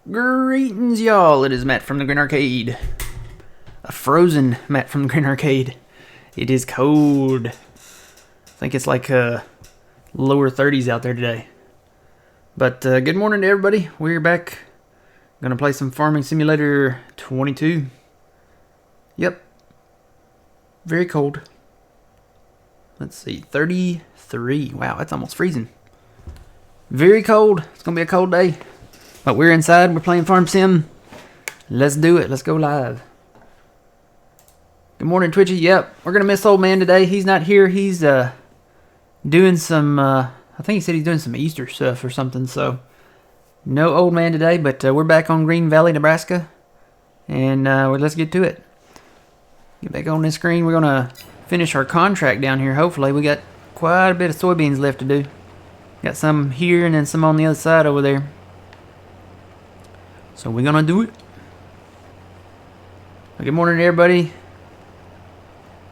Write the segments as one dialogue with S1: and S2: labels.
S1: Greetings, y'all. It is Matt from the Green Arcade. A frozen Matt from the Green Arcade. It is cold. I think it's like lower 30s out there today. But good morning to everybody. We're back. Gonna play some Farming Simulator 22. Yep. Very cold. Let's see. 33. Wow, that's almost freezing. Very cold. It's gonna be a cold day. But we're inside, we're playing Farm Sim. Let's do it, let's go live. Good morning, Twitchy. Yep, we're gonna miss old man today. He's not here, he's doing some, I think he said he's doing some Easter stuff or something, so. No old man today, but we're back on Green Valley, Nebraska. And let's get to it. Get back on this screen, we're gonna finish our contract down here, hopefully. We got quite a bit of soybeans left to do. Got some here and then some on the other side over there. So we're gonna do it. Well, good morning to everybody.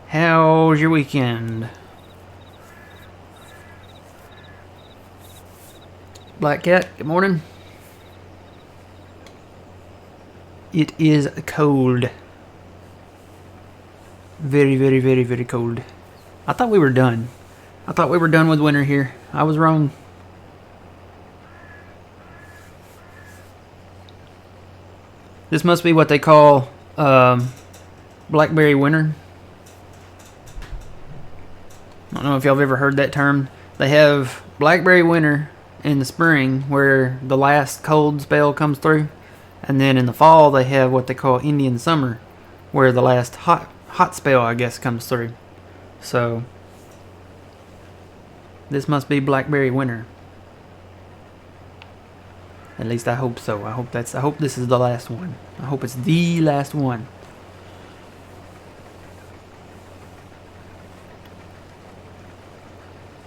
S1: How's your weekend? Black Cat, good morning. It is cold. Very, very, very, very cold. I thought we were done. I thought we were done with winter here. I was wrong. This must be what they call blackberry winter. I don't know if y'all have ever heard that term. They have blackberry winter in the spring where the last cold spell comes through. And then in the fall they have what they call Indian summer where the last hot spell, I guess, comes through. So this must be blackberry winter. At least I hope so. I hope this is the last one. I hope it's the last one.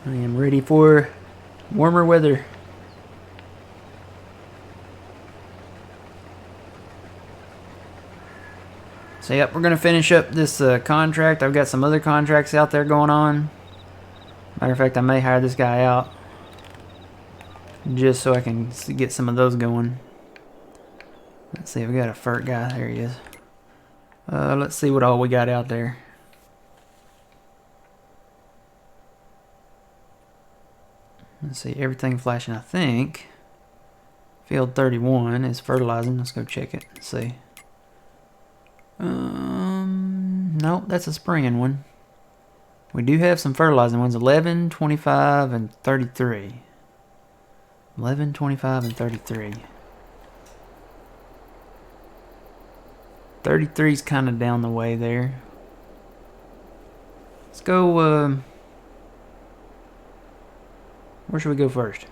S1: I am ready for warmer weather. So yep, we're gonna finish up this contract. I've got some other contracts out there going on. Matter of fact, I may hire this guy out. Just so I can get some of those going. Let's see, we got a fert guy. There he is. Let's see what all we got out there. Let's see, everything flashing, I think. Field 31 is fertilizing. Let's go check it. Let's see. Nope, that's a spraying one. We do have some fertilizing ones. 11, 25, and 33. 11, 25, and 33. 33's kind of down the way there. Let's go, where should we go first?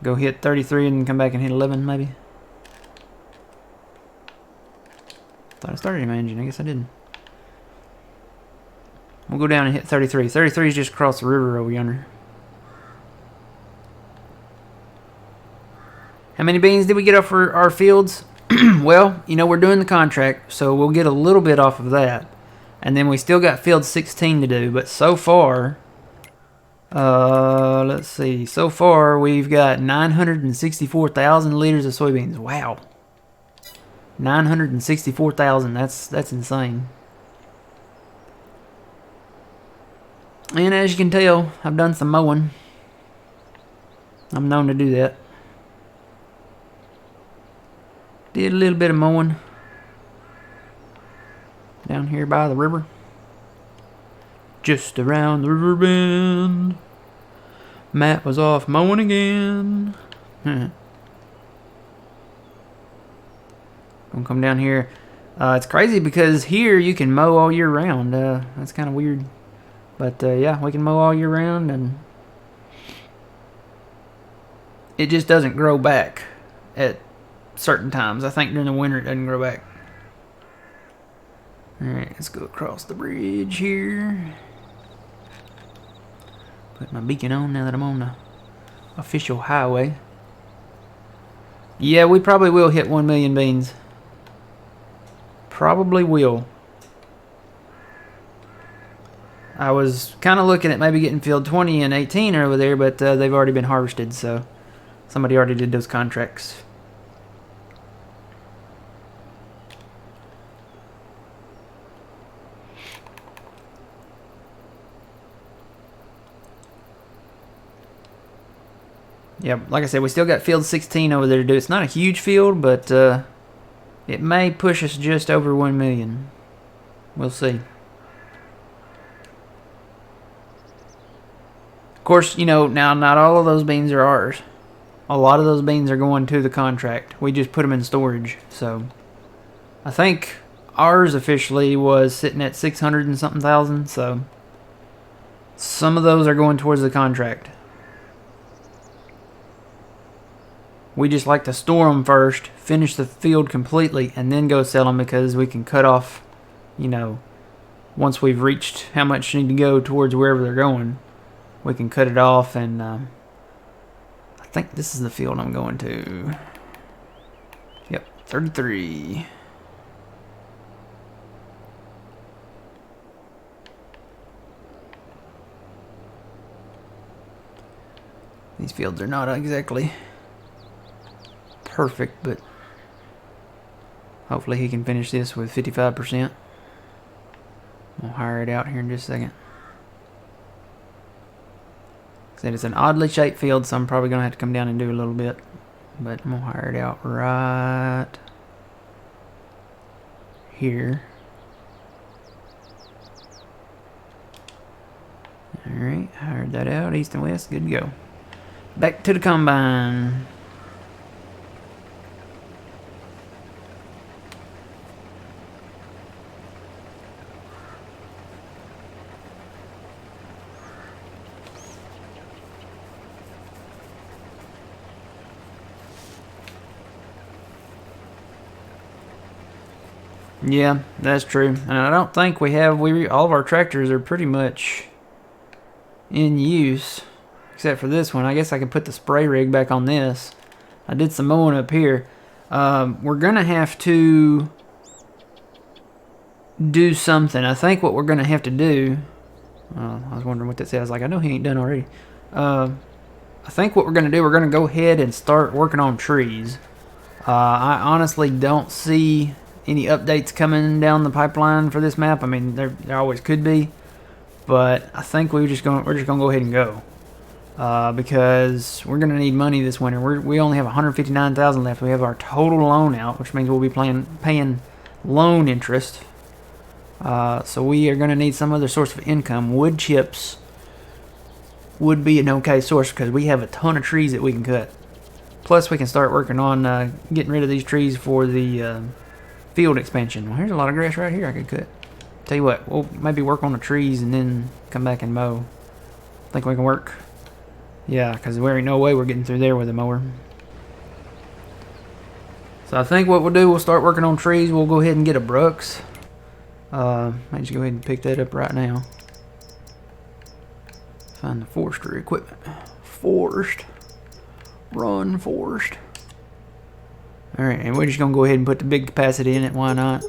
S1: Go hit 33 and come back and hit 11, maybe? Thought I started my engine. I guess I didn't. We'll go down and hit 33. 33 is just across the river over yonder. How many beans did we get off our fields? Well, you know, we're doing the contract, so we'll get a little bit off of that. And then we still got field 16 to do. But so far, let's see. So far, we've got 964,000 liters of soybeans. Wow. 964,000. That's insane. And as you can tell, I've done some mowing. I'm known to do that. Did a little bit of mowing down here by the river. Just around the river bend. Matt was off mowing again. Gonna come down here. It's crazy because here you can mow all year round. That's kind of weird. But yeah, we can mow all year round and it just doesn't grow back at certain times. I think during the winter it doesn't grow back. Alright, let's go across the bridge here. Put my beacon on now that I'm on the official highway. Yeah, we probably will hit 1 million beans. Probably will. I was kind of looking at maybe getting field 20 and 18 over there, but they've already been harvested, so somebody already did those contracts. Yeah, like I said, we still got field 16 over there to do. It's not a huge field, but it may push us just over 1 million. We'll see. Of course, you know, now not all of those beans are ours. A lot of those beans are going to the contract. We just put them in storage. So I think ours officially was sitting at 600 and something thousand. So some of those are going towards the contract. We just like to store them first, finish the field completely, and then go sell them, because we can cut off, you know, once we've reached how much need to go towards wherever they're going, we can cut it off. And I think this is the field I'm going to. Yep, 33. These fields are not exactly perfect, but hopefully he can finish this with 55%. We'll hire it out here in just a second. Said it's an oddly shaped field, so I'm probably going to have to come down and do a little bit, but I'm going to hire it out right here. Alright, hired that out, east and west, good to go. Back to the combine. Yeah, that's true. And I don't think we have, all of our tractors are pretty much in use, except for this one. I guess I could put the spray rig back on this. I did some mowing up here. We're going to have to do something. I think what we're going to have to do, I was wondering what that said. I was like, I know he ain't done already. I think what we're going to do, we're going to go ahead and start working on trees. I honestly don't see any updates coming down the pipeline for this map. I mean, there always could be, but I think we're just gonna go ahead and go, because we're gonna need money this winter. We only have 159,000 left. We have our total loan out, which means we'll be paying loan interest. So we are gonna need some other source of income. Wood chips would be an okay source, because we have a ton of trees that we can cut. Plus, we can start working on getting rid of these trees for the field expansion. Well, here's a lot of grass right here I could cut. Tell you what, we'll maybe work on the trees and then come back and mow. Think we can work? Yeah, because there ain't no way we're getting through there with a mower. So I think what we'll do, we'll start working on trees. We'll go ahead and get a Brooks. Might just go ahead and pick that up right now. Find the forestry equipment. Forest. Run, forest. Alright, and we're just going to go ahead and put the big capacity in it. Why not?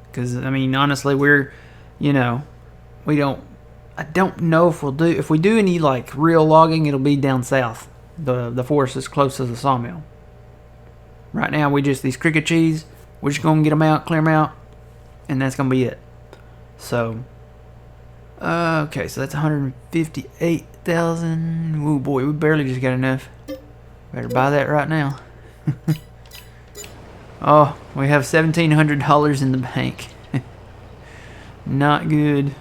S1: Because, I mean, honestly, I don't know if we do any, like, real logging, it'll be down south. The forest is close to the sawmill. Right now, these cricket trees, we're just going to get them out, clear them out, and that's going to be it. So, okay, so that's 158,000. Oh boy, we barely just got enough. Better buy that right now. Oh, we have $1,700 in the bank. Not good.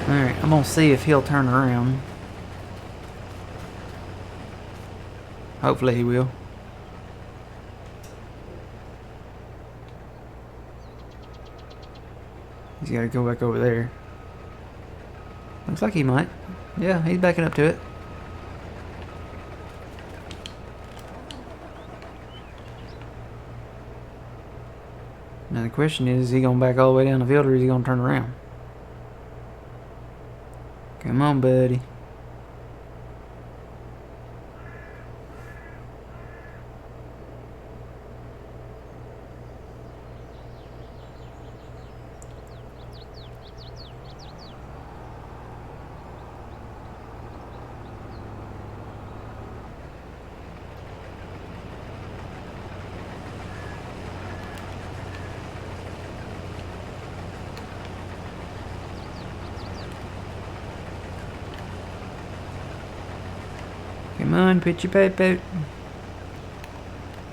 S1: Alright, I'm gonna see if he'll turn around. Hopefully he will. He's gotta go back over there. Looks like he might. Yeah, he's backing up to it. Now the question is he going to back all the way down the field, or is he going to turn around? Come on, buddy. Come on, put your pipe out.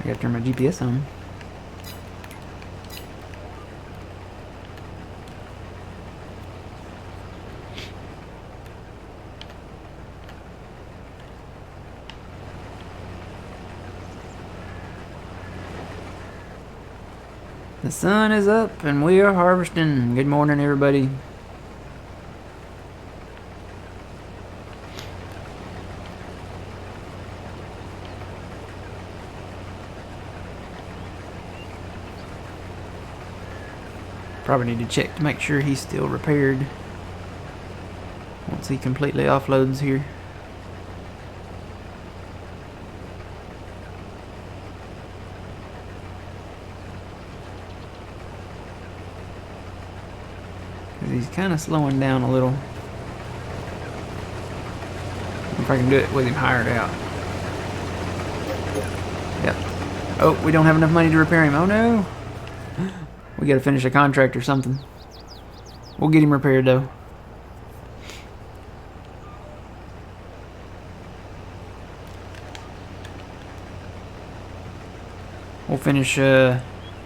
S1: I gotta turn my GPS on. The sun is up and we are harvesting. Good morning, everybody. Probably need to check to make sure he's still repaired once he completely offloads here. He's kind of slowing down a little. If I can do it with him hired out. Yep. Oh, we don't have enough money to repair him. Oh no. We gotta finish a contract or something. We'll get him repaired though. We'll finish,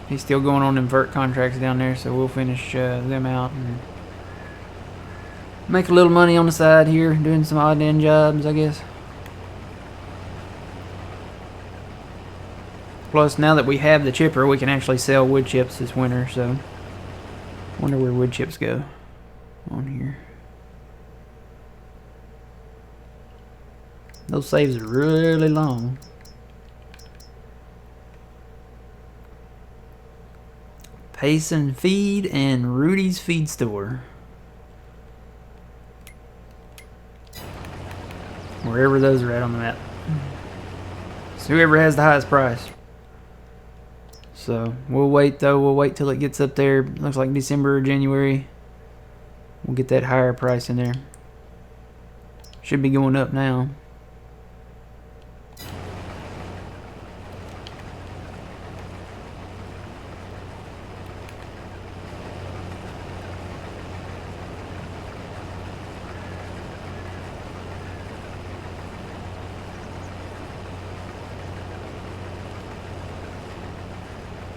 S1: he's still going on invert contracts down there, so we'll finish them out and make a little money on the side here, doing some odd end jobs, I guess. Plus, now that we have the chipper, we can actually sell wood chips this winter, so wonder where wood chips go on here. Those saves are really long. Payson Feed and Rudy's Feed Store. Wherever those are at on the map. So whoever has the highest price. So we'll wait though. We'll wait till it gets up there. Looks like December or January. We'll get that higher price in there. Should be going up now.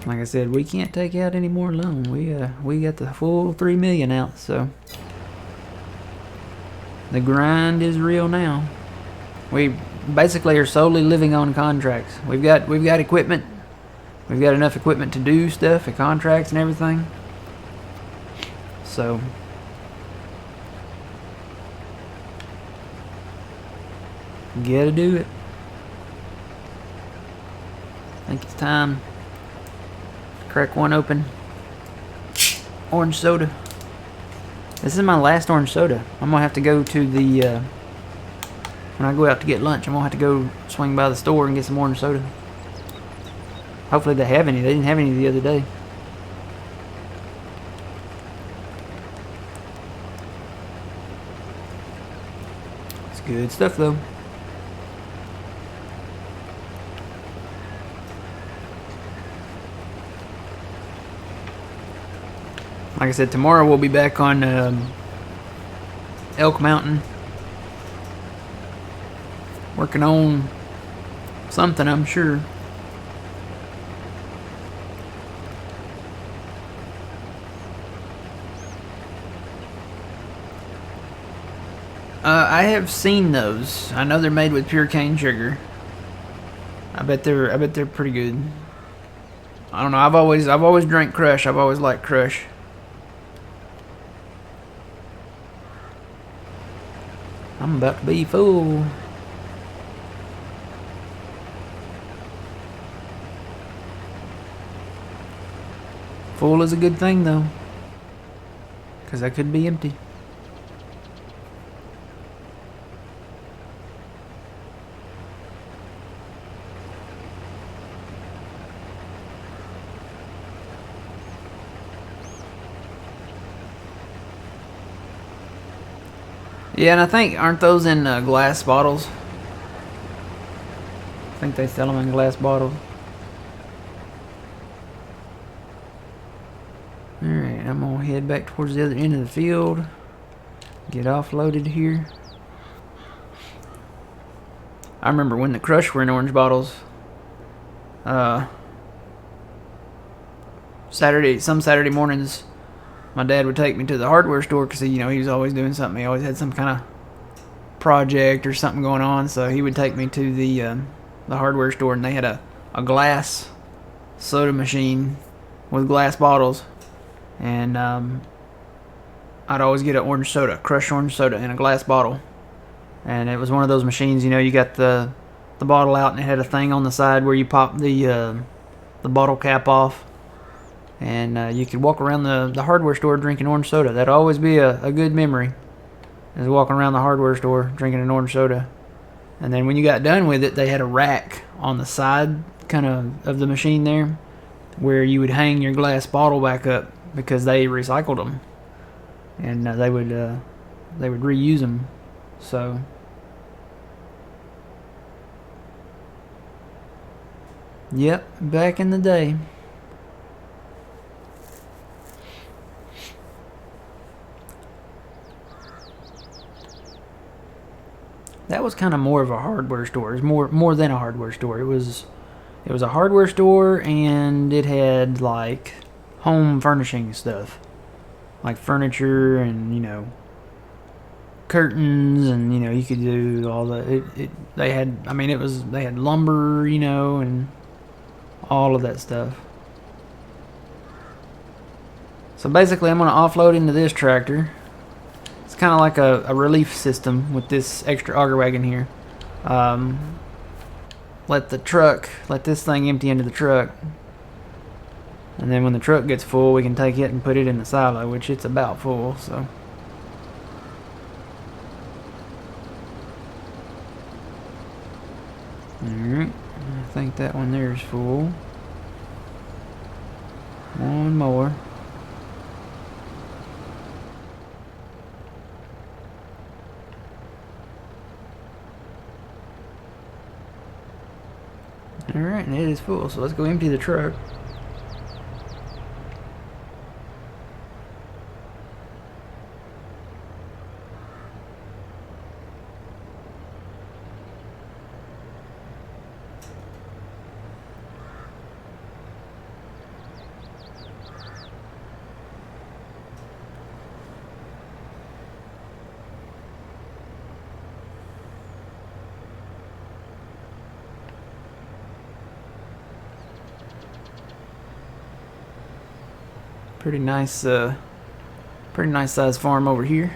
S1: Like I said, we can't take out any more loan. We got the full $3 million out, so the grind is real now. We basically are solely living on contracts. We've got equipment. We've got enough equipment to do stuff and contracts and everything. So gotta do it. I think it's time. Crack one open. Orange soda. This is my last orange soda. I'm gonna have to go to the when I go out to get lunch, I'm gonna have to go swing by the store and get some orange soda. Hopefully they have any. They didn't have any the other day. It's good stuff though. Like I said, tomorrow we'll be back on Elk Mountain. Working on something, I'm sure. I have seen those. I know they're made with pure cane sugar. I bet they're pretty good. I don't know. I've always drank Crush. I've always liked Crush. I'm about to be full. Full is a good thing though, because I could be empty. Yeah, and I think, aren't those in glass bottles? I think they sell them in glass bottles. Alright, I'm going to head back towards the other end of the field. Get offloaded here. I remember when the Crush were in orange bottles. Some Saturday mornings, my dad would take me to the hardware store because he was always doing something. He always had some kind of project or something going on, so he would take me to the hardware store, and they had a glass soda machine with glass bottles, and I'd always get an orange soda, crushed orange soda in a glass bottle. And it was one of those machines, you got the bottle out, and it had a thing on the side where you pop the bottle cap off, and you could walk around the hardware store drinking orange soda. That'd always be a good memory, is walking around the hardware store drinking an orange soda. And then when you got done with it, they had a rack on the side kind of the machine there where you would hang your glass bottle back up because they recycled them, and they would reuse them. So yep, back in the day. That was kind of more of a hardware store. It was more than a hardware store. It was a hardware store, and it had like home furnishing stuff, like furniture and curtains, and you could do all the they had lumber, and all of that stuff. So basically, I'm going to offload into this tractor. It's kind of like a relief system with this extra auger wagon here. Let this thing empty into the truck, and then when the truck gets full, we can take it and put it in the silo, which it's about full. So alright, I think that one there is full. One more. Alright, and it is full, so let's go empty the truck. Pretty nice sized farm over here.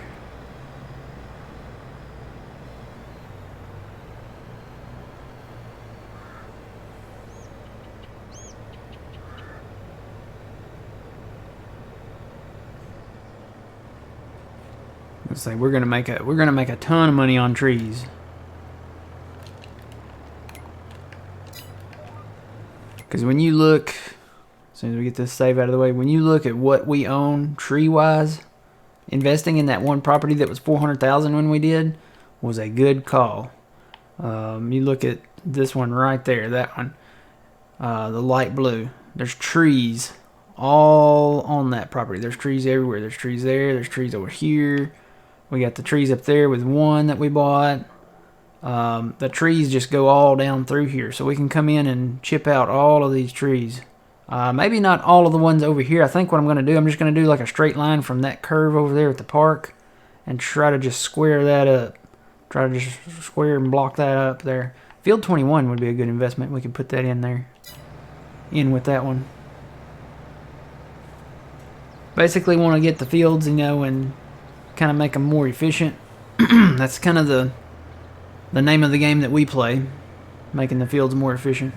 S1: Let's say we're gonna make a ton of money on trees. Because when you look, as soon as we get this save out of the way, when you look at what we own tree-wise, investing in that one property that was $400,000 when we did was a good call. You look at this one right there, that one, the light blue. There's trees all on that property. There's trees everywhere. There's trees there. There's trees over here. We got the trees up there with one that we bought. The trees just go all down through here, so we can come in and chip out all of these trees. Maybe not all of the ones over here. I think what I'm going to do, I'm just going to do like a straight line from that curve over there at the park and try to just square that up. Try to just square and block that up there. Field 21 would be a good investment. We could put that in there. In with that one. Basically want to get the fields, and kind of make them more efficient. That's kind of the name of the game that we play. Making the fields more efficient.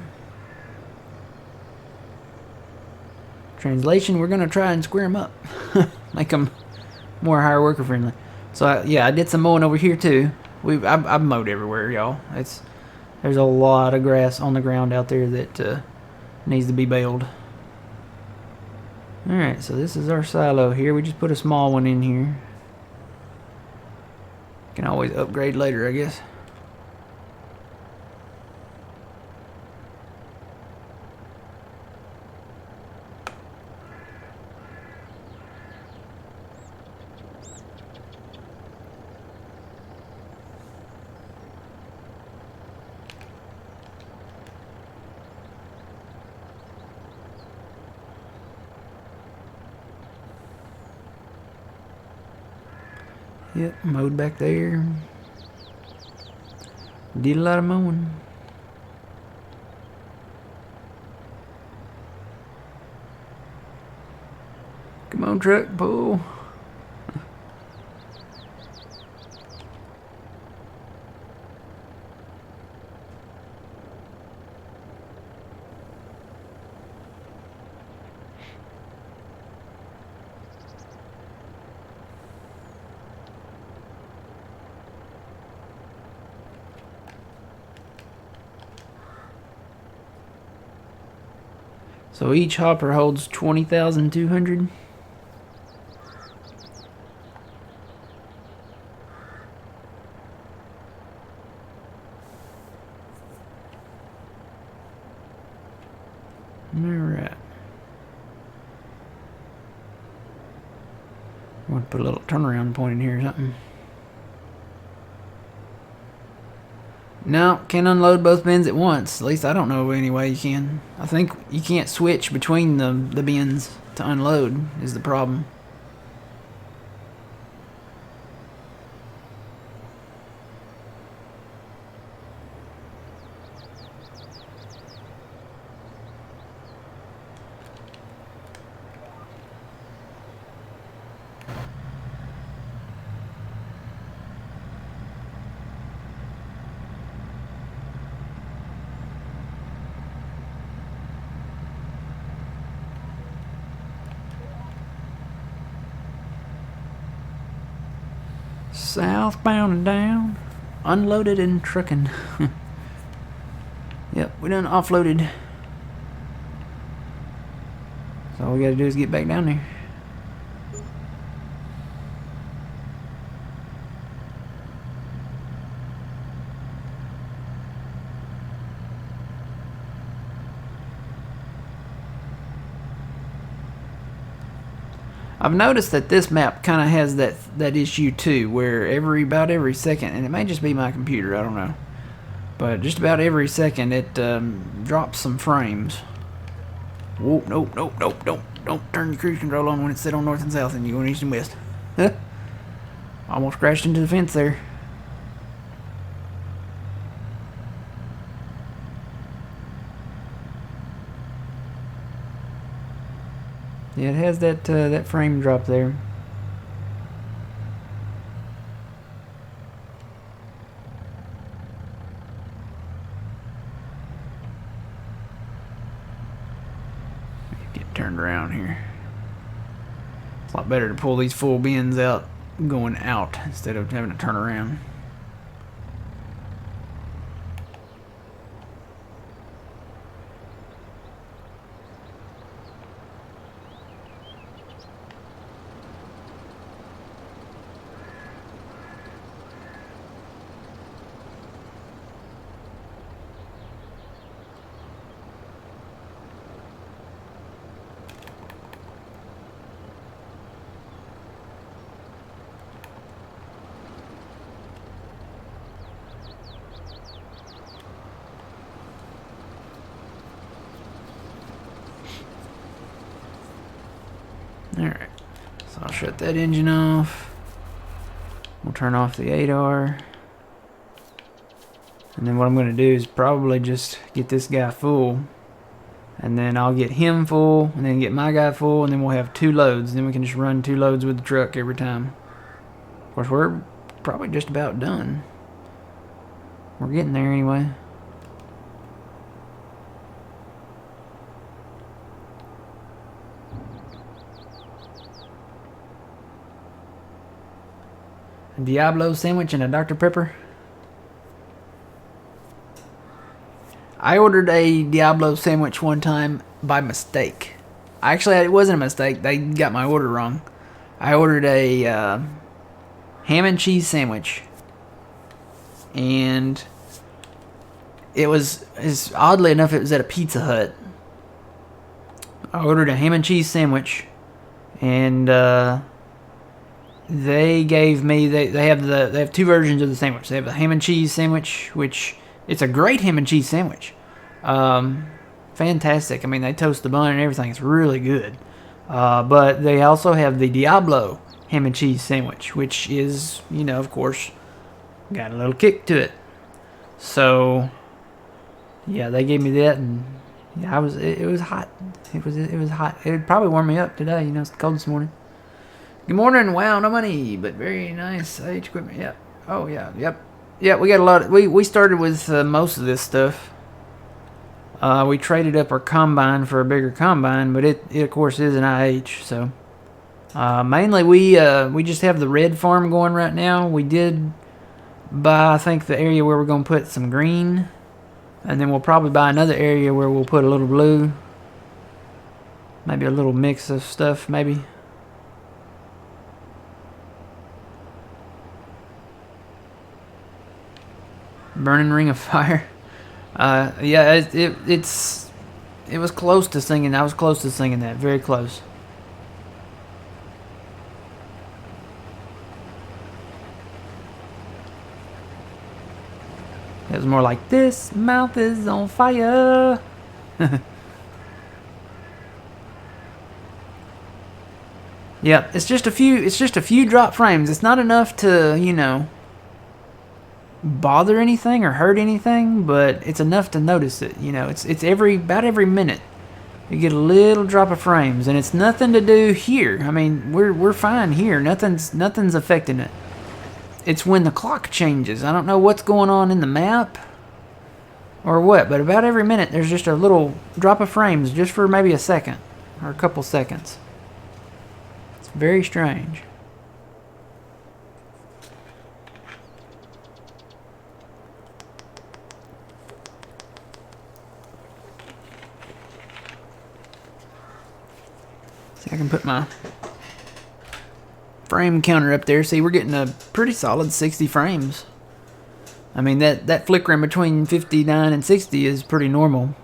S1: Translation, we're going to try and square them up. Make them more higher worker friendly. So I did some mowing over here too. I've mowed everywhere, y'all. There's a lot of grass on the ground out there that needs to be baled. Alright, so this is our silo here. We just put a small one in here. Can always upgrade later, I guess. Yep, mowed back there. Did a lot of mowing. Come on, truck, pull. So each hopper holds 20,200. Alright. I want to put a little turnaround point in here or something. No, can't unload both bins at once. At least I don't know of any way you can. I think you can't switch between the bins to unload is the problem. Southbound and down. Unloaded and trucking. Yep, we done offloaded. So all we gotta do is get back down there. I've noticed that this map kind of has that issue too, where about every second, and it may just be my computer, I don't know, but just about every second it drops some frames. Whoa, nope, don't turn your cruise control on when it's set on north and south and you're going east and west. Almost crashed into the fence there. Yeah, it has that frame drop there. Get turned around here. It's a lot better to pull these full bins out going out instead of having to turn around. Alright, so I'll shut that engine off. We'll turn off the 8R. And then what I'm going to do is probably just get this guy full. And then I'll get him full, and then get my guy full, and then we'll have 2 loads. Then we can just run 2 loads with the truck every time. Of course, we're probably just about done. We're getting there anyway. A Diablo sandwich and a Dr. Pepper. I ordered a Diablo sandwich one time by mistake. Actually, it wasn't a mistake. They got my order wrong. I ordered a ham and cheese sandwich. And it was, oddly enough, it was at a Pizza Hut. I ordered a ham and cheese sandwich. And they gave me, they have 2 versions of the sandwich. They have the ham and cheese sandwich, which it's a great ham and cheese sandwich. Fantastic. I mean, they toast the bun and everything. It's really good. But they also have the Diablo ham and cheese sandwich, which is, you know, of course, got a little kick to it. So, yeah, they gave me that, and yeah, it was hot. It was hot. It would probably warm me up today. You know, it's cold this morning. Good morning. Wow, no money, but very nice age equipment. Yeah. Oh yeah. Yep. Yeah, we got a lot. We started with most of this stuff. We traded up our combine for a bigger combine, but it of course is an IH. So mainly we just have the red farm going right now. We did buy, I think, the area where we're gonna put some green, and then we'll probably buy another area where we'll put a little blue. Maybe a little mix of stuff, maybe. Burning Ring of Fire. Yeah, it was close to singing. I was close to singing that. Very close. It was more like, this mouth is on fire. Yeah, it's just a few drop frames. It's not enough to, you know, bother anything or hurt anything, but it's enough to notice it. You know, it's about every minute you get a little drop of frames, and it's nothing to do here. I mean, we're fine here. Nothing's affecting it. It's when the clock changes. I don't know what's going on in the map or what, but about every minute there's just a little drop of frames, just for maybe a second or a couple seconds. It's very strange. See, I can put my frame counter up there. See, we're getting a pretty solid 60 frames. I mean, that flickering between 59 and 60 is pretty normal.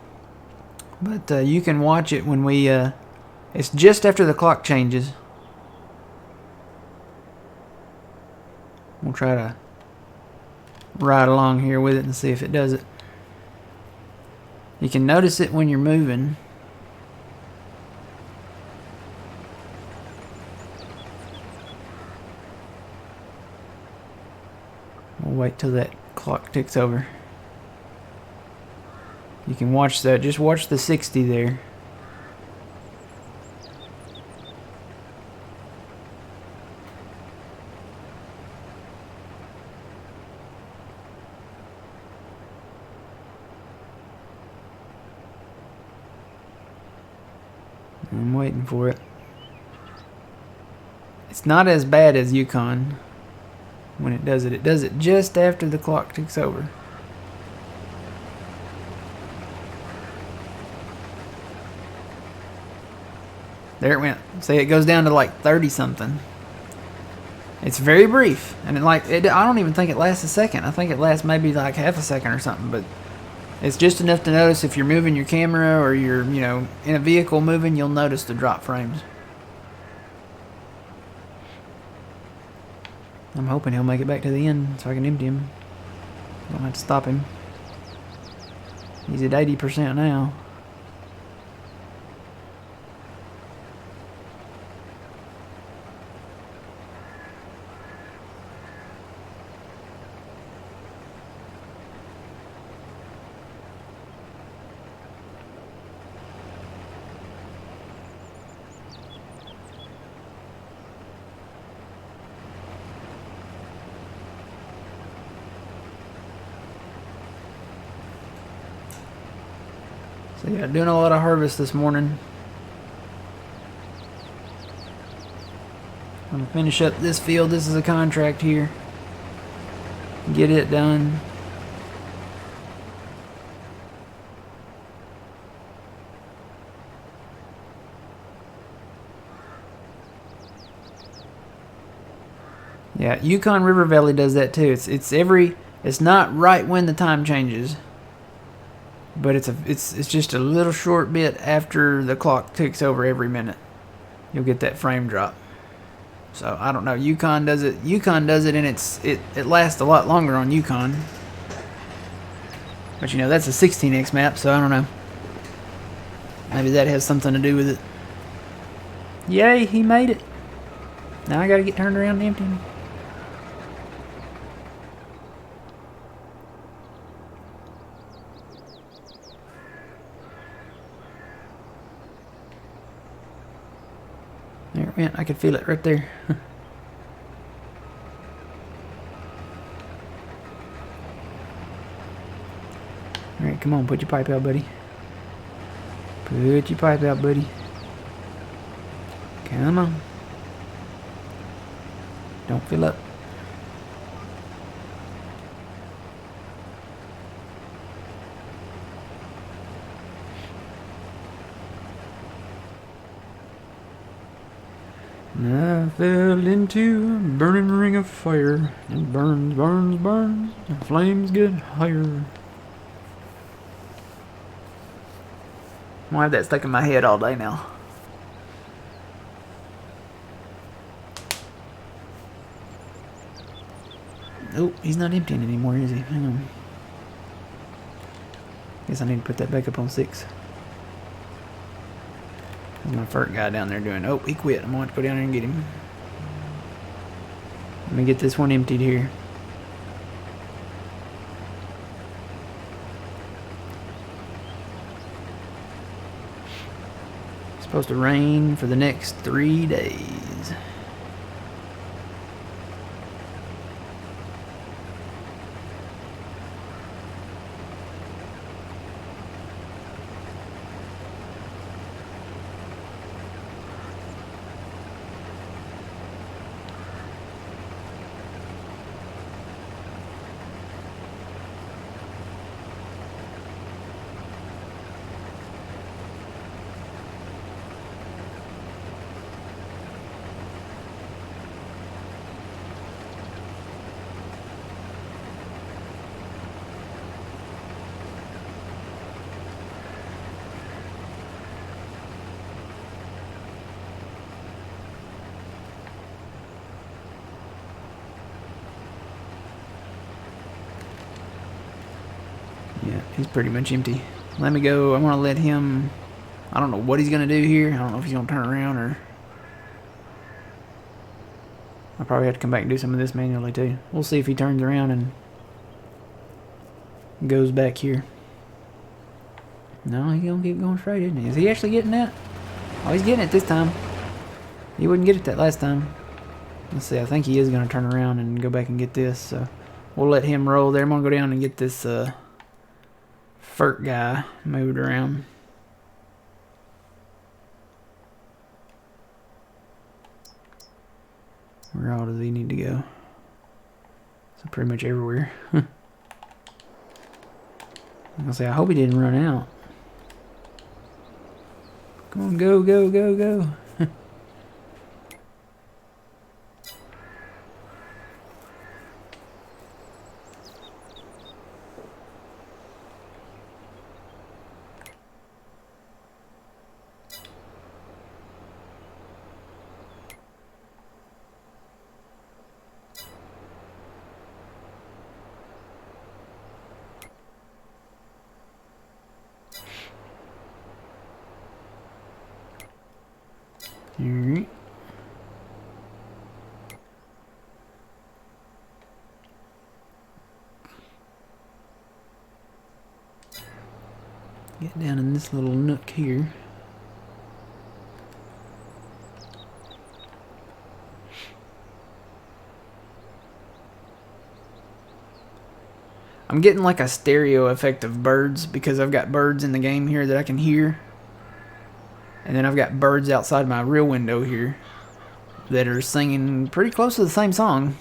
S1: But you can watch it when we... it's just after the clock changes. We'll try to ride along here with it and see if it does it. You can notice it when you're moving. We'll wait till that clock ticks over. You can watch that. Just watch the 60 there. I'm waiting for it. It's not as bad as Yukon when it does it. It does it just after the clock ticks over. There it went. See, it goes down to like 30 something. It's very brief, and I don't even think it lasts a second. I think it lasts maybe like half a second or something, but it's just enough to notice if you're moving your camera or you're, you know, in a vehicle moving, you'll notice the drop frames. I'm hoping he'll make it back to the end so I can empty him. Don't have to stop him. He's at 80% now. So yeah, doing a lot of harvest this morning. I'm gonna finish up this field. This is a contract here. Get it done. Yeah, Yukon River Valley does that too. It's not right when the time changes, but it's just a little short bit after the clock ticks over every minute. You'll get that frame drop. So I don't know. Yukon does it. Yukon does it, and it lasts a lot longer on Yukon. But you know, that's a 16x map, so I don't know. Maybe that has something to do with it. Yay, he made it. Now I gotta get turned around and empty them. There it went. I could feel it right there. Alright, come on, put your pipe out, buddy. Put your pipe out, buddy. Come on. Don't fill up. And I fell into a burning ring of fire. It burns, burns, burns. The flames get higher. I'm gonna have that stuck in my head all day now. Oh, he's not emptying anymore, is he? Hang on. Guess I need to put that back up on 6. There's my furt guy down there doing... Oh, he quit. I'm gonna have to go down there and get him. Let me get this one emptied here. It's supposed to rain for the next 3 days. Yeah, he's pretty much empty. Let me go. I'm going to let him... I don't know what he's going to do here. I don't know if he's going to turn around or... I'll probably have to come back and do some of this manually too. We'll see if he turns around and goes back here. No, he's going to keep going straight, isn't he? Is he actually getting that? Oh, he's getting it this time. He wouldn't get it that last time. Let's see, I think he is going to turn around and go back and get this. So we'll let him roll there. I'm going to go down and get this... furt guy moved around. Where all does he need to go? So pretty much everywhere. I'm gonna say I hope he didn't run out. Come on, go, go, go, go. Alright. Get down in this little nook here. I'm getting like a stereo effect of birds because I've got birds in the game here that I can hear. And then I've got birds outside my real window here that are singing pretty close to the same song.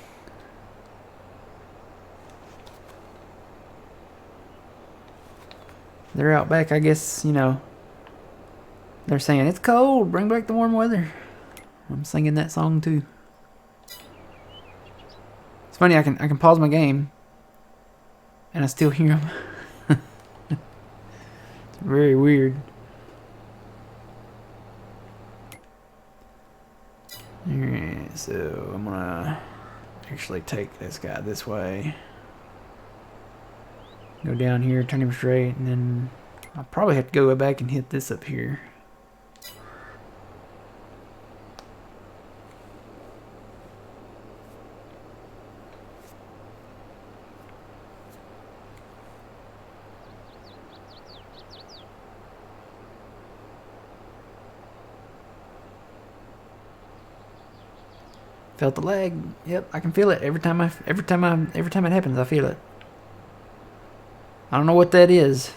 S1: They're out back, I guess, you know. They're saying, it's cold, bring back the warm weather. I'm singing that song too. It's funny, I can pause my game and I still hear them. It's very weird. Alright, so I'm gonna actually take this guy this way. Go down here, turn him straight, and then I'll probably have to go back and hit this up here. Felt the lag. Yep, I can feel it every time it happens. I feel it. I don't know what that is.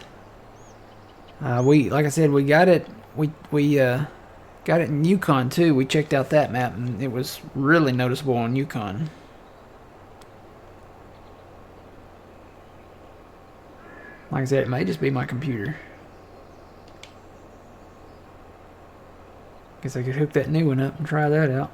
S1: Like I said, we got it. We got it in Yukon too. We checked out that map, and it was really noticeable on Yukon. Like I said, it may just be my computer. Guess I could hook that new one up and try that out.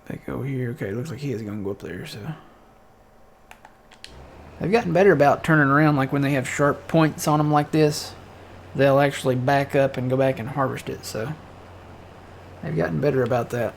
S1: Back over here. Okay, looks like he is going to go up there, so. They've gotten better about turning around, like when they have sharp points on them like this, they'll actually back up and go back and harvest it, so. They've gotten better about that.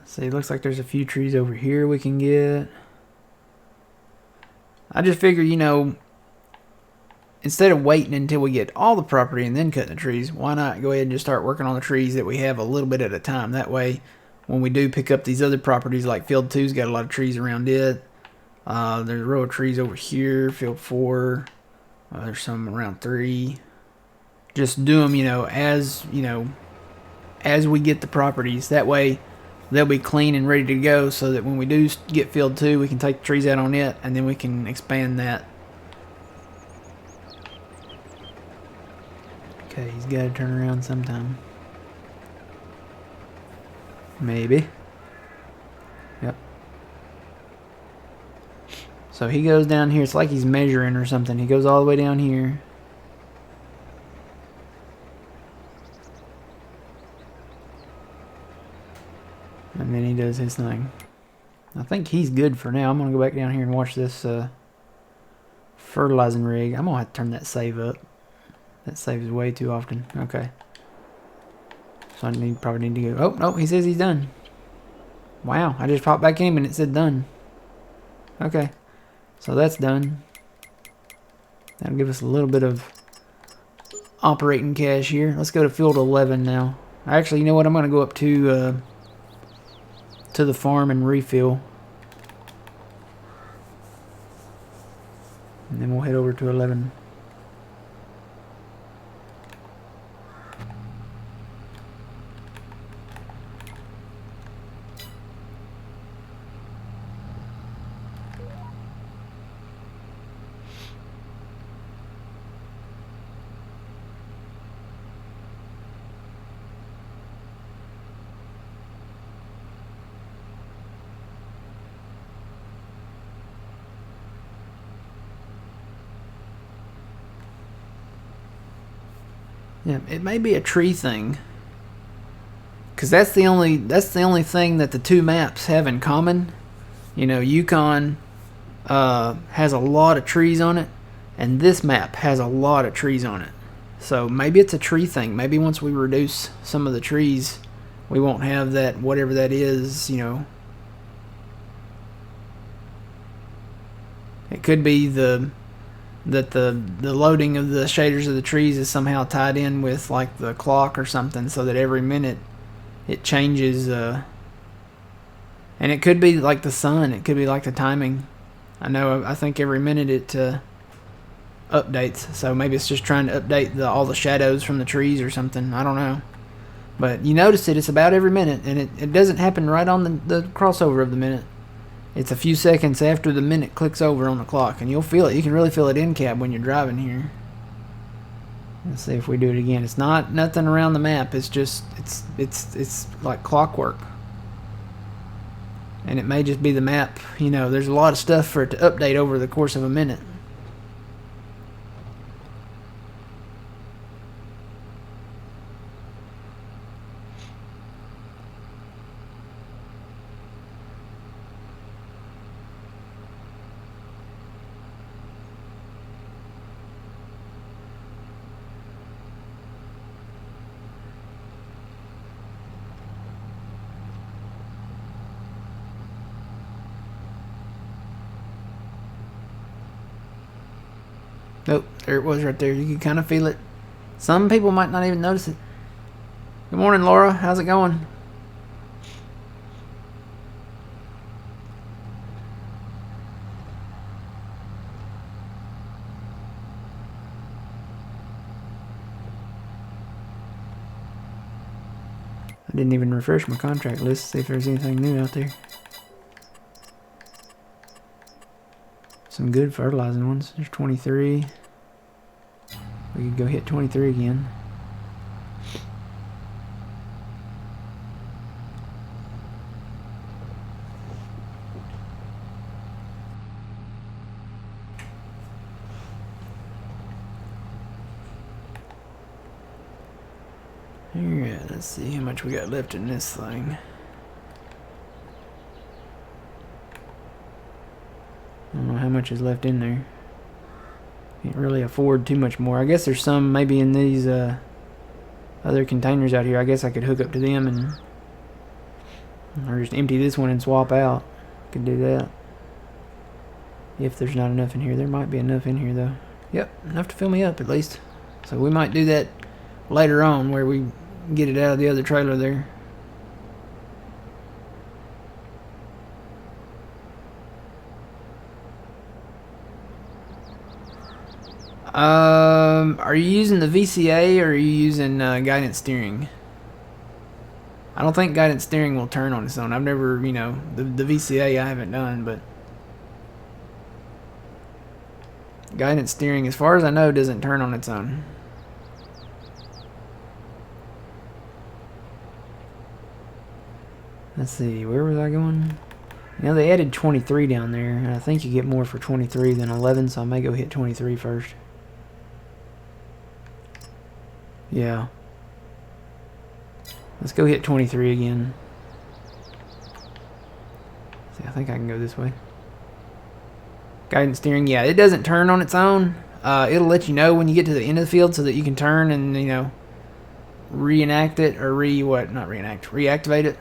S1: See, it looks like there's a few trees over here we can get. I just figure, you know, instead of waiting until we get all the property and then cutting the trees, why not go ahead and just start working on the trees that we have a little bit at a time. That way, when we do pick up these other properties, like Field 2's got a lot of trees around it. There's a row of trees over here, Field 4. There's some around 3. Just do them, you know, as we get the properties. That way, they'll be clean and ready to go, so that when we do get Field 2, we can take the trees out on it, and then we can expand that. Okay, he's got to turn around sometime. Maybe. Yep. So he goes down here. It's like he's measuring or something. He goes all the way down here. And then he does his thing. I think he's good for now. I'm going to go back down here and watch this fertilizing rig. I'm going to have to turn that save up. That saves way too often. Okay. So I probably need to go. Oh, no, he says he's done. Wow, I just popped back in and it said done. Okay. So that's done. That'll give us a little bit of operating cash here. Let's go to Field 11 now. Actually, you know what? I'm going to go up to the farm and refill. And then we'll head over to 11. Yeah, it may be a tree thing, because that's the only thing that the two maps have in common. You know, Yukon has a lot of trees on it, and this map has a lot of trees on it. So maybe it's a tree thing. Maybe once we reduce some of the trees, we won't have that, whatever that is. You know, it could be that the loading of the shaders of the trees is somehow tied in with like the clock or something, so that every minute it changes. And it could be like the sun. It could be like the timing. I think every minute updates. So maybe it's just trying to update all the shadows from the trees or something. I don't know. But you notice it's about every minute, and it doesn't happen right on the crossover of the minute. It's a few seconds after the minute clicks over on the clock, and you'll feel it. You can really feel it in cab when you're driving here. Let's see if we do it again. It's not nothing around the map. It's just it's like clockwork. And it may just be the map. You know, there's a lot of stuff for it to update over the course of a minute. Nope, there it was right there. You can kind of feel it. Some people might not even notice it. Good morning, Laura. How's it going? I didn't even refresh my contract list to see if there's anything new out there. Some good fertilizing ones. There's 23. We could go hit 23 again. Alright, let's see how much we got left in this thing. I don't know how much is left in there. Can't really afford too much more. I guess there's some maybe in these other containers out here. I guess I could hook up to them and or just empty this one and swap out. Could do that. If there's not enough in here. There might be enough in here though. Yep, enough to fill me up at least. So we might do that later on where we get it out of the other trailer there. Are you using the VCA or are you using guidance steering? I don't think guidance steering will turn on its own. I've never, you know, the VCA I haven't done, but guidance steering, as far as I know, doesn't turn on its own. Let's see, where was I going? You know, they added 23 down there, and I think you get more for 23 than 11, so I may go hit 23 first. Yeah. Let's go hit 23 again. See, I think I can go this way. Guidance steering, yeah, it doesn't turn on its own. It'll let you know when you get to the end of the field so that you can turn and, you know, reenact it, or reactivate it.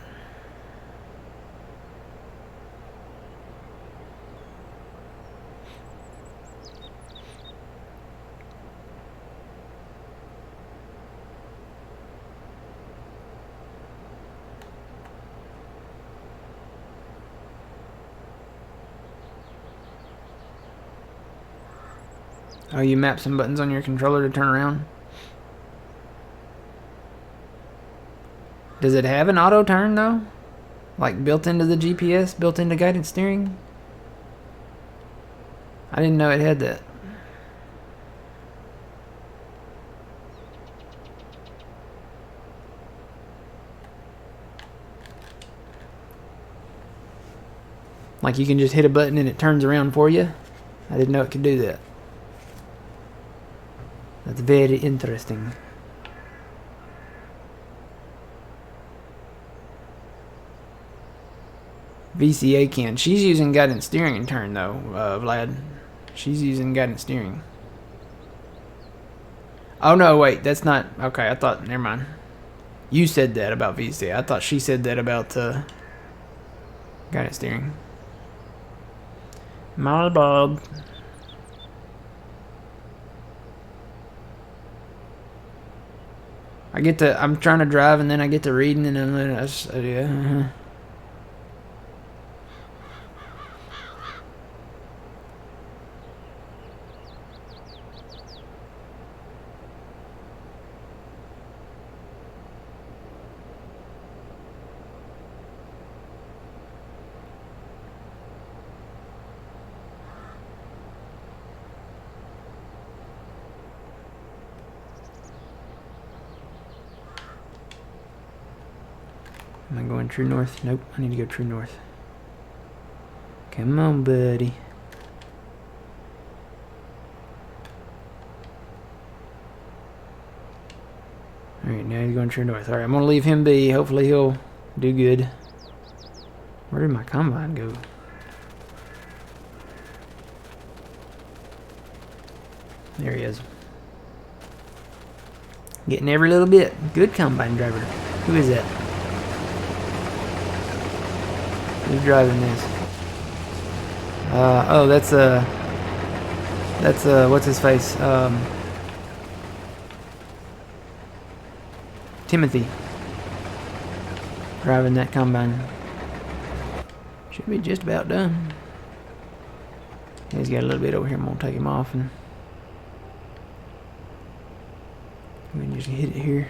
S1: Oh, you map some buttons on your controller to turn around? Does it have an auto turn though? Like built into the GPS, built into guidance steering? I didn't know it had that. Like you can just hit a button and it turns around for you? I didn't know it could do that. That's very interesting. VCA can. She's using guidance steering in turn though, Vlad. She's using guidance steering. Oh no, wait, that's not... Okay, I thought... Never mind. You said that about VCA. I thought she said that about guidance steering. My bad. I'm trying to drive and then I get to reading and then I just, yeah. Am I going true north? Nope, I need to go true north. Come on, buddy. Alright, now he's going true north. Alright, I'm going to leave him be. Hopefully he'll do good. Where did my combine go? There he is. Getting every little bit. Good combine driver. Who is that? Who's driving this? Oh, that's what's his face? Timothy. Driving that combine. Should be just about done. He's got a little bit over here. I'm gonna take him off and we can just hit it here.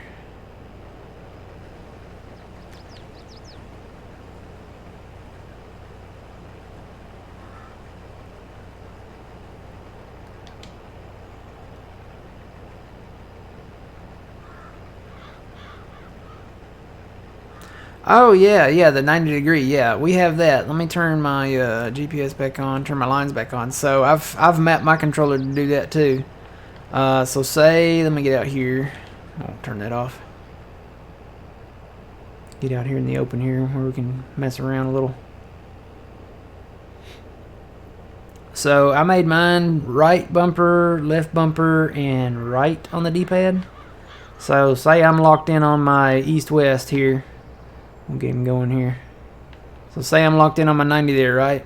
S1: Oh yeah, the 90 degree. Yeah, we have that. Let me turn my GPS back on, turn my lines back on. So I've mapped my controller to do that too. So say, let me get out here. I'll turn that off. Get out here in the open here where we can mess around a little. So I made mine right bumper, left bumper, and right on the D-pad. So say I'm locked in on my east-west here. We'll get him going here. So say I'm locked in on my 90 there, right?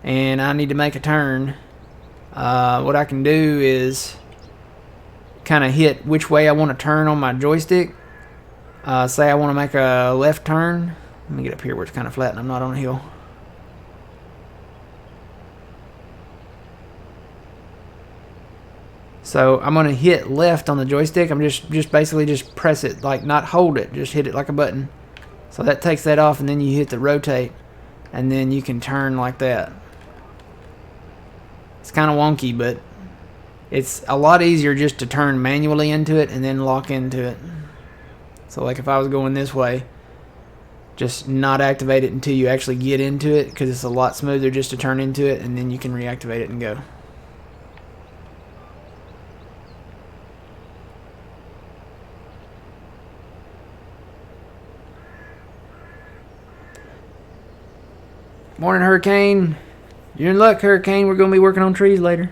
S1: And I need to make a turn. What I can do is kind of hit which way I want to turn on my joystick. Say I want to make a left turn. Let me get up here where it's kind of flat and I'm not on a hill. So I'm going to hit left on the joystick. I'm just basically just press it, like not hold it, just hit it like a button. So that takes that off, and then you hit the rotate, and then you can turn like that. It's kind of wonky, but it's a lot easier just to turn manually into it and then lock into it. So like if I was going this way, just not activate it until you actually get into it, because it's a lot smoother just to turn into it, and then you can reactivate it and go. Morning, Hurricane. You're in luck, Hurricane. We're going to be working on trees later.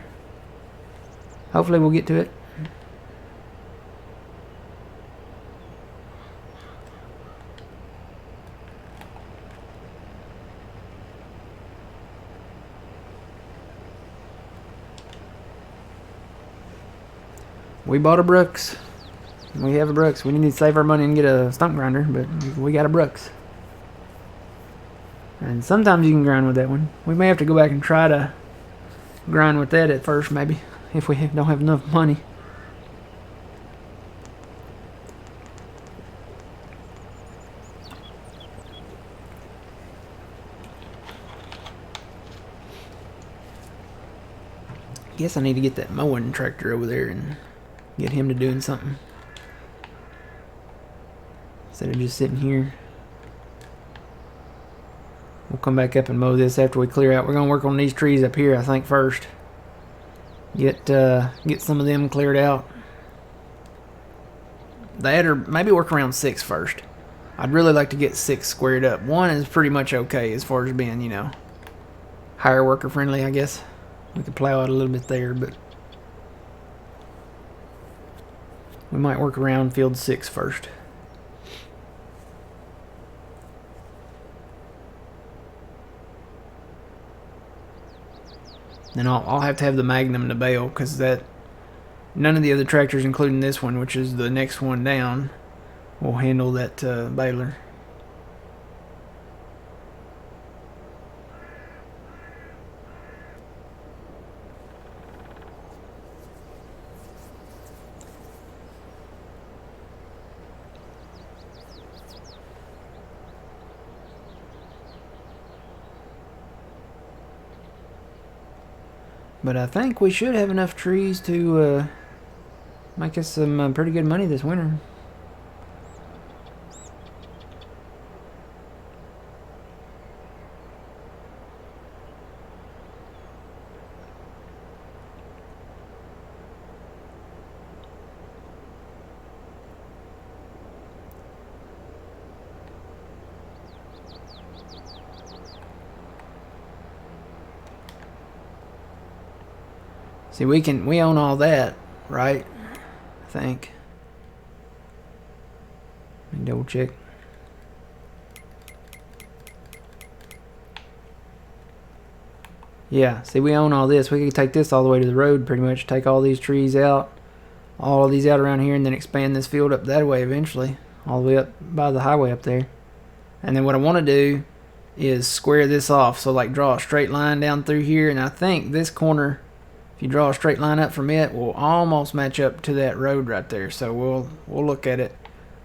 S1: Hopefully we'll get to it. We bought a Brooks. We have a Brooks. We need to save our money and get a stump grinder, but we got a Brooks. And sometimes you can grind with that one. We may have to go back and try to grind with that at first, maybe, if we don't have enough money. Guess I need to get that mowing tractor over there and get him to doing something instead of just sitting here. We'll come back up and mow this after we clear out. We're going to work on these trees up here, I think, first. Get some of them cleared out. That, or maybe work around 6 first. I'd really like to get 6 squared up. 1 is pretty much okay as far as being, you know, higher worker friendly, I guess. We could plow out a little bit there, but we might work around field 6 first. Then I'll have to have the Magnum to bale, because that none of the other tractors, including this one, which is the next one down, will handle that baler. But I think we should have enough trees to make us some pretty good money this winter. See, we own all that, right? I think. Let me double check. Yeah, see, we own all this. We could take this all the way to the road, pretty much. Take all these trees out, all of these out around here, and then expand this field up that way eventually, all the way up by the highway up there. And then what I want to do is square this off, so like draw a straight line down through here, and I think this corner, if you draw a straight line up from it, will almost match up to that road right there. So we'll look at it.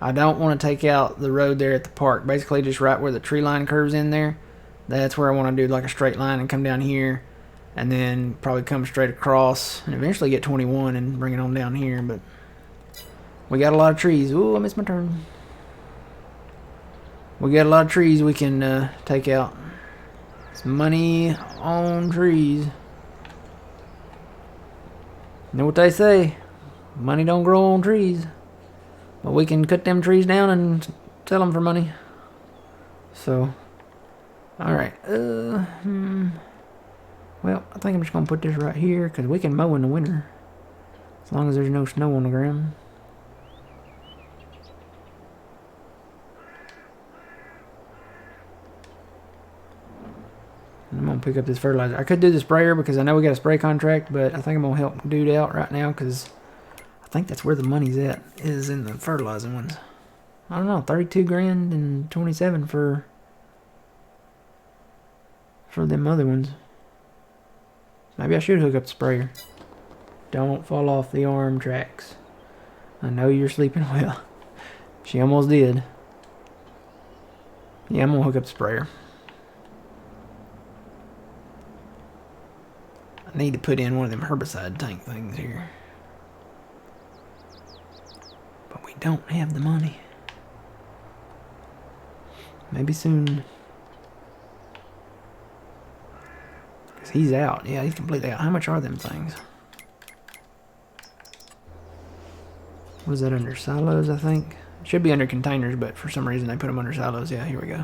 S1: I don't want to take out the road there at the park. Basically, just right where the tree line curves in there. That's where I want to do like a straight line and come down here, and then probably come straight across and eventually get 21 and bring it on down here. But we got a lot of trees. Ooh, I missed my turn. We got a lot of trees we can take out. It's money on trees. You know what they say? Money don't grow on trees. But we can cut them trees down and sell them for money. So, alright. Well, I think I'm just going to put this right here, because we can mow in the winter. As long as there's no snow on the ground. I'm going to pick up this fertilizer. I could do the sprayer because I know we got a spray contract, but I think I'm going to help dude out right now because I think that's where the money's at, is in the fertilizing ones. I don't know, 32 grand and 27 for them other ones. Maybe I should hook up the sprayer. Don't fall off the arm tracks. I know you're sleeping well. She almost did. Yeah, I'm going to hook up the sprayer. I need to put in one of them herbicide tank things here. But we don't have the money. Maybe soon. Because he's out. Yeah, he's completely out. How much are them things? What is that, under silos, I think? It should be under containers, but for some reason they put them under silos. Yeah, here we go.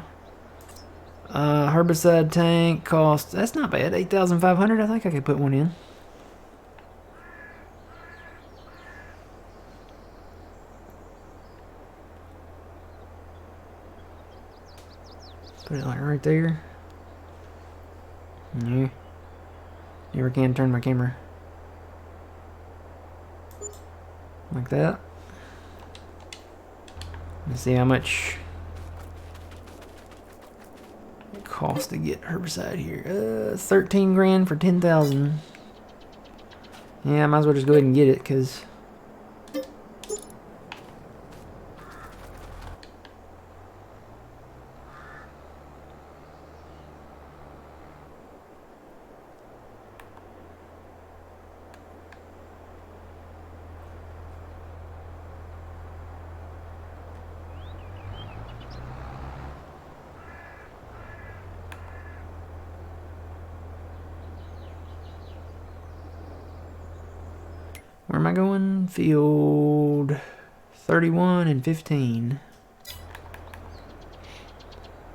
S1: Herbicide tank costs, that's not bad, 8,500. I think I could put one in. Put it like right there. Yeah. Never can turn my camera. Like that. Let's see how much it costs to get herbicide here. 13 grand for 10,000. Yeah, I might as well just go ahead and get it, because where am I going? Field 31 and 15.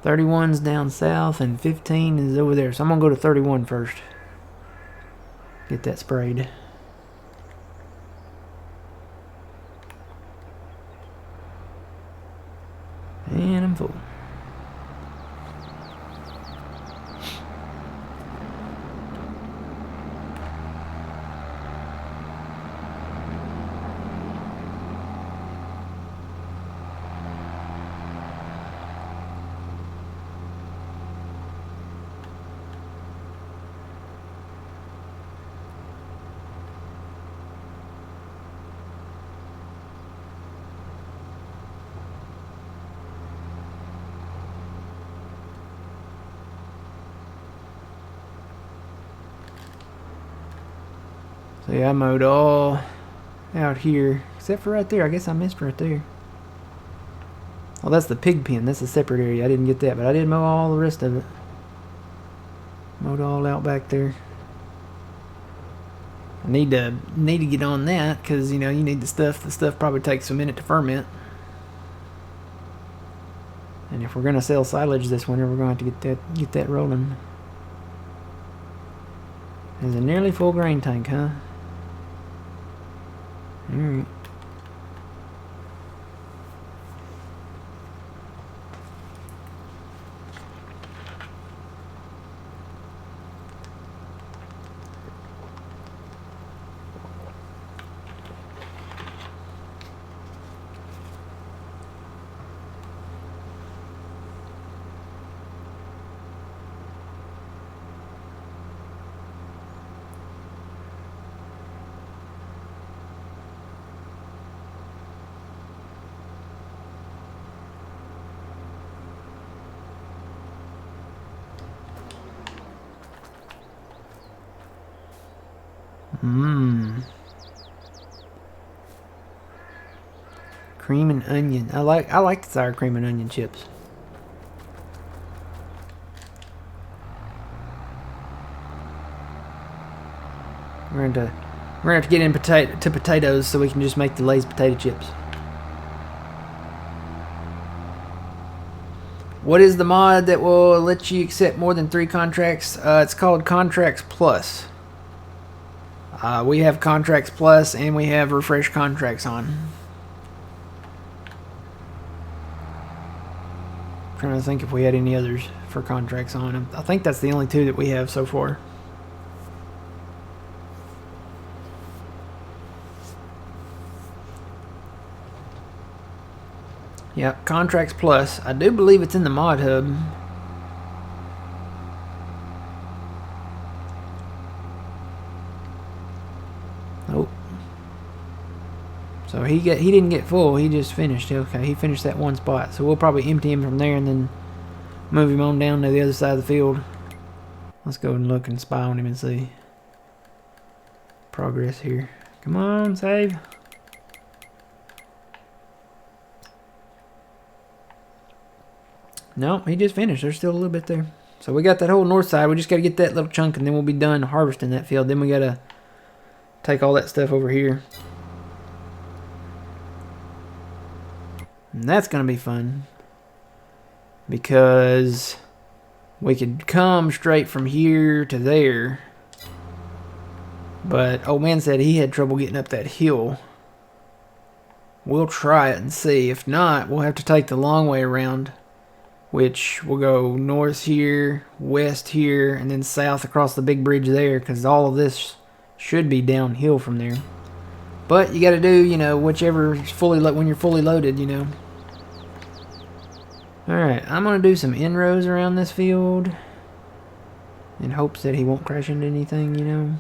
S1: 31's down south and 15 is over there. So I'm going to go to 31 first. Get that sprayed. And I'm full. So yeah, I mowed all out here, except for right there. I guess I missed right there. Well, that's the pig pen. That's a separate area. I didn't get that, but I did mow all the rest of it. Mowed all out back there. I need to get on that, because you know you need the stuff. The stuff probably takes a minute to ferment. And if we're gonna sell silage this winter, we're going to have to get that rolling. There's a nearly full grain tank, huh? Alright. Cream and onion. I like the sour cream and onion chips. We're gonna have to get in potatoes so we can just make the Lay's potato chips. What is the mod that will let you accept more than 3 contracts? It's called Contracts Plus. We have Contracts Plus and we have Refresh Contracts on. I'm trying to think if we had any others for contracts on. I think that's the only 2 that we have so far. Yeah, Contracts Plus. I do believe it's in the mod hub. Nope. So he didn't get full. He just finished. Okay, he finished that 1 spot. So we'll probably empty him from there and then move him on down to the other side of the field. Let's go and look and spy on him and see progress here. Come on, save. No, he just finished. There's still a little bit there. So we got that whole north side. We just got to get that little chunk and then we'll be done harvesting that field. Then we got to take all that stuff over here. And that's going to be fun. Because we could come straight from here to there. But old man said he had trouble getting up that hill. We'll try it and see. If not, we'll have to take the long way around. Which will go north here, west here, and then south across the big bridge there, because all of this should be downhill from there. But you got to do, you know, whichever is when you're fully loaded, you know. Alright, I'm going to do some inrows around this field in hopes that he won't crash into anything, you know.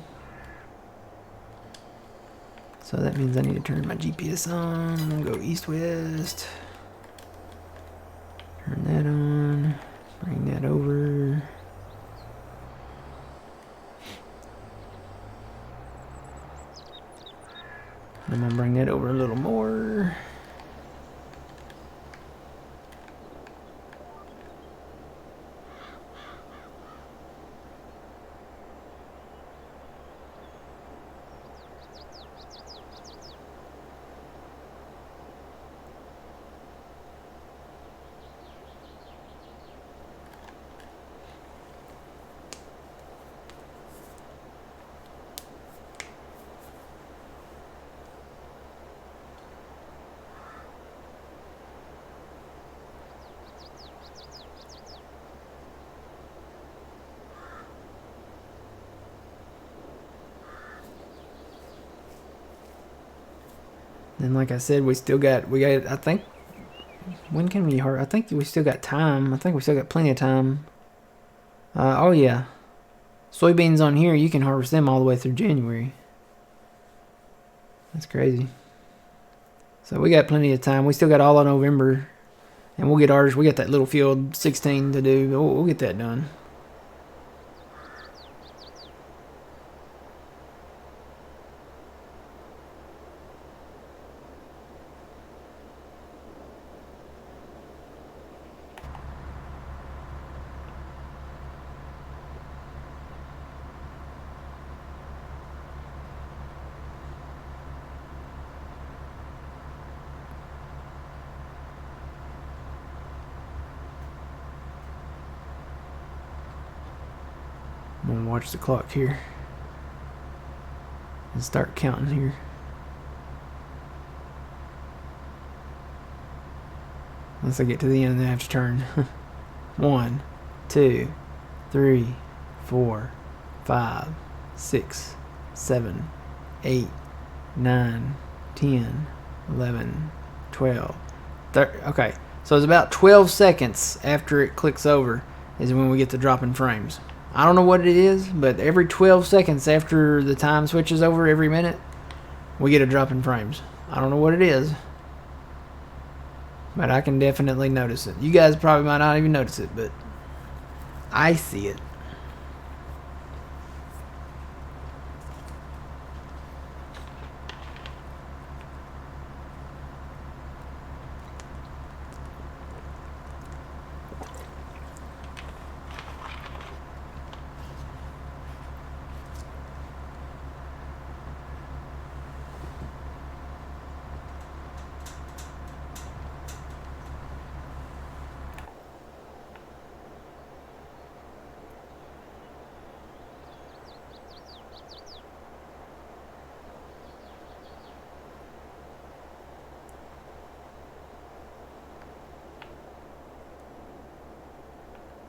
S1: So that means I need to turn my GPS on. I'm going to go east-west. Turn that on, bring that over. I'm gonna bring that over a little more. And like I said, we got, I think, when can we harvest? I think we still got time. I think we still got plenty of time. Oh yeah. Soybeans on here, you can harvest them all the way through January. That's crazy. So we got plenty of time. We still got all of November. And we'll get ours. We got that little field 16 to do. We'll get that done. I'm gonna watch the clock here and start counting here. Once I get to the end, then I have to turn. 1, 2, 3, 4, 5, 6, 7, 8, 9, 10, 11, 12, 13. Okay, so it's about 12 seconds after it clicks over is when we get the drop in frames. I don't know what it is, but every 12 seconds after the time switches over every minute, we get a drop in frames. I don't know what it is, but I can definitely notice it. You guys probably might not even notice it, but I see it.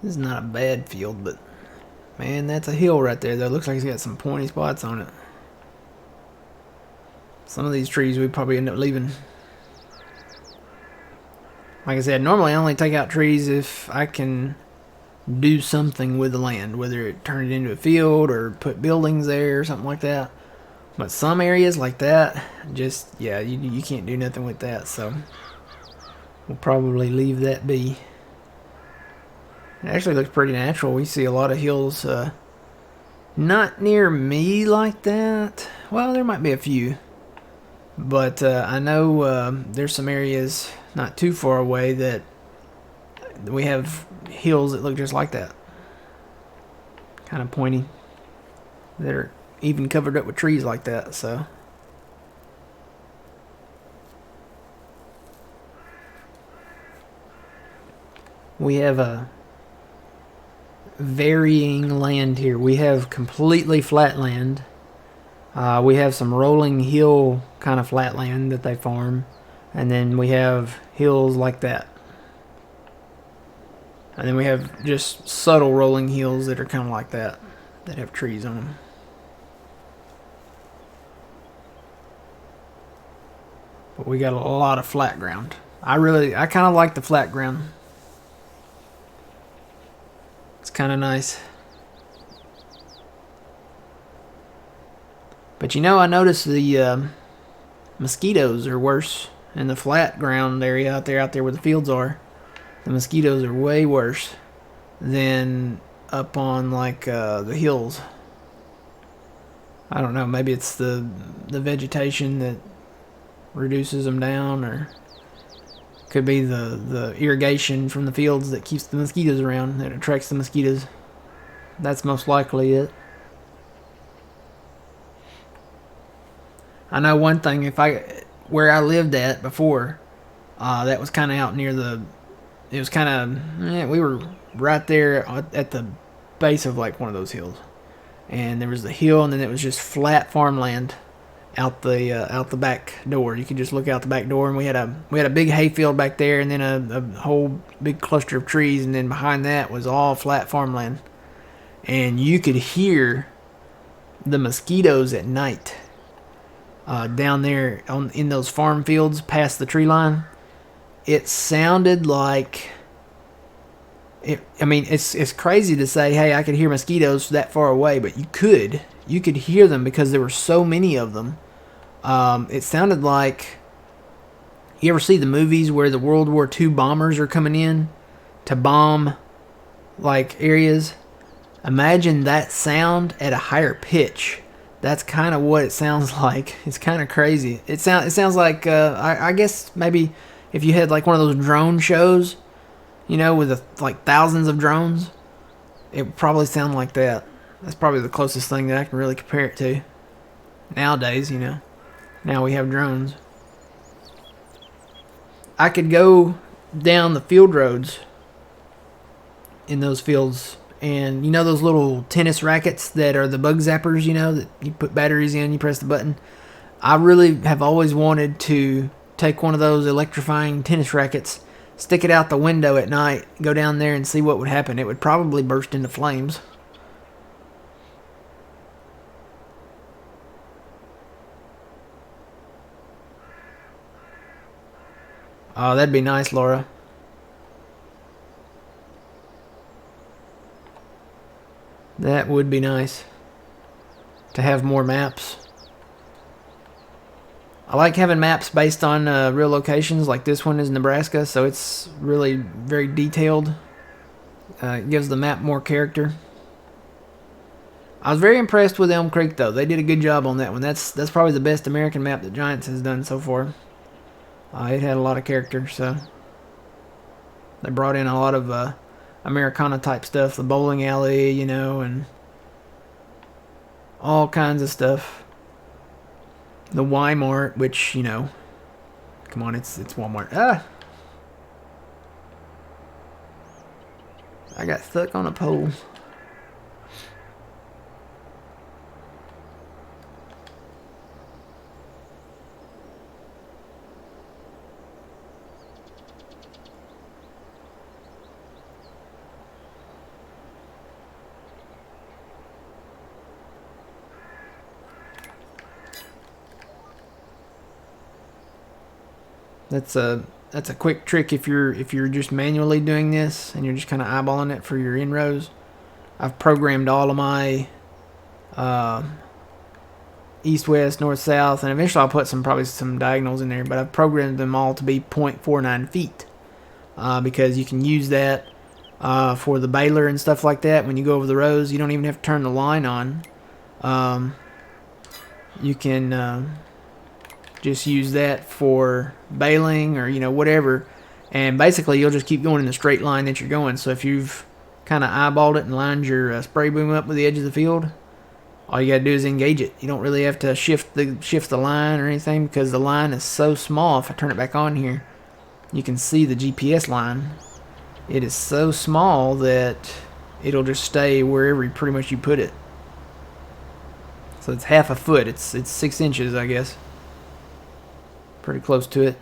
S1: This is not a bad field, but man, that's a hill right there though. Looks like it's got some pointy spots on it. Some of these trees we'd probably end up leaving. Like I said, normally I only take out trees if I can do something with the land, whether it turn it into a field or put buildings there or something like that. But some areas like that, just, yeah, you can't do nothing with that, so we'll probably leave that be. It actually looks pretty natural. We see a lot of hills, not near me like that. Well, there might be a few. But I know there's some areas not too far away that we have hills that look just like that. Kind of pointy. That are even covered up with trees like that, so. We have a varying land here. We have completely flat land. We have some rolling hill kind of flat land that they farm. And then we have hills like that. And then we have just subtle rolling hills that are kind of like that have trees on them. But we got a lot of flat ground. I kind of like the flat ground. It's kind of nice. But you know, I noticed the mosquitoes are worse in the flat ground area out there where the fields are. The mosquitoes are way worse than up on like the hills. I don't know, maybe it's the vegetation that reduces them down, or could be the irrigation from the fields that keeps the mosquitoes around, that attracts the mosquitoes. That's most likely it. I know one thing, where I lived at before, that was kind of out near it was kind of, we were right there at the base of like one of those hills. And there was the hill, and then it was just flat farmland out the back door. You could just look out the back door, and we had a big hayfield back there, and then a whole big cluster of trees, and then behind that was all flat farmland. And you could hear the mosquitoes at night down there in those farm fields past the tree line. It sounded like it's crazy to say, hey, I could hear mosquitoes that far away, but you could hear them because there were so many of them. It sounded like, you ever see the movies where the World War II bombers are coming in to bomb like areas? Imagine that sound at a higher pitch. That's kind of what it sounds like. It's kind of crazy. It sounds like I guess maybe if you had like one of those drone shows, you know, with like thousands of drones, it would probably sound like that. That's probably the closest thing that I can really compare it to. Nowadays, you know. Now we have drones. I could go down the field roads in those fields, and you know those little tennis rackets that are the bug zappers, you know, that you put batteries in, you press the button. I really have always wanted to take one of those electrifying tennis rackets stick it out the window at night, go down there and see what would happen. It would probably burst into flames. Oh, that'd be nice, Laura. That would be nice to have more maps. I like having maps based on real locations, like this one is Nebraska, so it's really very detailed. It gives the map more character. I was very impressed with Elm Creek, though. They did a good job on that one. That's probably the best American map that Giants has done so far. It had a lot of character, so they brought in a lot of Americana type stuff, the bowling alley, you know, and all kinds of stuff. The Walmart, which, you know, come on, it's Walmart. I got stuck on a pole. That's a quick trick if you're just manually doing this and you're just kind of eyeballing it for your inrows. I've programmed all of my east, west, north, south, and eventually I'll put probably some diagonals in there, but I've programmed them all to be 0.49 feet because you can use that for the baler and stuff like that. When you go over the rows, you don't even have to turn the line on. You can just use that for baling or, you know, whatever, and basically you'll just keep going in the straight line that you're going. So if you've kind of eyeballed it and lined your spray boom up with the edge of the field, all you gotta do is engage it. You don't really have to shift the line or anything because the line is so small. If I turn it back on here, you can see the GPS line. It is so small that it'll just stay wherever pretty much you put it. So it's half a foot. It's 6 inches, I guess. Pretty close to it.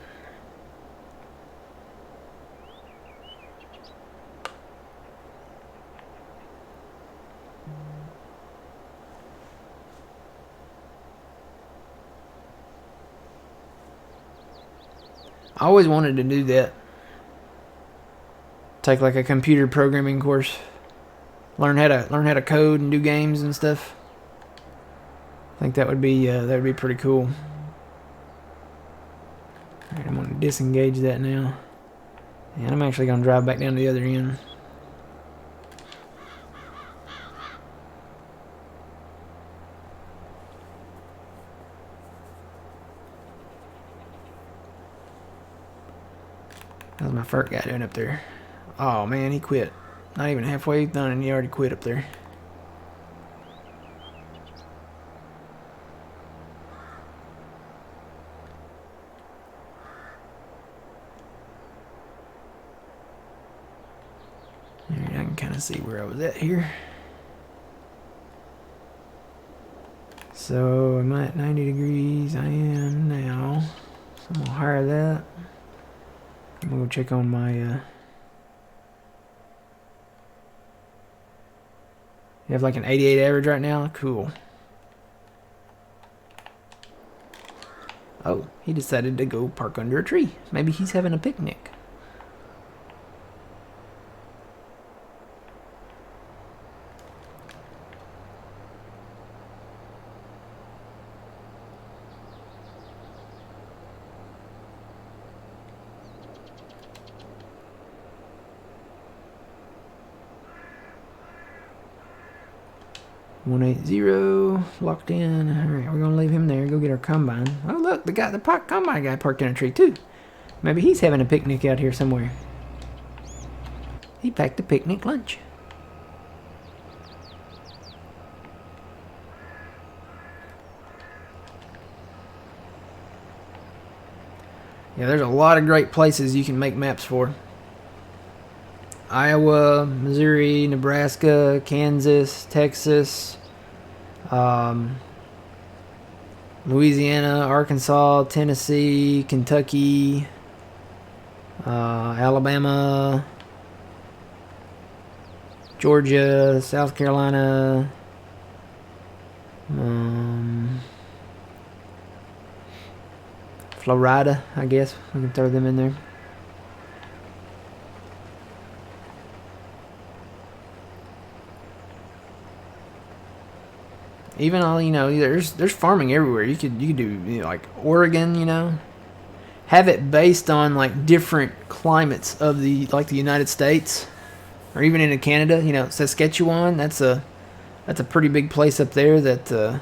S1: I always wanted to do that. Take like a computer programming course. Learn how to code and do games and stuff. I think that would be pretty cool. Alright, I'm going to disengage that now. And I'm actually going to drive back down to the other end. How's my FERT guy doing up there? Oh man, he quit. Not even halfway done and he already quit up there. Alright, I can kind of see where I was at here. So I'm at 90 degrees. I am now. So I'm going to hire that. I'm going to go check on my... You have like an 88 average right now? Cool. Oh, he decided to go park under a tree. Maybe he's having a picnic. .180 locked in. Alright, we're gonna leave him there. Go get our combine. Oh look, the combine guy parked in a tree too. Maybe he's having a picnic out here somewhere. He packed a picnic lunch. Yeah, there's a lot of great places you can make maps for. Iowa, Missouri, Nebraska, Kansas, Texas, Louisiana, Arkansas, Tennessee, Kentucky, Alabama, Georgia, South Carolina, Florida, I guess. We can throw them in there. Even all, you know, there's farming everywhere. You could do, you know, like Oregon, you know, have it based on like different climates of the United States, or even into Canada. You know, Saskatchewan. That's a pretty big place up there that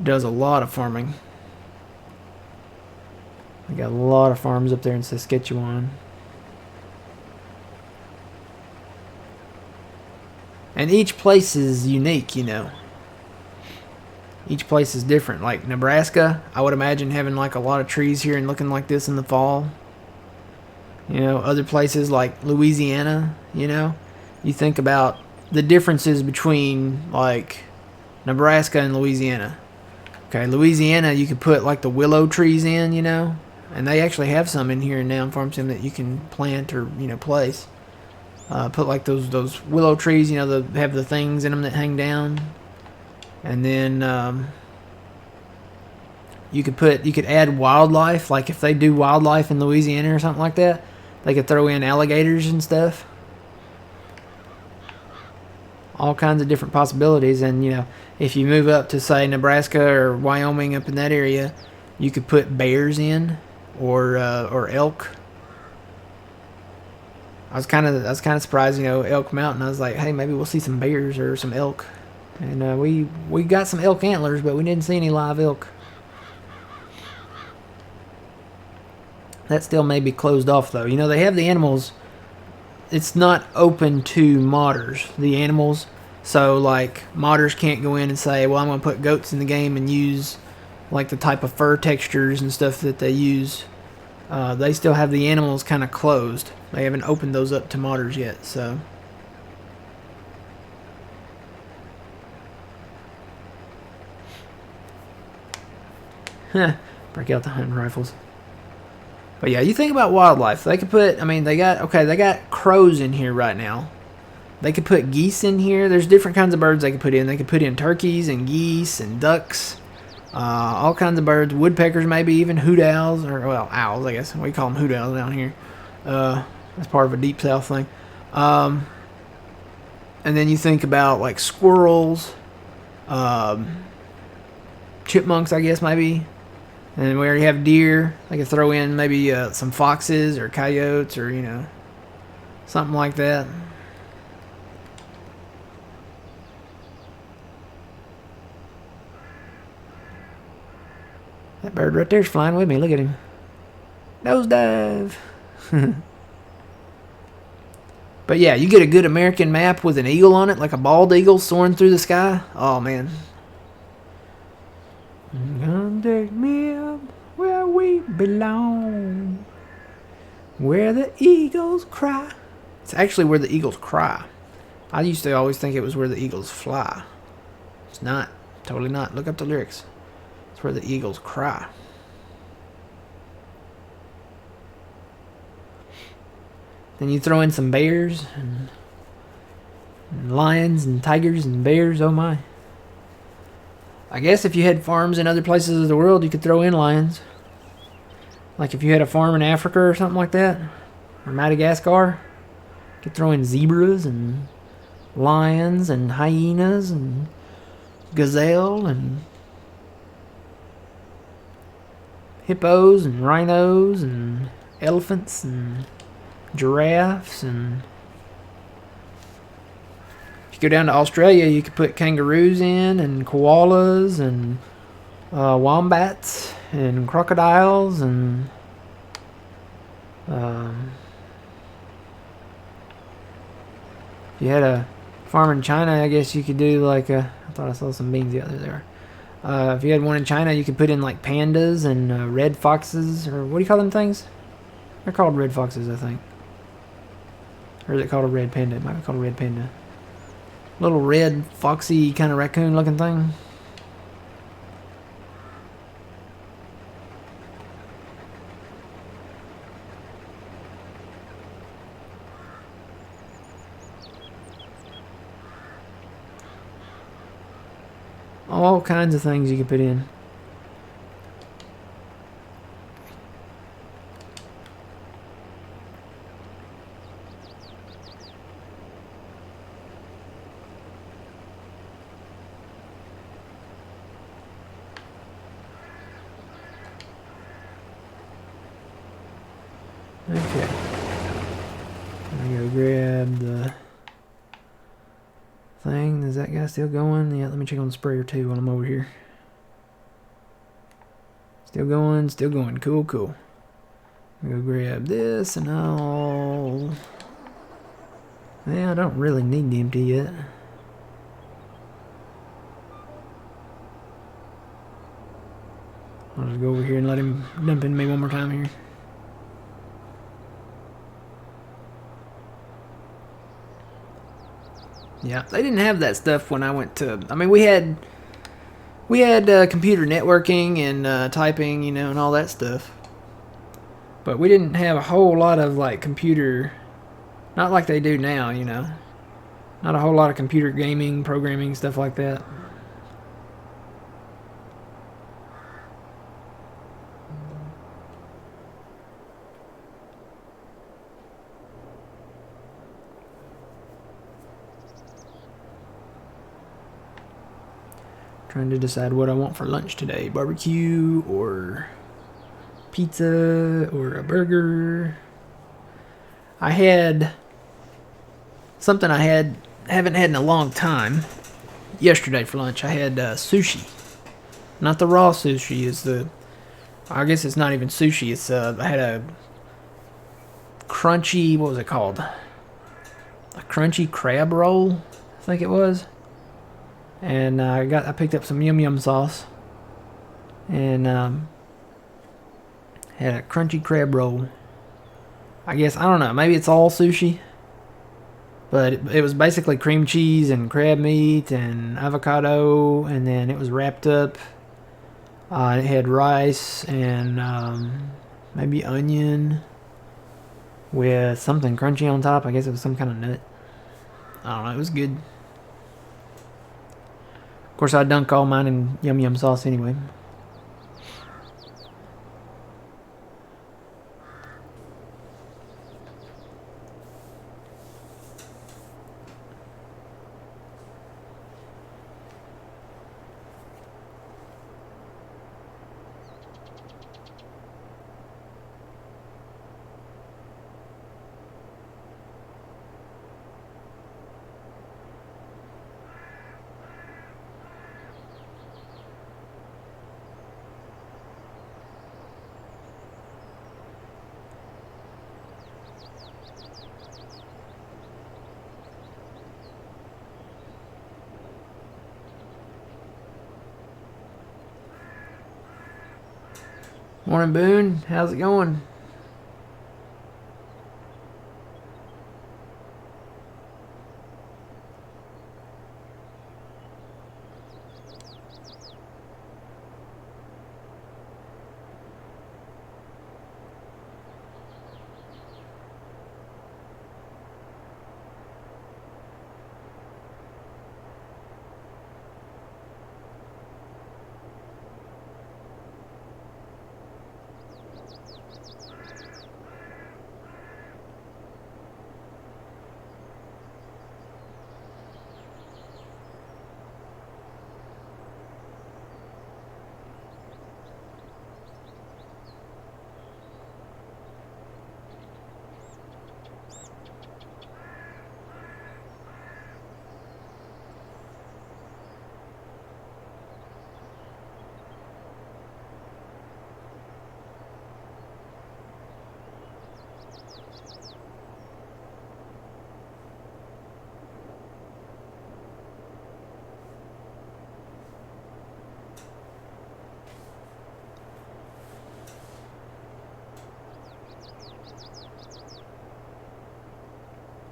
S1: does a lot of farming. We got a lot of farms up there in Saskatchewan. And each place is unique, you know. Each place is different. Like Nebraska, I would imagine having like a lot of trees here and looking like this in the fall. You know, other places like Louisiana, you know. You think about the differences between like Nebraska and Louisiana. Okay, Louisiana, you could put like the willow trees in, you know. And they actually have some in here now in Farm Sim that you can plant or, you know, place. Put like those willow trees, you know, they have the things in them that hang down. And then you could add wildlife, like if they do wildlife in Louisiana or something like that, they could throw in alligators and stuff. All kinds of different possibilities. And, you know, if you move up to say Nebraska or Wyoming, up in that area, you could put bears in or elk. I was kind of surprised, you know, Elk Mountain. I was like, hey, maybe we'll see some bears or some elk. And we got some elk antlers, but we didn't see any live elk. That still may be closed off, though. You know, they have the animals. It's not open to modders, the animals. So, like, modders can't go in and say, well, I'm going to put goats in the game and use, like, the type of fur textures and stuff that they use. They still have the animals kind of closed. They haven't opened those up to modders yet, so. Break out the hunting rifles. But yeah, you think about wildlife. They could put, I mean, they got crows in here right now. They could put geese in here. There's different kinds of birds they could put in. They could put in turkeys and geese and ducks. All kinds of birds. Woodpeckers, maybe even hoot owls. Or, well, owls, I guess. We call them hoot owls down here. That's part of a deep south thing. And then you think about, like, squirrels. Chipmunks, I guess, maybe. And we already have deer. They could throw in maybe some foxes or coyotes or, you know, something like that. That bird right there's flying with me. Look at him. Nosedive. But yeah, you get a good American map with an eagle on it, like a bald eagle soaring through the sky. Oh, man. Come take me up where we belong, where the eagles cry. It's actually where the eagles cry. I used to always think it was where the eagles fly. It's not. Totally not. Look up the lyrics. It's where the eagles cry. Then you throw in some bears and lions and tigers and bears. Oh my. I guess if you had farms in other places of the world, you could throw in lions. Like if you had a farm in Africa or something like that, or Madagascar, you could throw in zebras and lions and hyenas and gazelle and hippos and rhinos and elephants and giraffes. And go down to Australia, you could put kangaroos in and koalas and wombats and crocodiles and if you had a farm in China, I guess you could do like I thought I saw some beans the other there. If you had one in China, you could put in like pandas and red foxes, or what do you call them things? They're called red foxes, I think. Or is it called a red panda? It might be called a red panda. Little red, foxy, kind of raccoon looking thing. All kinds of things you can put in. Okay. I'm gonna go grab the thing. Is that guy still going? Yeah, let me check on the sprayer too while I'm over here. Still going, still going. Cool, cool. I'm gonna go grab this and I'll... Yeah, I don't really need to empty yet. I'll just go over here and let him dump in me one more time here. Yeah, they didn't have that stuff when I went to... I mean, we had computer networking and typing, you know, and all that stuff. But we didn't have a whole lot of, like, computer... Not like they do now, you know. Not a whole lot of computer gaming, programming, stuff like that. Trying to decide what I want for lunch today. Barbecue or pizza or a burger. I had something haven't had in a long time. Yesterday for lunch I had sushi. Not the raw sushi, is the... I guess it's not even sushi. It's I had a crunchy, what was it called? A crunchy crab roll, I think it was. And I picked up some yum yum sauce and had a crunchy crab roll. I guess, I don't know, maybe it's all sushi, but it was basically cream cheese and crab meat and avocado, and then it was wrapped up. It had rice and maybe onion with something crunchy on top. I guess it was some kind of nut. I don't know, it was good. Of course, I dunk all mine in yum yum sauce anyway. Morning, Boone. How's it going?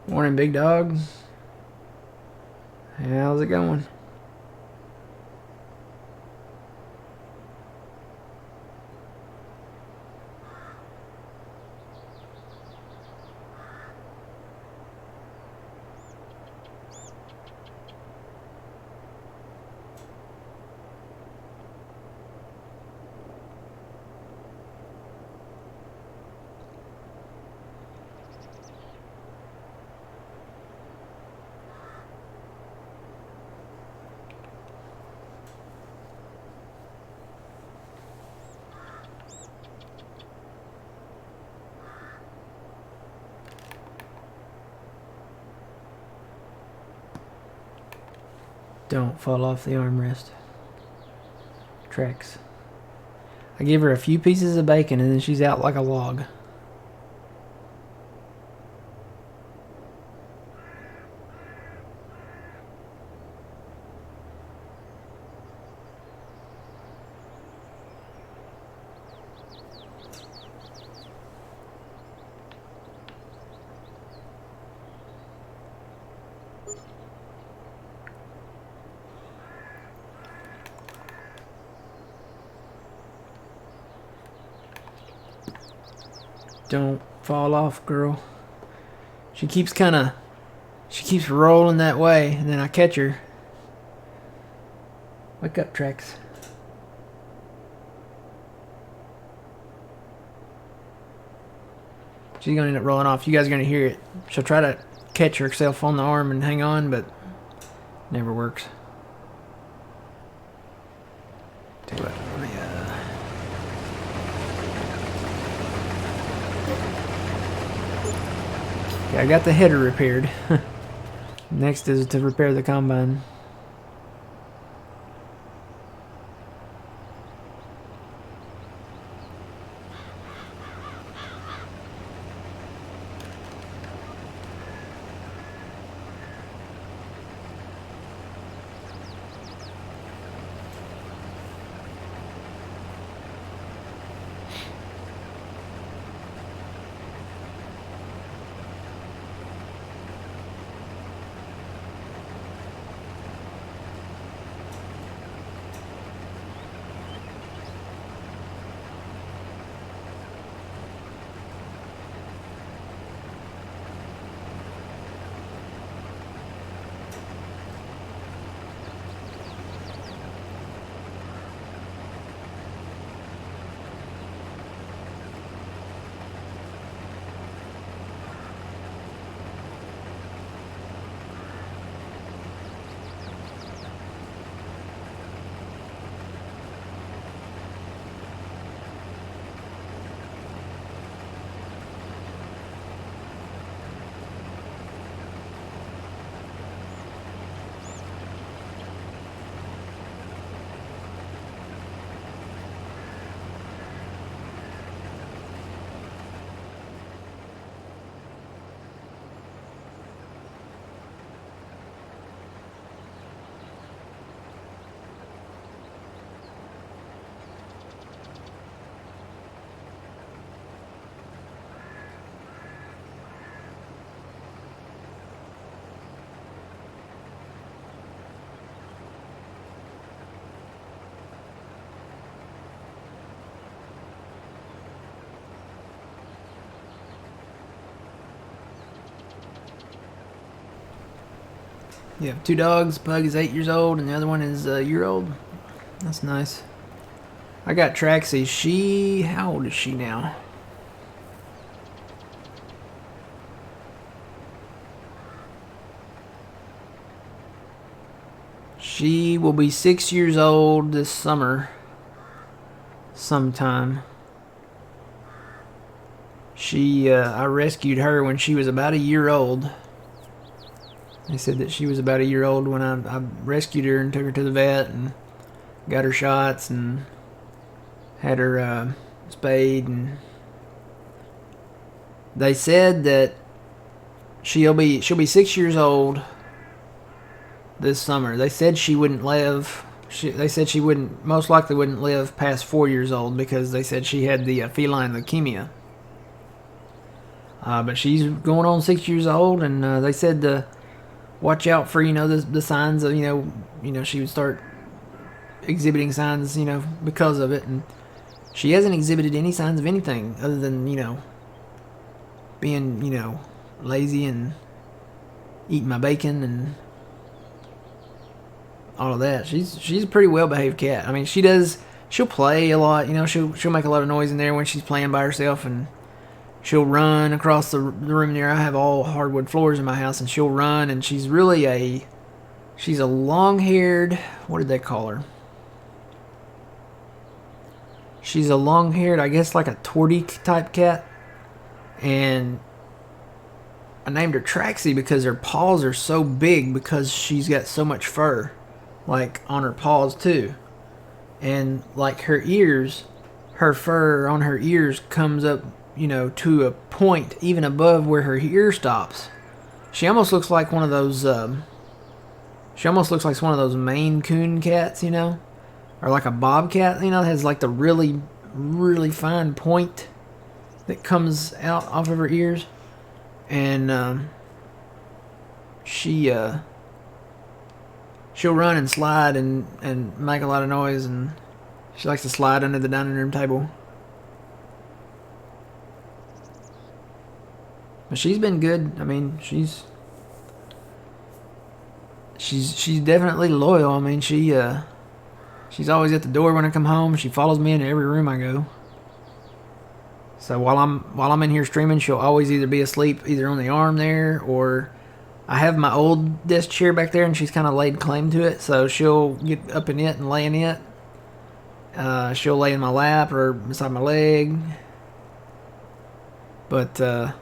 S1: Morning, big dog. How's it going? Don't fall off the armrest. Trex. I give her a few pieces of bacon and then she's out like a log. Don't fall off, girl. She keeps rolling that way, and then I catch her. Wake up, Trex. She's gonna end up rolling off. You guys are gonna hear it. She'll try to catch herself on the arm and hang on, but never works. Tell you what, I got the header repaired. Next is to repair the combine. You have two dogs. Pug is 8 years old, and the other one is a year old. That's nice. I got Traxie. How old is she now? She will be 6 years old this summer. Sometime. I rescued her when she was about a year old. They said that she was about a year old when I rescued her and took her to the vet and got her shots and had her spayed. And they said that she'll be 6 years old this summer. They said she wouldn't live. They said she most likely wouldn't live past 4 years old because they said she had the feline leukemia. But she's going on 6 years old, and they said to watch out for the signs of she would start exhibiting signs because of it, and she hasn't exhibited any signs of anything other than being lazy and eating my bacon and all of that. She's a pretty well behaved cat. I mean, she'll play a lot. She'll make a lot of noise in there when she's playing by herself, and she'll run across the room there. I have all hardwood floors in my house, and she'll run, and she's a long-haired, what did they call her? She's a long-haired, I guess like a Tortie type cat, and I named her Traxie because her paws are so big because she's got so much fur. like on her paws too, and like her ears, her fur on her ears comes up, to a point even above where her ear stops. She almost looks like one of those. She almost looks like one of those Maine Coon cats, or like a bobcat, that has like the really, really fine point that comes out off of her ears, and she'll run and slide and make a lot of noise, and she likes to slide under the dining room table. But she's been good. I mean, she's definitely loyal. I mean, she's always at the door when I come home. She follows me into every room I go. So while I'm in here streaming, she'll always either be asleep either on the arm there, or I have my old desk chair back there and she's kind of laid claim to it, so she'll get up in it and lay in it. She'll lay in my lap or beside my leg. But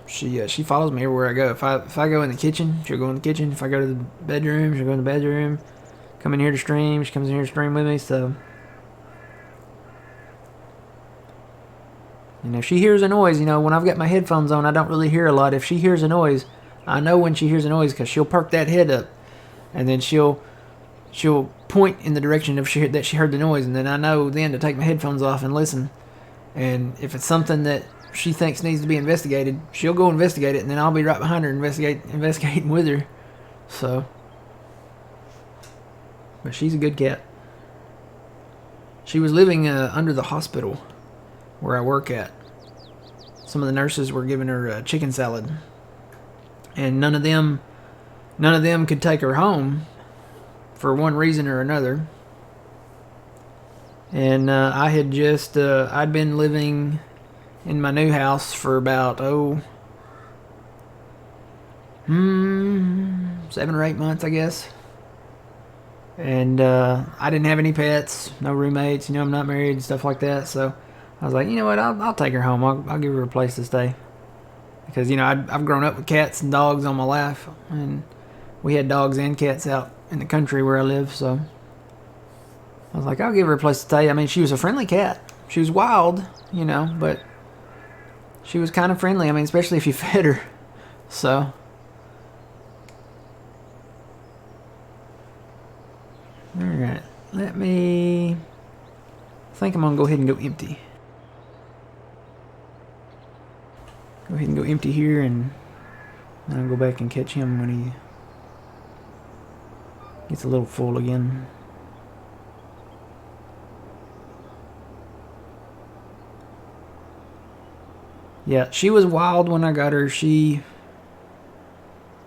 S1: she follows me everywhere I go. If I go in the kitchen, she'll go in the kitchen. If I go to the bedroom, she'll go in the bedroom. Come in here to stream, she comes in here to stream with me. So, if she hears a noise, when I've got my headphones on, I don't really hear a lot. If she hears a noise, I know when she hears a noise because she'll perk that head up, and then she'll point in the direction that she heard the noise, and then I know then to take my headphones off and listen. And if it's something that she thinks needs to be investigated, she'll go investigate it, and then I'll be right behind her investigating with her. So, but she's a good cat. She was living under the hospital where I work at. Some of the nurses were giving her chicken salad, and none of them could take her home for one reason or another. And I had just I'd been living in my new house for about 7 or 8 months, I guess. And I didn't have any pets, no roommates, I'm not married and stuff like that. So I was like, you know what, I'll take her home. I'll give her a place to stay. Because, I've grown up with cats and dogs all my life. And we had dogs and cats out in the country where I live. So I was like, I'll give her a place to stay. I mean, she was a friendly cat. She was wild, but she was kind of friendly. I mean, especially if you fed her. So, alright. I think I'm going to go ahead and go empty. Go ahead and go empty here, and then I'll go back and catch him when he gets a little full again. Yeah, she was wild when I got her. She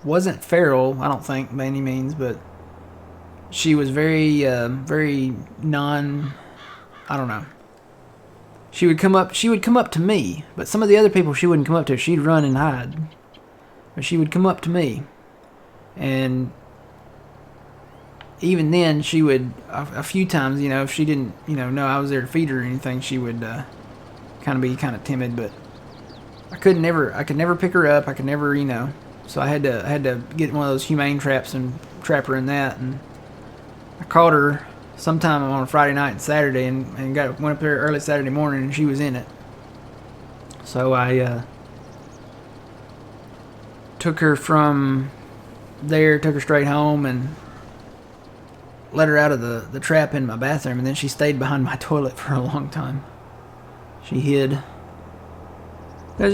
S1: wasn't feral, I don't think, by any means, but she was very I don't know. She would come up to me, but some of the other people she wouldn't come up to. She'd run and hide. But she would come up to me. And even then, she would, a few times, if she didn't, know I was there to feed her or anything, she would be kind of timid, but I could never pick her up. I could never, so I had to get one of those humane traps and trap her in that. And I caught her sometime on a Friday night and Saturday, and went up there early Saturday morning, and she was in it. So I took her from there, took her straight home, and let her out of the trap in my bathroom, and then she stayed behind my toilet for a long time. She hid. Because,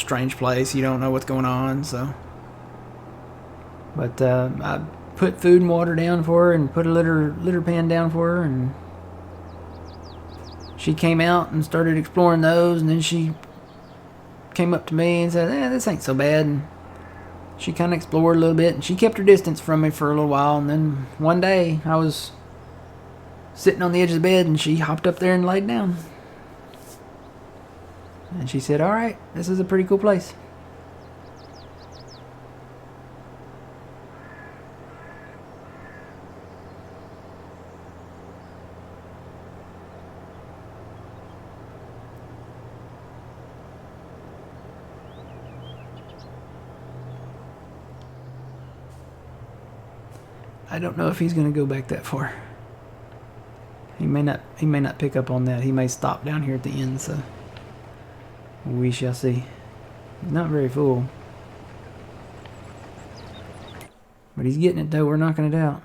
S1: strange place, you don't know what's going on, so. But I put food and water down for her and put a litter pan down for her, and she came out and started exploring those, and then she came up to me and said, this ain't so bad. And she kind of explored a little bit, and she kept her distance from me for a little while, and then one day I was sitting on the edge of the bed, and she hopped up there and laid down. And she said, all right, this is a pretty cool place. I don't know if he's going to go back that far. He may not pick up on that. He may stop down here at the end, so we shall see. He's not very full. But he's getting it though, we're knocking it out.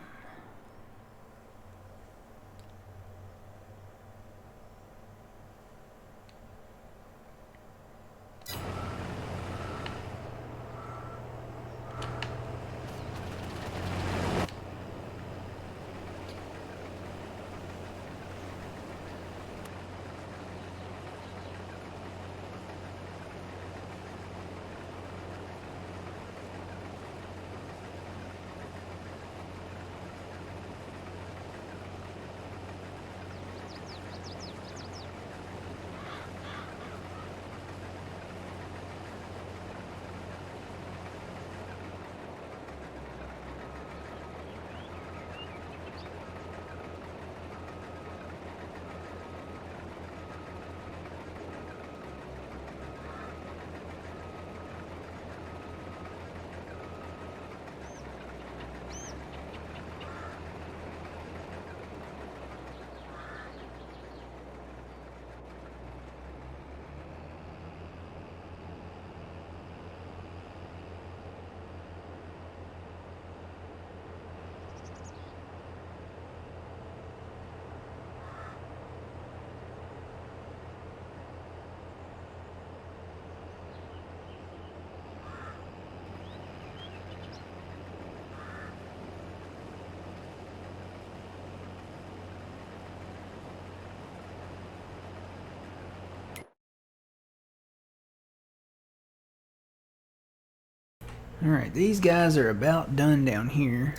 S1: Alright, these guys are about done down here.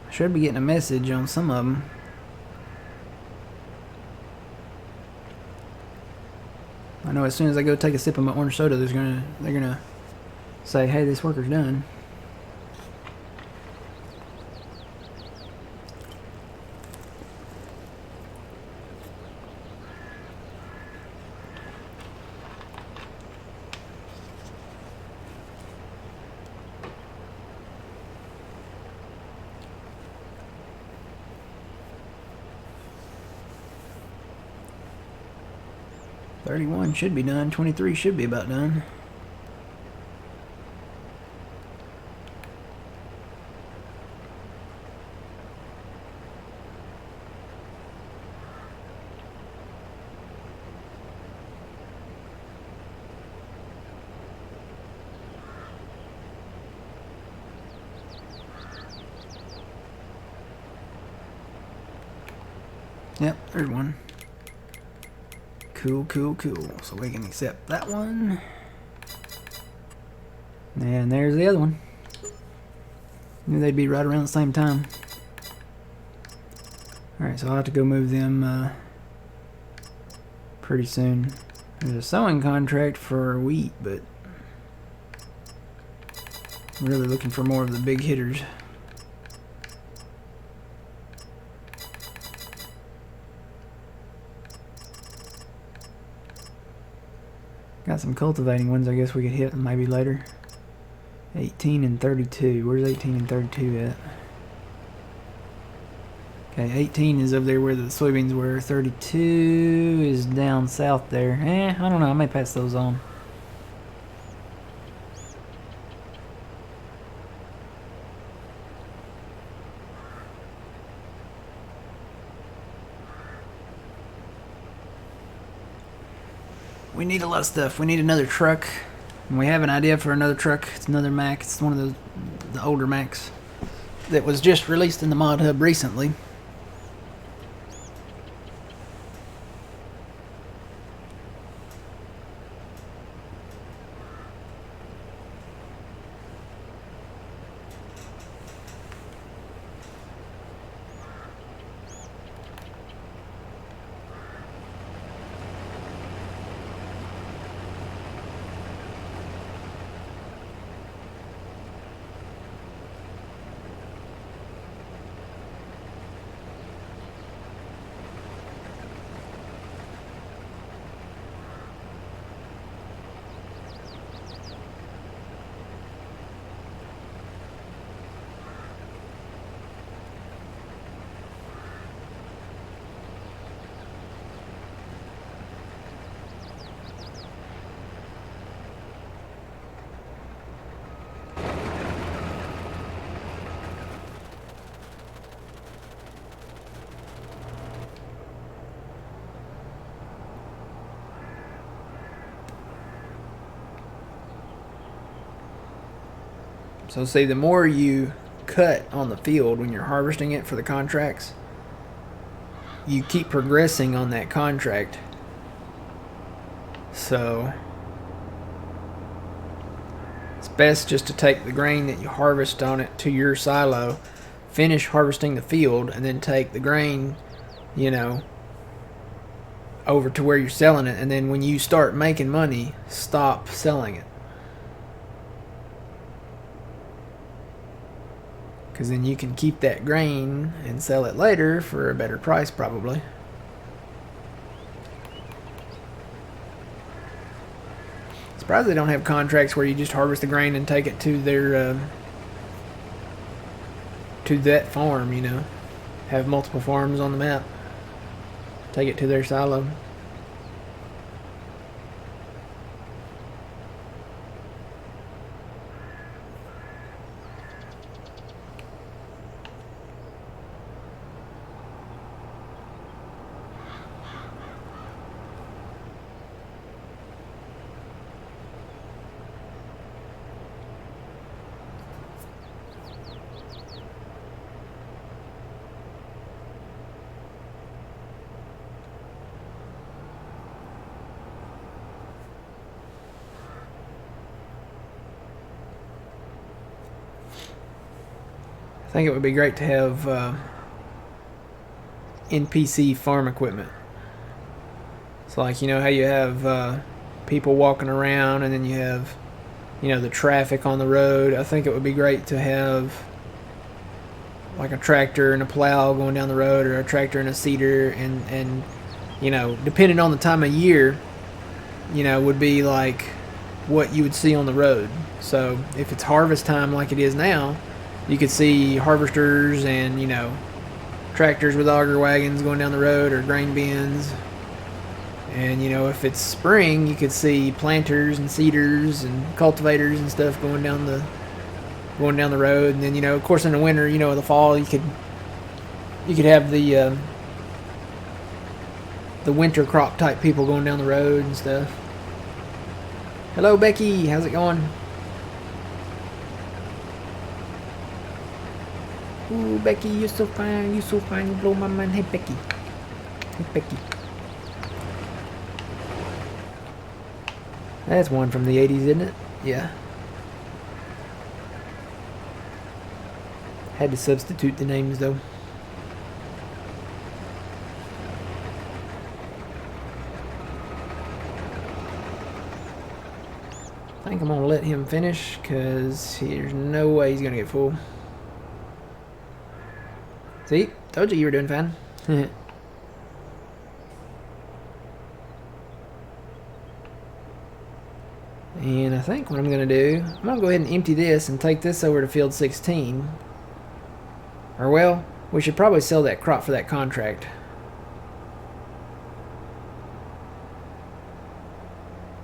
S1: I should be getting a message on some of them. I know as soon as I go take a sip of my orange soda, they're gonna say, hey, this worker's done. $31 should be done. $23 should be about done. Yep, third one. Cool, cool, cool. So we can accept that one. And there's the other one. Knew they'd be right around the same time. Alright, so I'll have to go move them pretty soon. There's a sowing contract for wheat, but I'm really looking for more of the big hitters. Got some cultivating ones I guess we could hit maybe later. 18 and 32. Where's 18 and 32 at? Okay, 18 is over there where the soybeans were. 32 is down south there. I don't know. I may pass those on. We need a lot of stuff. We need another truck. And we have an idea for another truck. It's another Mack. It's one of the older Macks that was just released in the mod hub recently. So see, the more you cut on the field when you're harvesting it for the contracts, you keep progressing on that contract. So it's best just to take the grain that you harvest on it to your silo, finish harvesting the field, and then take the grain, you know, over to where you're selling it. And then when you start making money, stop selling it. Because then you can keep that grain and sell it later for a better price, probably. Surprised they don't have contracts where you just harvest the grain and take it to their to that farm, you know. Have multiple farms on the map. Take it to their silo. I think it would be great to have NPC farm equipment. It's like, you know how you have people walking around and then you have, you know, the traffic on the road. I think it would be great to have like a tractor and a plow going down the road, or a tractor and a seeder, and you know, depending on the time of year, you know, would be like what you would see on the road. So if it's harvest time like it is now, you could see harvesters and, you know, tractors with auger wagons going down the road, or grain bins. And, you know, if it's spring, you could see planters and seeders and cultivators and stuff going down the road. And then, you know, of course in the winter, you know, in the fall, you could have the winter crop type people going down the road and stuff. Hello, Becky. How's it going? Ooh, Becky, you're so fine. You're so fine. You blow my mind. Hey, Becky. Hey, Becky. That's one from the 80s, isn't it? Yeah. Had to substitute the names, though. I think I'm going to let him finish, because there's no way he's going to get full. See? Told you were doing fine. And I think what I'm going to do, I'm going to go ahead and empty this and take this over to field 16. Or, well, we should probably sell that crop for that contract.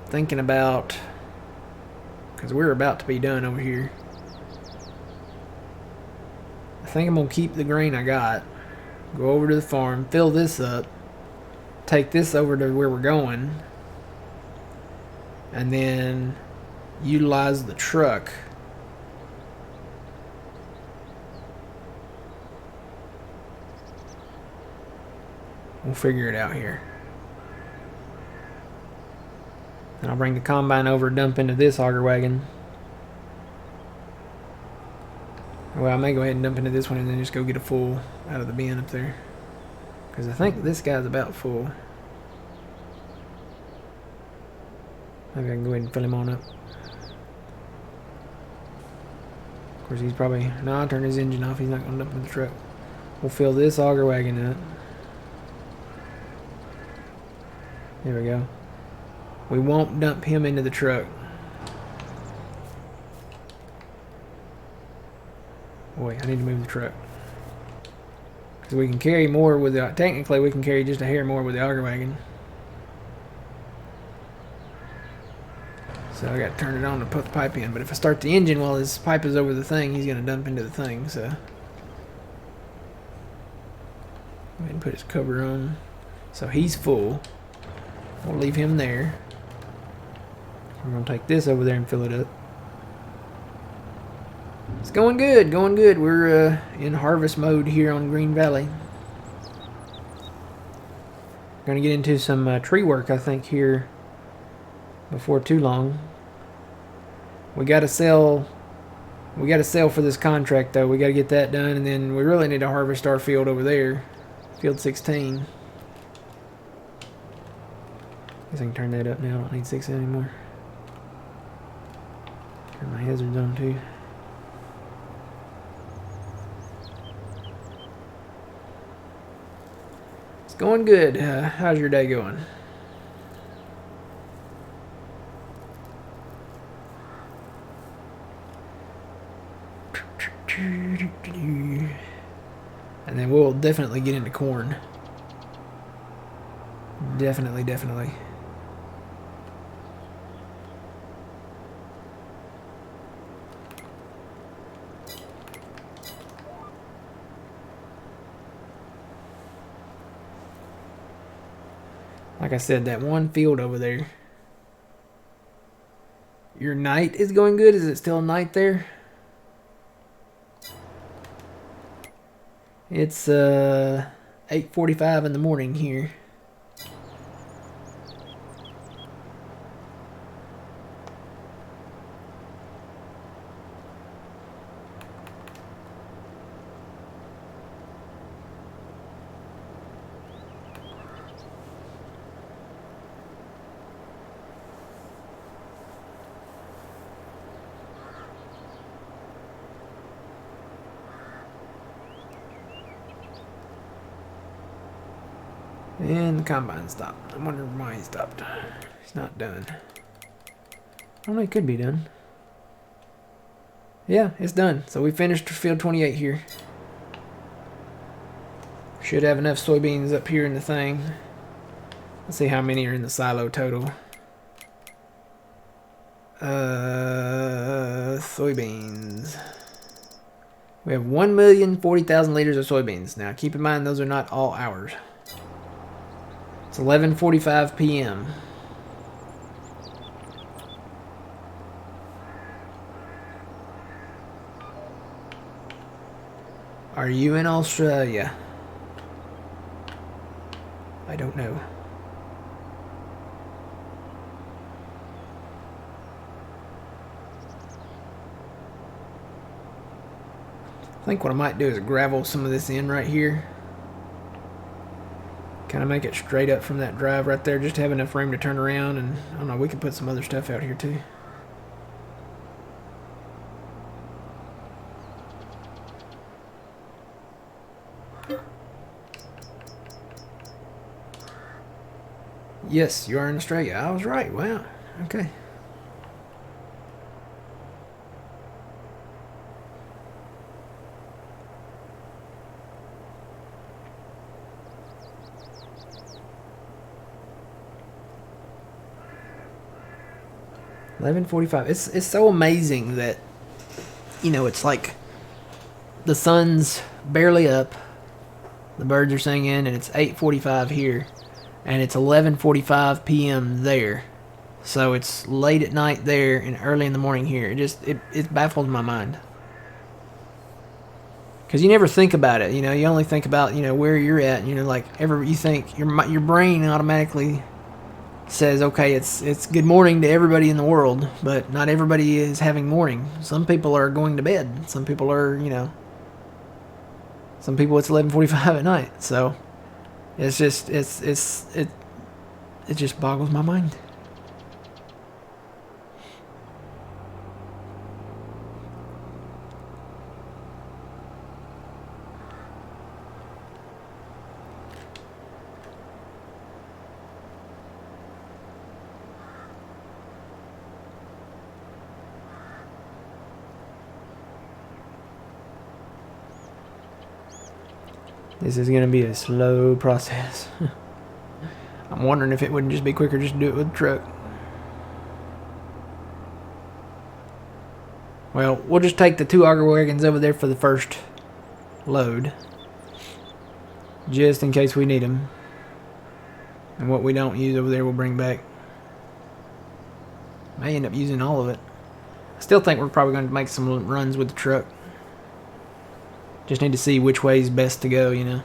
S1: Thinking about, because we're about to be done over here. I think I'm going to keep the grain I got, go over to the farm, fill this up, take this over to where we're going, and then utilize the truck we'll figure it out here. And I'll bring the combine over, dump into this auger wagon. Well, I may go ahead and dump into this one and then just go get a full out of the bin up there, because I think this guy's about full. Maybe I can go ahead and fill him on up. Of course, he's probably... No, I'll turn his engine off. He's not going to dump in the truck. We'll fill this auger wagon up. There we go. We won't dump him into the truck. Boy, I need to move the truck. Because we can carry more with the... Technically, we can carry just a hair more with the auger wagon. So I got to turn it on to put the pipe in. But if I start the engine while his pipe is over the thing, he's going to dump into the thing. So go ahead and put his cover on. So he's full. We'll leave him there. We're going to take this over there and fill it up. It's going good, going good. We're in harvest mode here on Green Valley. Going to get into some tree work, I think, here before too long. We got to sell for this contract, though. We got to get that done, and then we really need to harvest our field over there, field 16. Guess I can turn that up now. I don't need 6 anymore. Turn my hazards on too. It's going good. How's your day going? And then we'll definitely get into corn. Definitely. Like I said, that one field over there. Your night is going good? Is it still night there? It's 8:45 in the morning here. And the combine stopped. I'm wondering why he stopped. It's not done. Oh, it could be done. Yeah, it's done. So we finished field 28 here. Should have enough soybeans up here in the thing. Let's see how many are in the silo total. Soybeans. We have 1,040,000 liters of soybeans. Now keep in mind those are not all ours. It's 11:45 p.m. Are you in Australia? I don't know. I think what I might do is gravel some of this in right here. Kind of make it straight up from that drive right there, just to have enough room to turn around, and I don't know, we could put some other stuff out here too. Yes, you are in Australia. I was right. Wow. Okay. $11:45. It's so amazing that, you know, it's like the sun's barely up, the birds are singing, and it's 8:45 here, and it's 11:45 p.m. there. So it's late at night there and early in the morning here. It baffles my mind. Because you never think about it, you know. You only think about, you know, where you're at. You know, like you think your brain automatically says, okay, it's good morning to everybody in the world, but not everybody is having morning. Some people are going to bed. Some people are, you know, some people it's 11:45 at night. So it's just it just boggles my mind. This is going to be a slow process. I'm wondering if it wouldn't just be quicker just to do it with the truck. Well, we'll just take the 2 auger wagons over there for the first load, just in case we need them. And what we don't use over there we'll bring back. May end up using all of it. Still think we're probably going to make some runs with the truck. Just need to see which way is best to go, you know.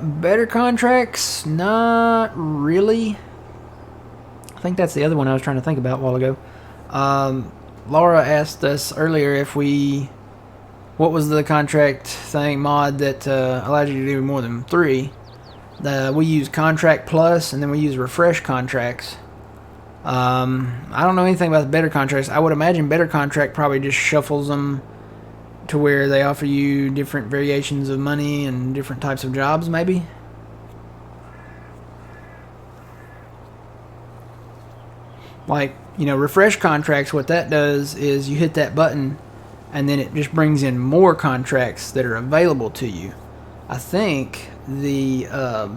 S1: Better contracts? Not really. I think that's the other one I was trying to think about a while ago. Laura asked us earlier what was the contract thing mod that allowed you to do more than 3. We use Contract Plus, and then we use Refresh Contracts. I don't know anything about the Better Contracts. I would imagine Better Contract probably just shuffles them to where they offer you different variations of money and different types of jobs, maybe. Like, you know, Refresh Contracts, what that does is you hit that button and then it just brings in more contracts that are available to you. I think the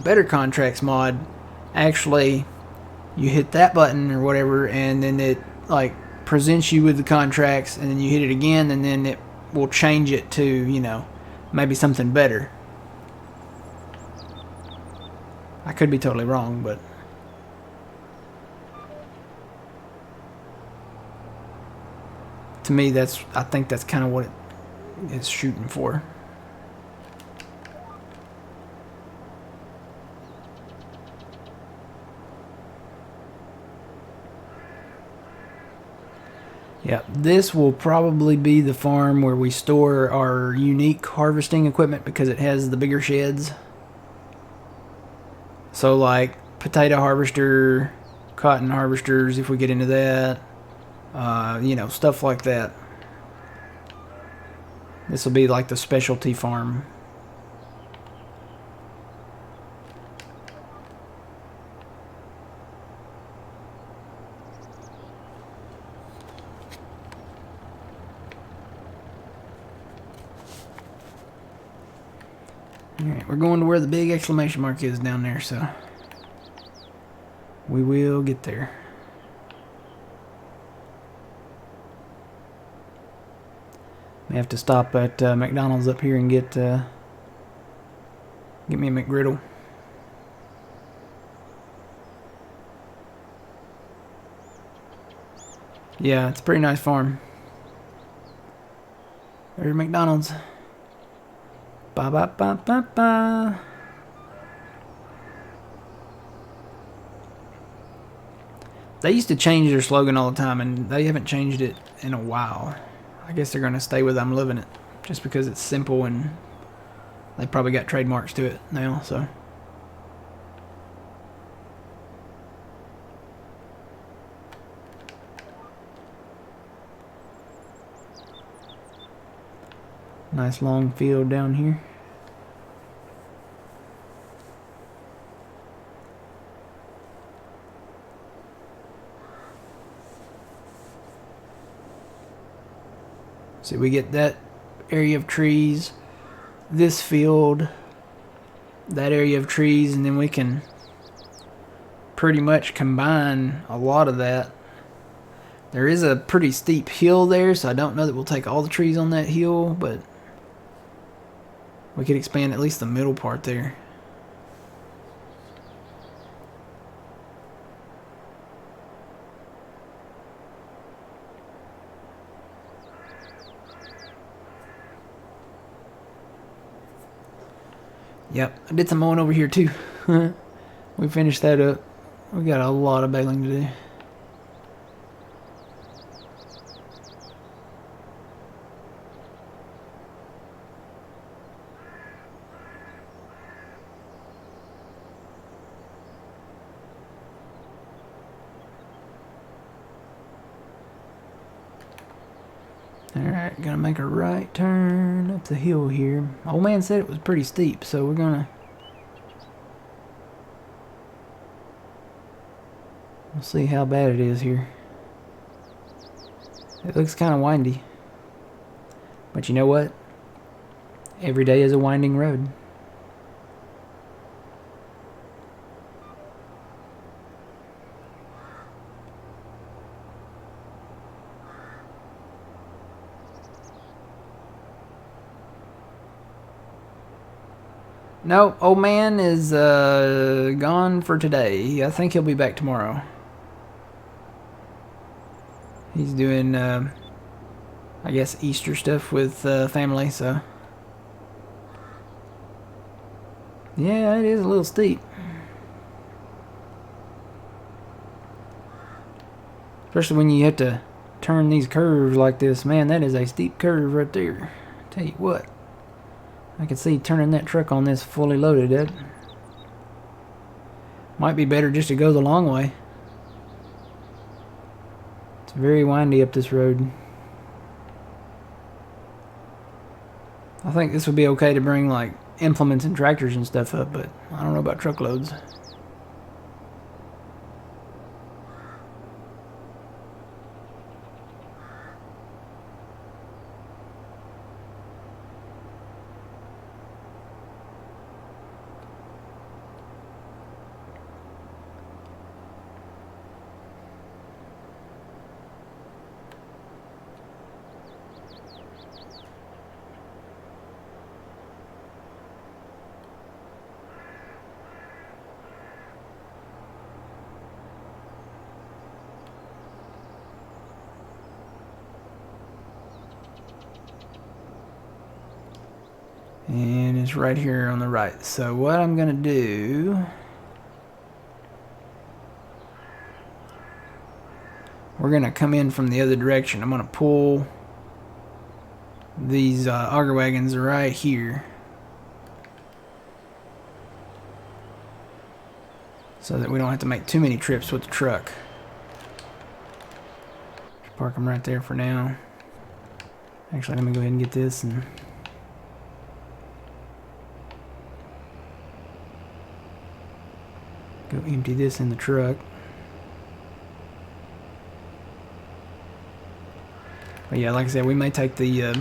S1: Better Contracts mod, actually, you hit that button or whatever, and then it like presents you with the contracts, and then you hit it again, and then it will change it to, you know, maybe something better. I could be totally wrong, but to me, I think that's kind of what it is shooting for. Yeah, this will probably be the farm where we store our unique harvesting equipment because it has the bigger sheds. So like potato harvester, cotton harvesters, if we get into that, you know, stuff like that. This will be like the specialty farm. Alright, we're going to where the big exclamation mark is down there, so we will get there. May have to stop at McDonald's up here and get me a McGriddle. Yeah, it's a pretty nice farm. There's McDonald's. Ba ba ba ba ba. They used to change their slogan all the time, and they haven't changed it in a while. I guess they're going to stay with "I'm living it," just because it's simple, and they probably got trademarks to it now, so. Nice long field down here. See, we get that area of trees, this field, that area of trees, and then we can pretty much combine a lot of that. There is a pretty steep hill there, so I don't know that we'll take all the trees on that hill, but we could expand at least the middle part there. Yep, I did some mowing over here too. We finished that up. We got a lot of baling to do. Alright, gonna make a right turn up the hill here. Old man said it was pretty steep, so we'll see how bad it is here. It looks kind of windy. But you know what? Every day is a winding road. Nope, old man is gone for today. I think he'll be back tomorrow. He's doing, I guess, Easter stuff with family, so. Yeah, it is a little steep. Especially when you have to turn these curves like this. Man, that is a steep curve right there. Tell you what. I can see turning that truck on this fully loaded. That might be better just to go the long way. It's very windy up this road. I think this would be okay to bring like implements and tractors and stuff up, but I don't know about truckloads. And it's right here on the right. So what I'm going to do... We're going to come in from the other direction. I'm going to pull these auger wagons right here. So that we don't have to make too many trips with the truck. Park them right there for now. Actually, let me go ahead and get this and... go empty this in the truck. But yeah, like I said, we may take the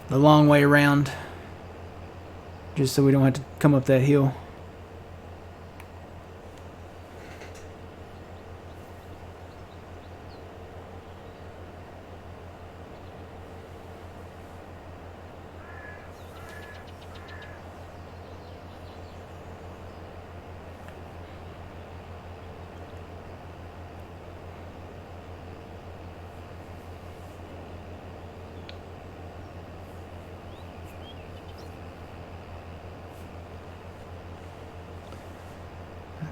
S1: long way around just so we don't have to come up that hill.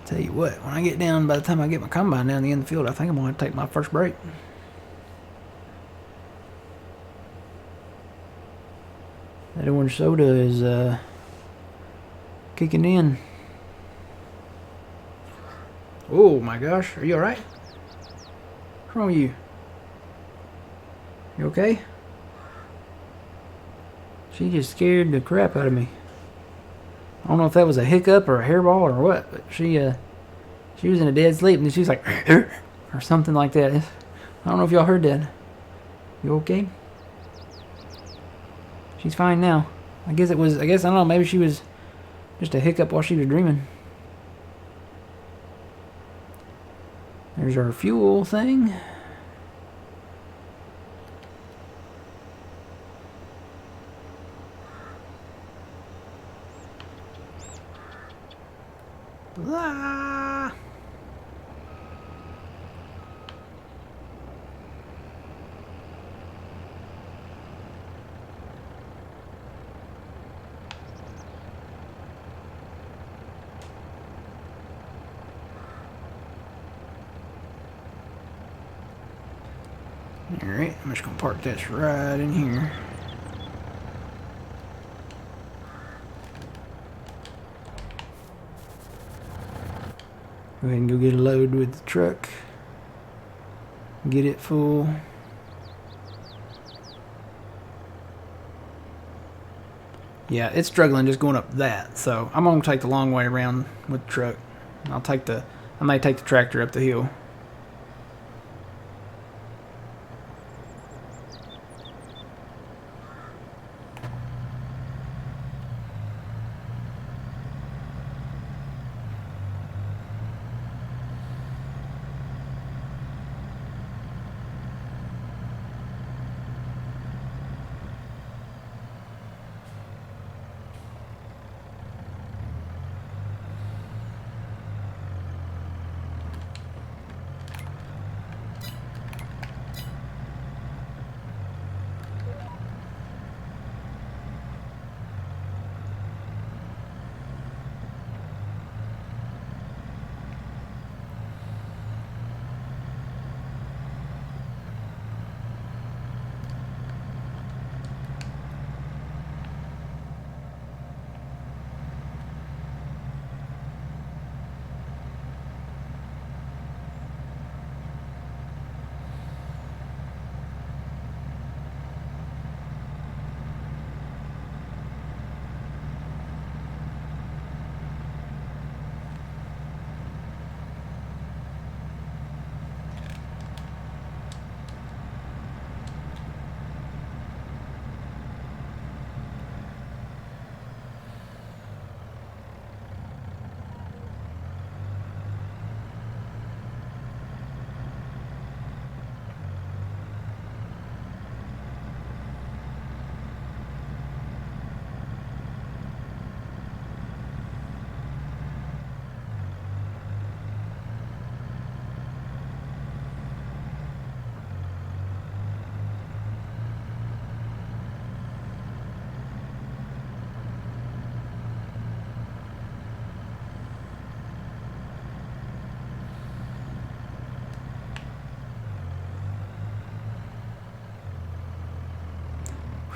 S1: Tell you what, when I get down, by the time I get my combine down the end of the field, I think I'm going to take my first break. That orange soda is kicking in. Oh my gosh, are you alright? What's wrong with you? You okay? She just scared the crap out of me. I don't know if that was a hiccup or a hairball or what, but she was in a dead sleep and then she was like or something like that. I don't know if y'all heard that. You okay? She's fine now. I guess I don't know, maybe she was just a hiccup while she was dreaming. There's our fuel thing. Ah. Alright, I'm just going to park this right in here. Go ahead and go get a load with the truck. Get it full. Yeah, it's struggling just going up that. So I'm going to take the long way around with the truck. I may take the tractor up the hill.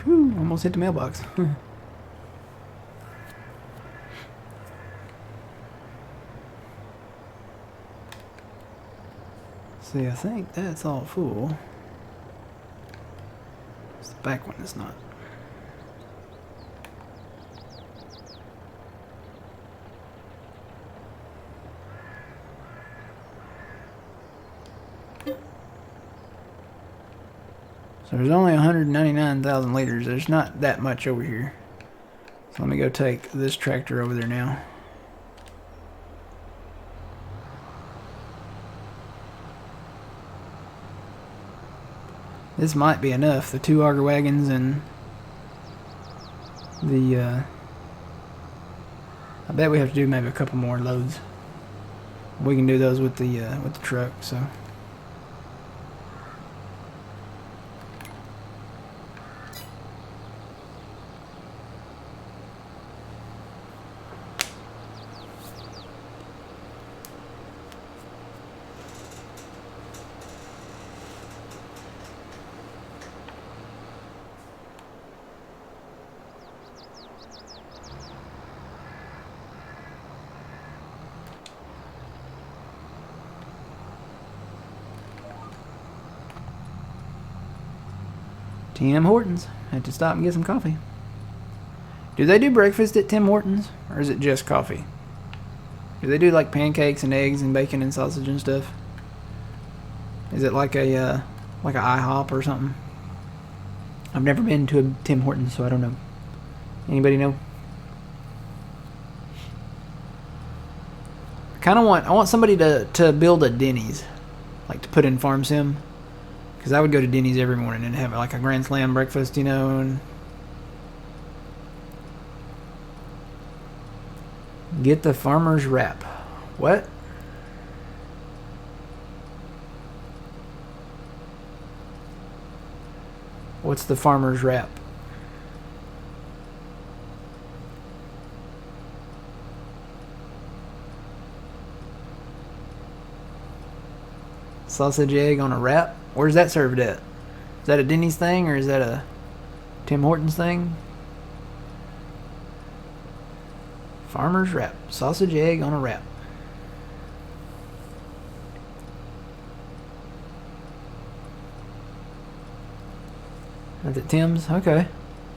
S1: Whew, almost hit the mailbox. See, I think that's all full. It's the back one that's not. So there's only 199,000 liters. There's not that much over here. So let me go take this tractor over there now. This might be enough. The 2 auger wagons and the I bet we have to do maybe a couple more loads. We can do those with the truck, so. Tim Hortons. Had to stop and get some coffee. Do they do breakfast at Tim Hortons? Or is it just coffee? Do they do like pancakes and eggs and bacon and sausage and stuff? Is it like a IHOP or something? I've never been to a Tim Hortons, so I don't know. Anybody know? I want somebody to build a Denny's, like to put in Farm Sim. Because I would go to Denny's every morning and have like a Grand Slam breakfast, you know. And get the farmer's wrap. What? What's the farmer's wrap? Sausage egg on a wrap? Where's that served at? Is that a Denny's thing or is that a Tim Hortons thing? Farmer's wrap. Sausage egg on a wrap. That's at Tim's? Okay.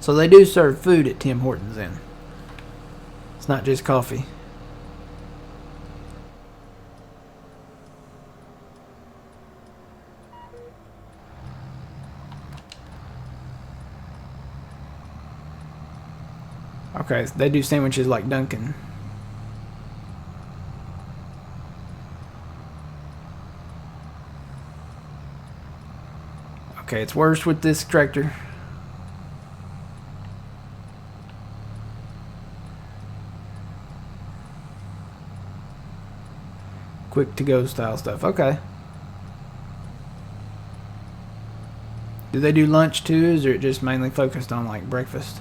S1: So they do serve food at Tim Hortons then. It's not just coffee. Okay, they do sandwiches like Dunkin'. Okay, it's worse with this tractor. Quick to go style stuff. Okay. Do they do lunch too, or is it just mainly focused on like breakfast?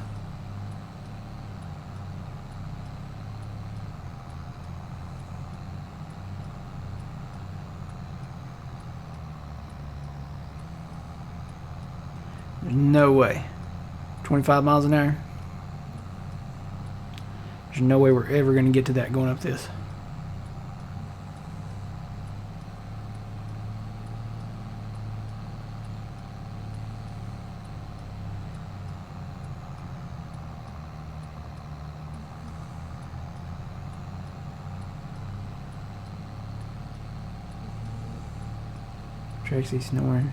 S1: No way. 25 miles an hour? There's no way we're ever going to get to that going up this. Tracy snoring.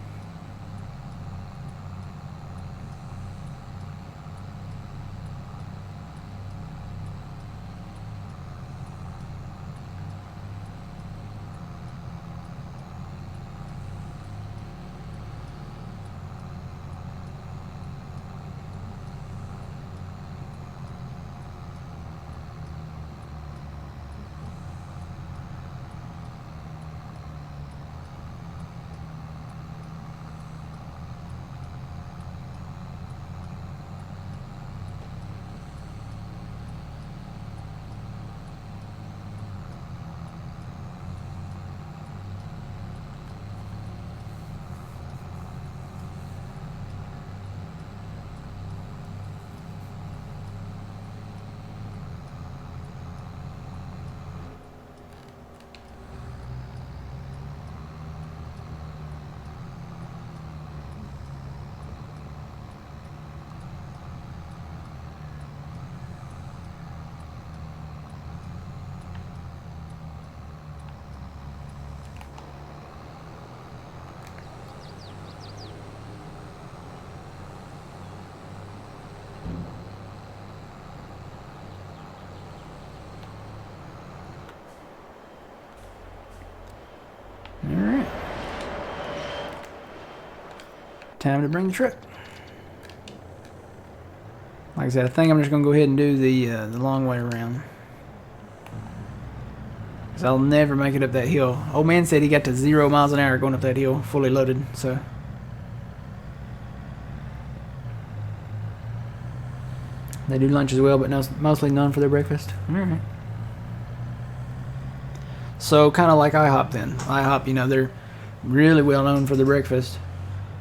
S1: time to bring the truck. Like I said, I think I'm just going to go ahead and do the long way around. Because I'll never make it up that hill. Old man said he got to 0 miles an hour going up that hill, fully loaded, so... They do lunch as well, but mostly known for their breakfast. Alright. So, kind of like IHOP then. IHOP, you know, they're really well known for their breakfast.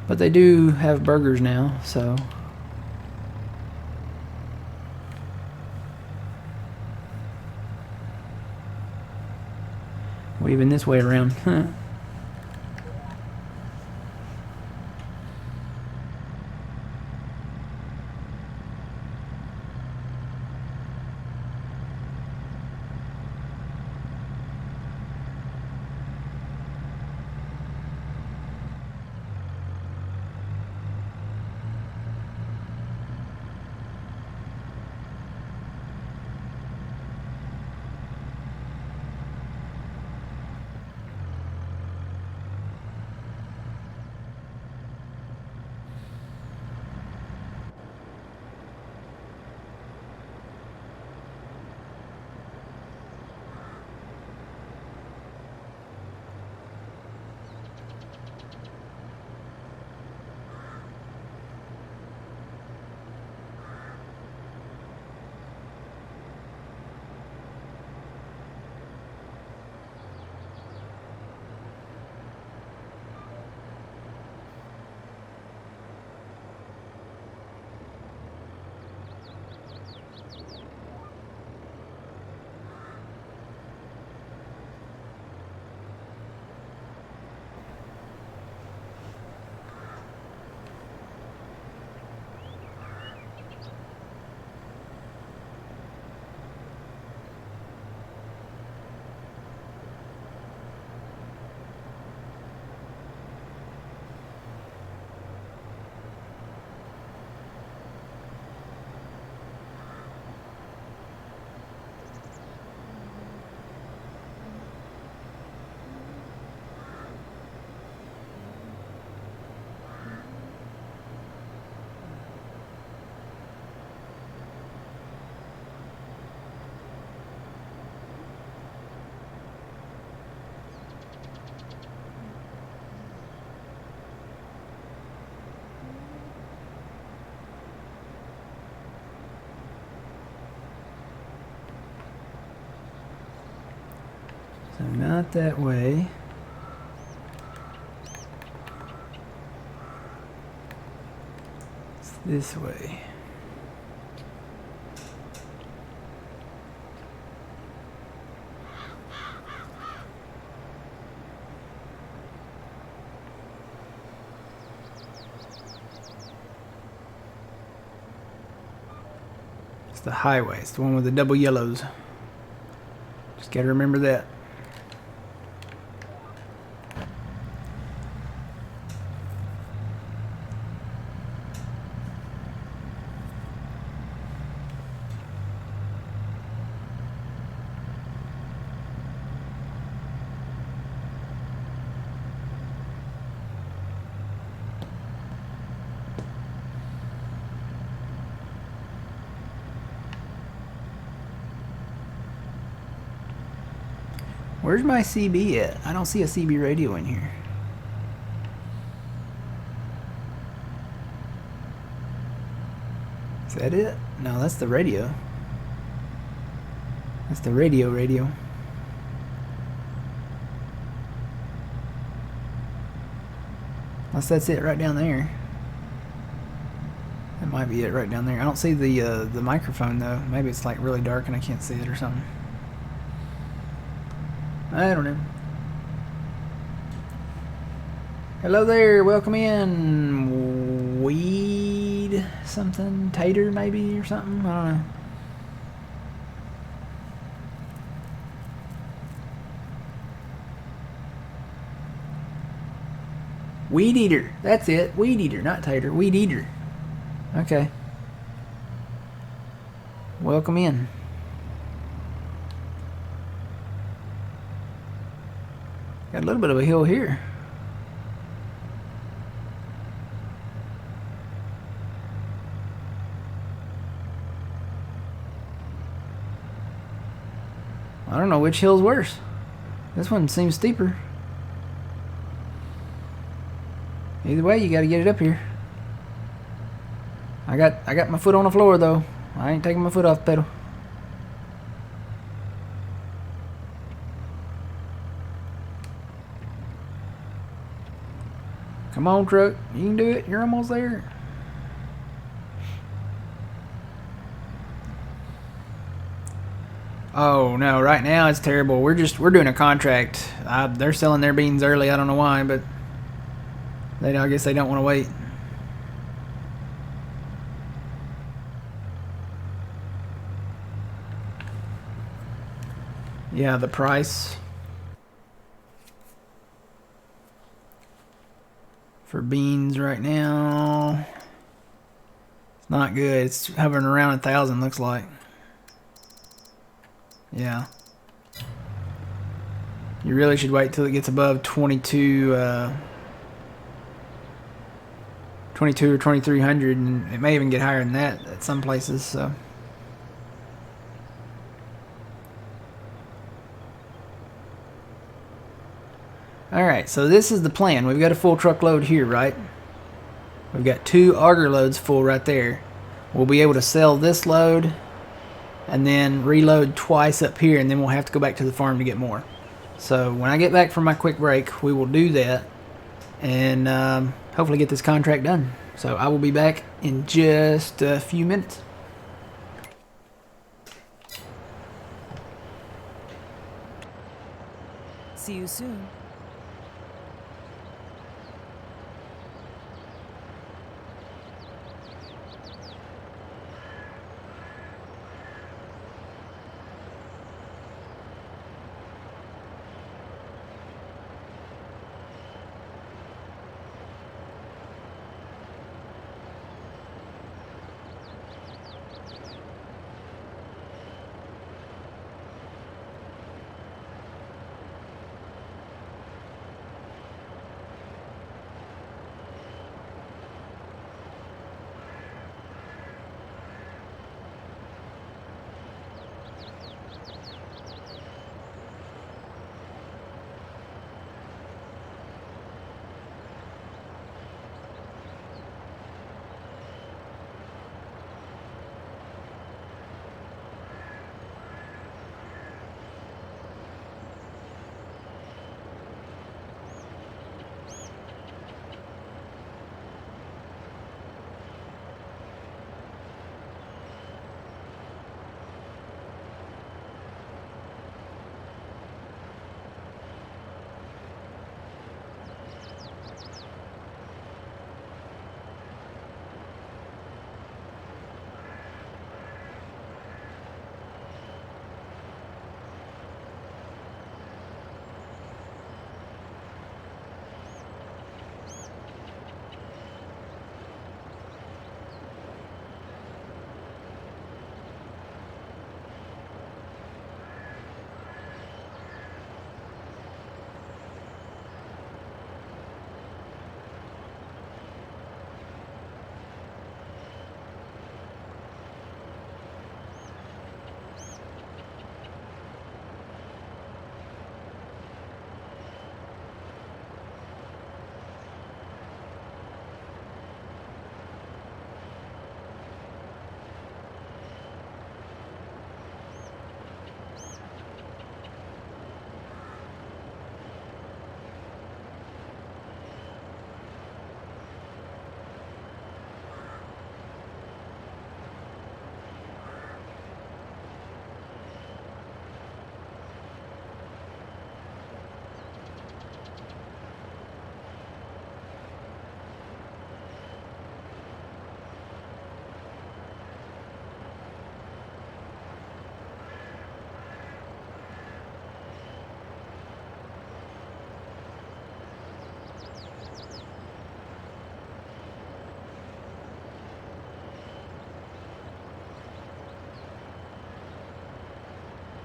S1: But they do have burgers now, so... Weaving this way around. So not that way. It's this way. It's the highway. It's the one with the double yellows. Just gotta remember that. Where's my CB at? I don't see a CB radio in here. Is that it? No, that's the radio. That's the radio. Unless that's it right down there. That might be it right down there. I don't see the microphone though. Maybe it's like really dark and I can't see it or something. I don't know. Hello there, welcome in. Weed something, tater maybe or something, I don't know. Weed eater, that's it. Weed eater, not tater, weed eater. Okay. Welcome in. Got a little bit of a hill here. know which hill's worse. This one seems steeper. Either way, you gotta get it up here. I got my foot on the floor though. I ain't taking my foot off the pedal. Come on, truck. You can do it. You're almost there. Oh no, right now it's terrible. We're doing a contract. They're selling their beans early. I don't know why, but I guess they don't want to wait. Yeah, the price for beans right now, it's not good. It's hovering around 1,000, looks like. Yeah. You really should wait till it gets above 22 or 2,300, and it may even get higher than that at some places. So. Alright, so this is the plan. We've got a full truckload here, right? We've got 2 auger loads full right there. We'll be able to sell this load and then reload twice up here, and then we'll have to go back to the farm to get more. So when I get back from my quick break, we will do that and hopefully get this contract done. So I will be back in just a few minutes.
S2: See you soon.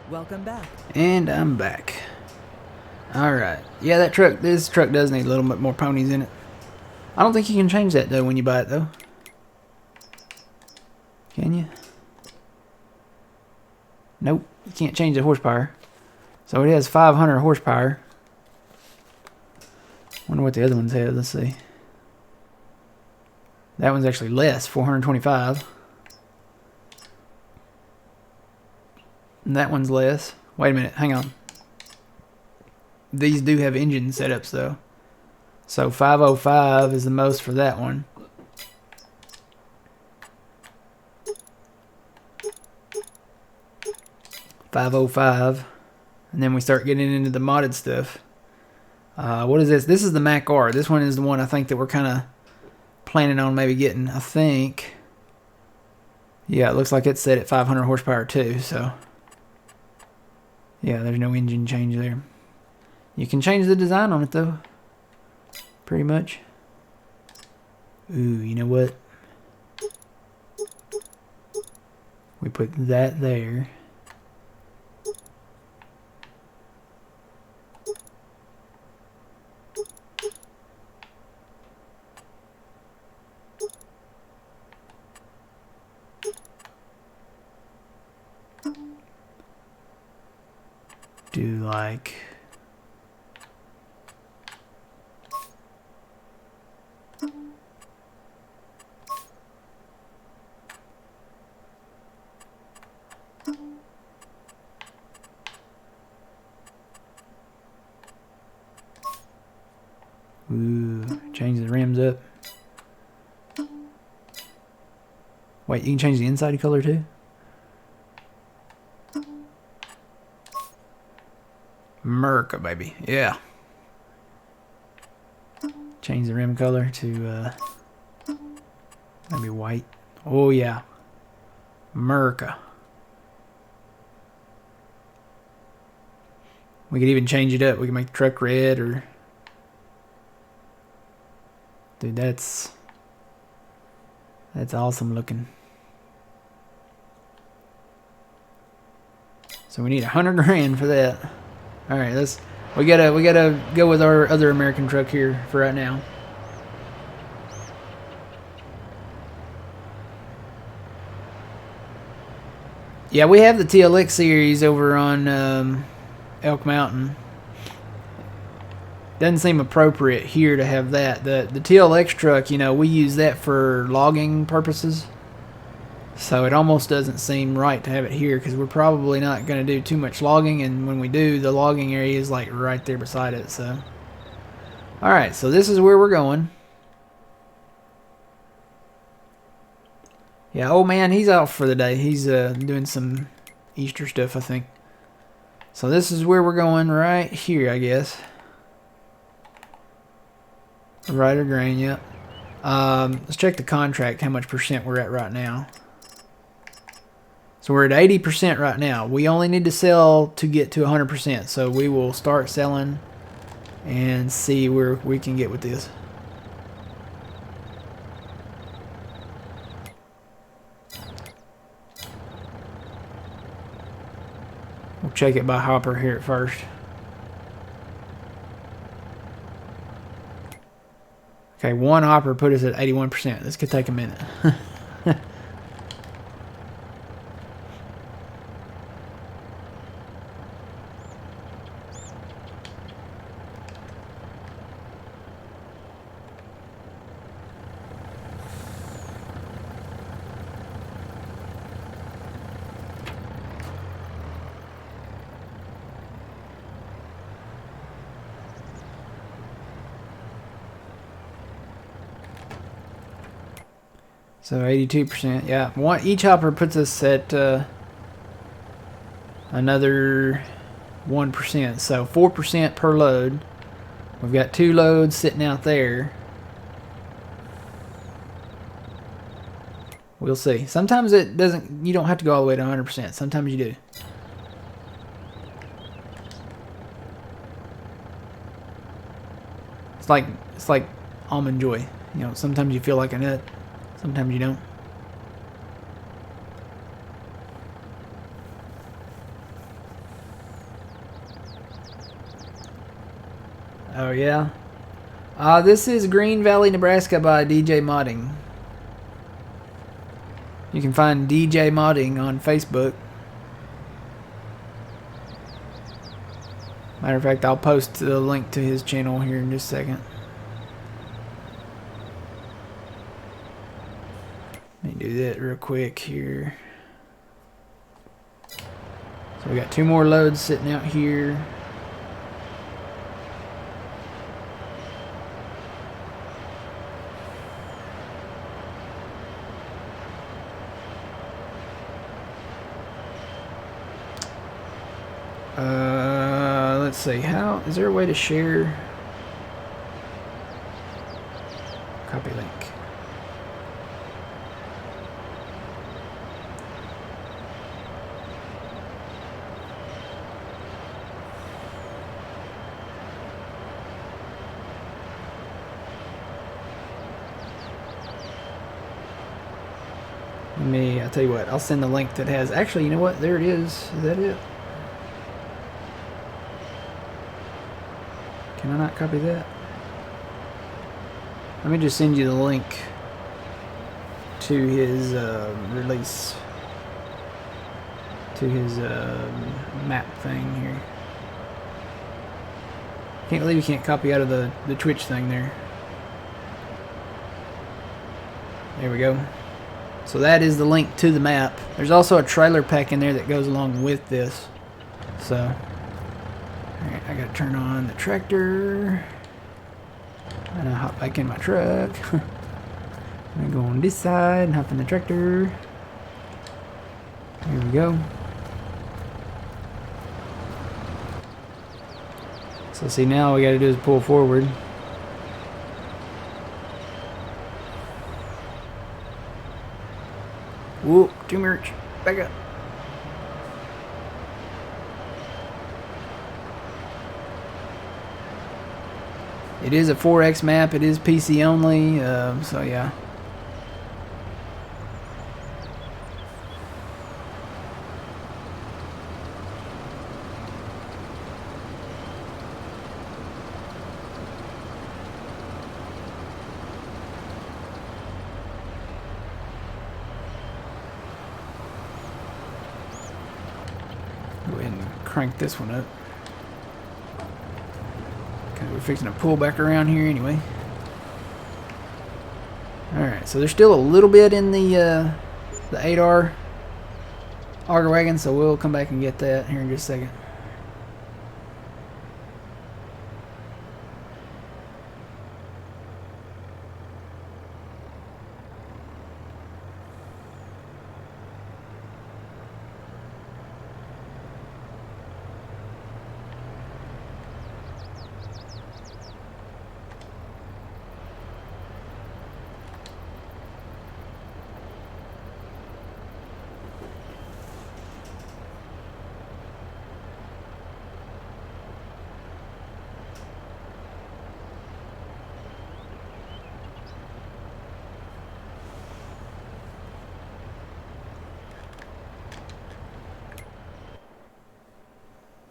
S2: Welcome back.
S1: And I'm back. Alright. Yeah, this truck does need a little bit more ponies in it. I don't think you can change that though when you buy it though. Can you? Nope. You can't change the horsepower. So it has 500 horsepower. Wonder what the other ones have. Let's see. That one's actually less, 425. And that one's less. Wait a minute, hang on. These do have engine setups though. So 505 is the most for that one. .505, and then we start getting into the modded stuff. What is this? This is the Mac R. This one is the one I think that we're kind of planning on maybe getting. I think. Yeah, it looks like it's set at 500 horsepower too. So yeah, there's no engine change there. You can change the design on it though. Pretty much. Ooh, you know what? We put that there. Do like change the rims up. Wait, you can change the inside color too? America, baby. Yeah. Change the rim color to maybe white. Oh yeah. America. We could even change it up. We can make the truck red or... Dude, that's awesome looking. So we need 100 grand for that. All right, we gotta go with our other American truck here for right now. Yeah, we have the TLX series over on Elk Mountain. Doesn't seem appropriate here to have that. The TLX truck, you know, we use that for logging purposes. So it almost doesn't seem right to have it here because we're probably not going to do too much logging. And when we do, the logging area is like right there beside it. So, alright, so this is where we're going. Yeah, old man, he's out for the day. He's doing some Easter stuff, I think. So this is where we're going right here, I guess. Ryder grain, yep. Let's check the contract, how much percent we're at right now. So we're at 80% right now. We only need to sell to get to 100%. So we will start selling and see where we can get with this. We'll check it by hopper here at first. Okay, one hopper put us at 81%. This could take a minute. So 82%, yeah. Each hopper puts us at another 1%. So 4% per load. We've got 2 loads sitting out there. We'll see. Sometimes it doesn't. You don't have to go all the way to 100%. Sometimes you do. It's like almond joy. You know, sometimes you feel like a nut. Sometimes you don't. Oh yeah. This is Green Valley, Nebraska by DJ Modding. You can find DJ Modding on Facebook. Matter of fact, I'll post the link to his channel here in just a second. Let me do that real quick here. So we got 2 more loads sitting out here. Let's see, how is there a way to share? Copy link. I'll tell you what, I'll send the link that has, actually, you know what, there it is. Is that it? Can I not copy that? Let me just send you the link to his release, to his map thing here. Can't believe you can't copy out of the Twitch thing there. There we go. So that is the link to the map. There's also a trailer pack in there that goes along with this. So, alright, I gotta turn on the tractor. And I hop back in my truck. I'm gonna go on this side and hop in the tractor. Here we go. So see, now all we gotta do is pull forward. Whoop, too much. Back up. It is a 4X map. It is PC only. So yeah. Go ahead and crank this one up. Okay, we're fixing to pull back around here anyway. Alright, so there's still a little bit in the 8R auger wagon, so we'll come back and get that here in just a second.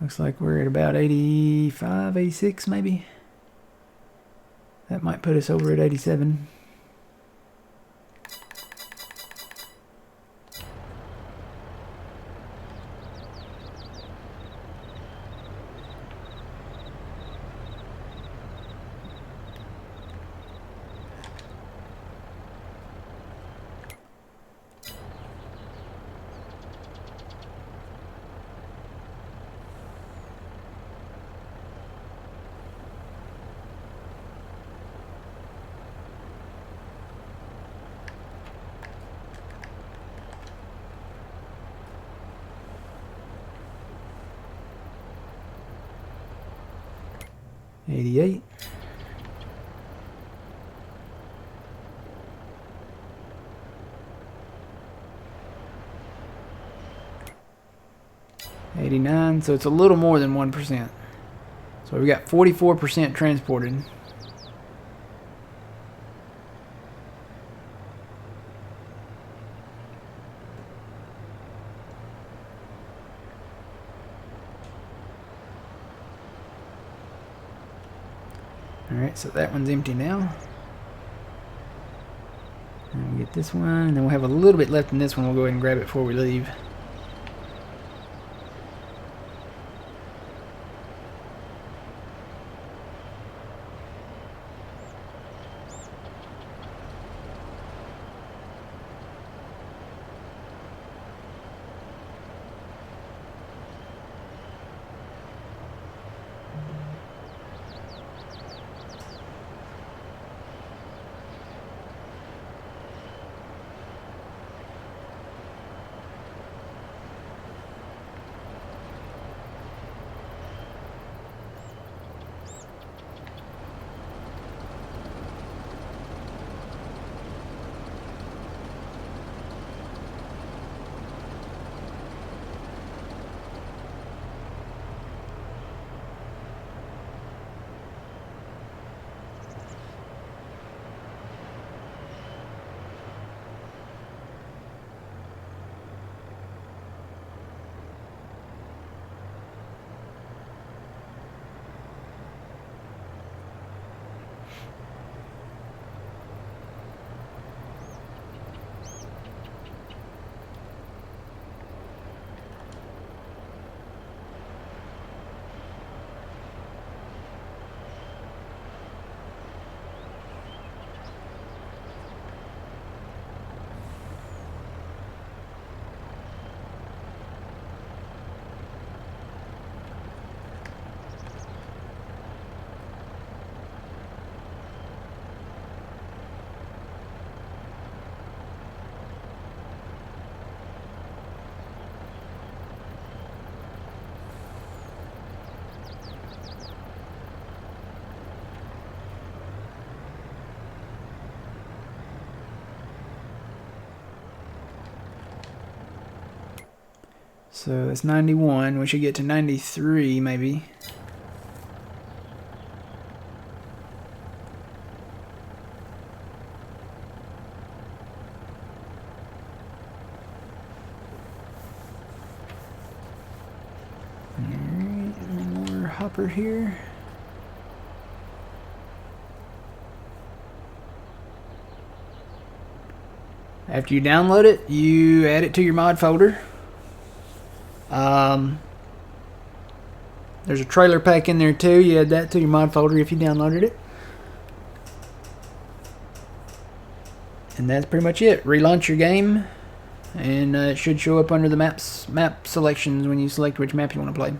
S1: Looks like we're at about 85, 86 maybe. That might put us over at 87. $88. $89, so it's a little more than 1%. So we got 44% transported. Alright, so that one's empty now. And we'll get this one, and then we'll have a little bit left in this one. We'll go ahead and grab it before we leave. So it's 91. We should get to 93 maybe. Alright, one more hopper here. After you download it, you add it to your mod folder. There's a trailer pack in there too. You add that to your mod folder if you downloaded it. And that's pretty much it. Relaunch your game, and it should show up under the map selections when you select which map you want to play.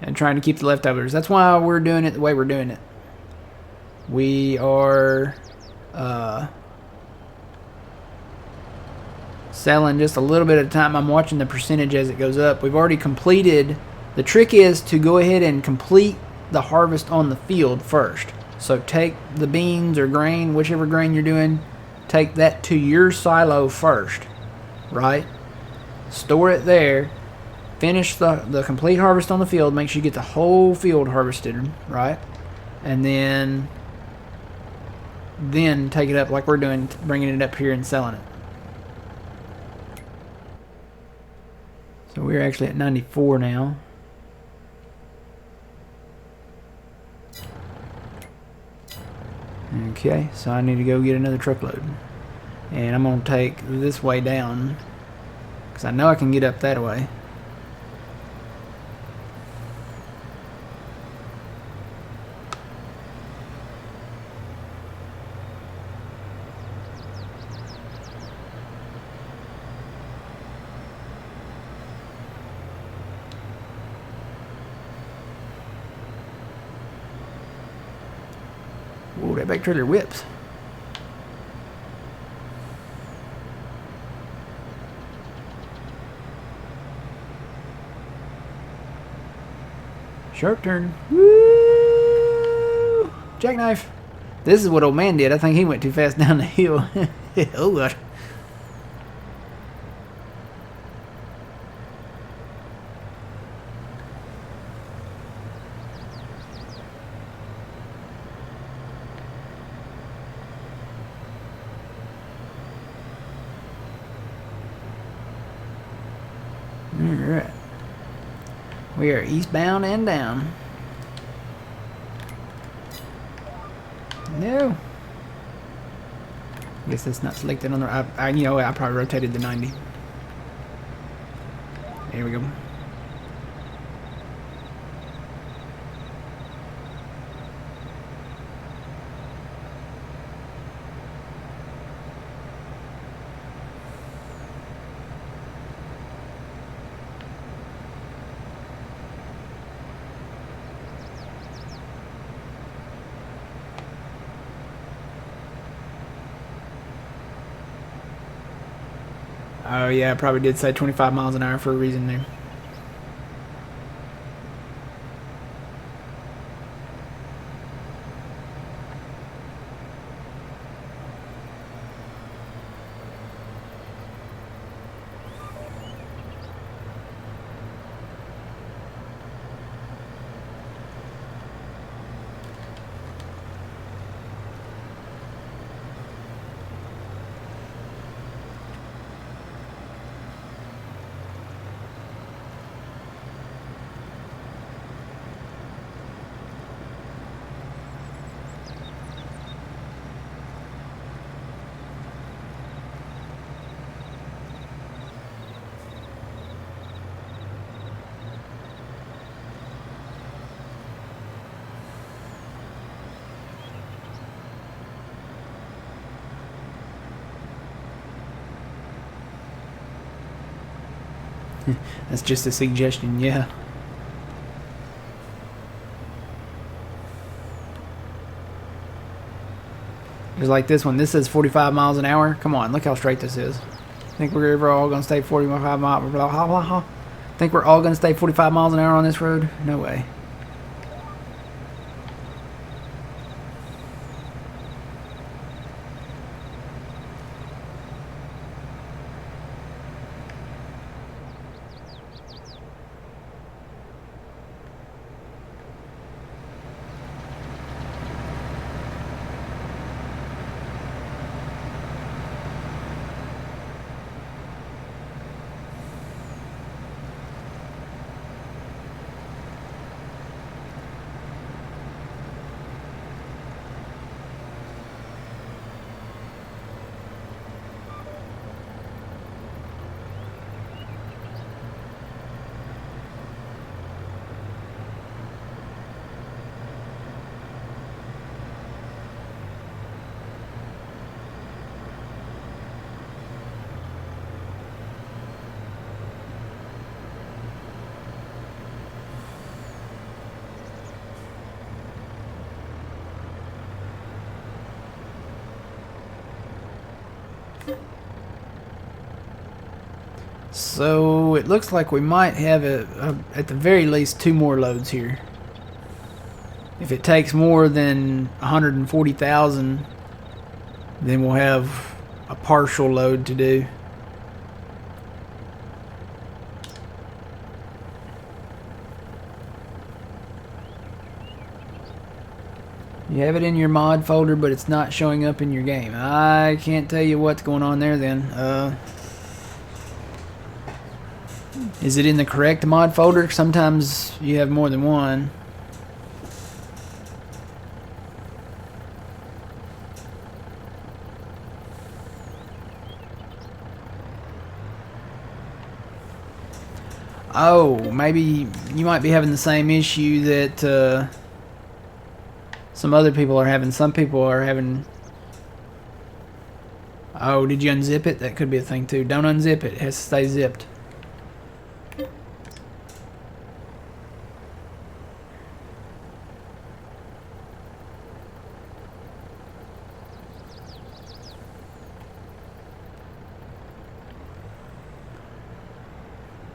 S1: And trying to keep the leftovers. That's why we're doing it the way we're doing it. We are selling just a little bit at a time. I'm watching the percentage as it goes up. We've already completed. The trick is to go ahead and complete the harvest on the field first. So take the beans or grain, whichever grain you're doing, take that to your silo first, right? Store it there. Finish the complete harvest on the field. Make sure you get the whole field harvested, right? And then take it up like we're doing, bringing it up here and selling it. So we're actually at 94 now. Okay, so I need to go get another truckload. And I'm going to take this way down, because I know I can get up that way. Whoa, that back trailer whips. Sharp turn. Woo! Jackknife. This is what old man did. I think he went too fast down the hill. Oh gosh. Alright. We are eastbound and down. No. Guess that's not selected on the. You know, I probably rotated the 90. There we go. Oh yeah, I probably did say 25 miles an hour for a reason there. That's just a suggestion, yeah. Just like this one. This says 45 miles an hour. Come on, look how straight this is. Think we're all going to stay 45 miles? Blah, blah, blah, blah. Think we're all going to stay 45 miles an hour on this road? No way. So it looks like we might have at the very least 2 more loads here. If it takes more than 140,000, then we'll have a partial load to do. You have it in your mod folder, but it's not showing up in your game. I can't tell you what's going on there then. Is it in the correct mod folder? Sometimes you have more than one. Oh, maybe you might be having the same issue that some other people are having. Some people are having... Oh, did you unzip it? That could be a thing too. Don't unzip it. It has to stay zipped.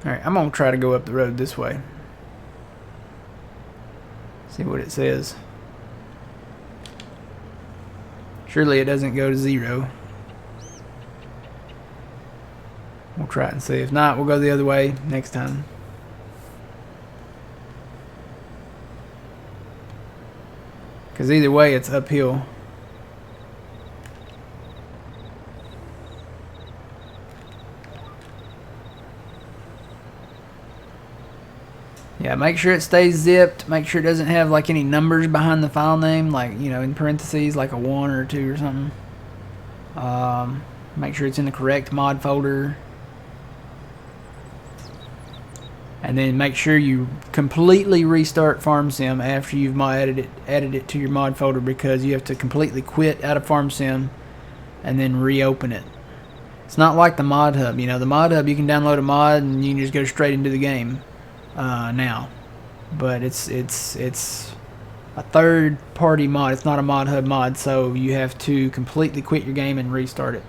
S1: Alright, I'm going to try to go up the road this way. See what it says. Surely it doesn't go to 0. We'll try it and see. If not, we'll go the other way next time. Because either way, it's uphill. Yeah, make sure it stays zipped. Make sure it doesn't have like any numbers behind the file name, like, you know, in parentheses, like a 1 or 2 or something. Make sure it's in the correct mod folder. And then make sure you completely restart FarmSim after you've added it to your mod folder, because you have to completely quit out of FarmSim and then reopen it. It's not like the mod hub. You know, the mod hub, you can download a mod and you can just go straight into the game. Now, but it's a third-party mod. It's not a mod hub mod, so you have to completely quit your game and restart it.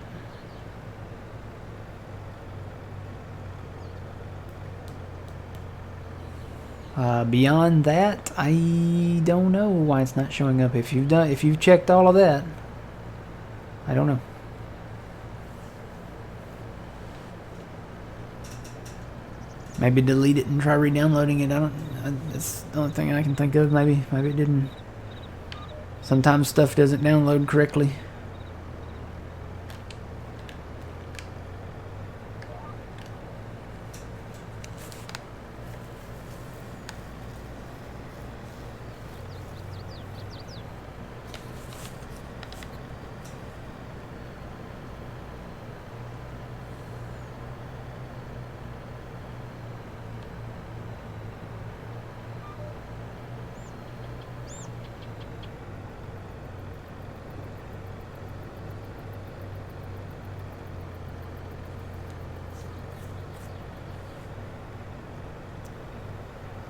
S1: Beyond that, I don't know why it's not showing up. If you've checked all of that, I don't know. Maybe delete it and try re-downloading it. That's the only thing I can think of. Maybe it didn't. Sometimes stuff doesn't download correctly.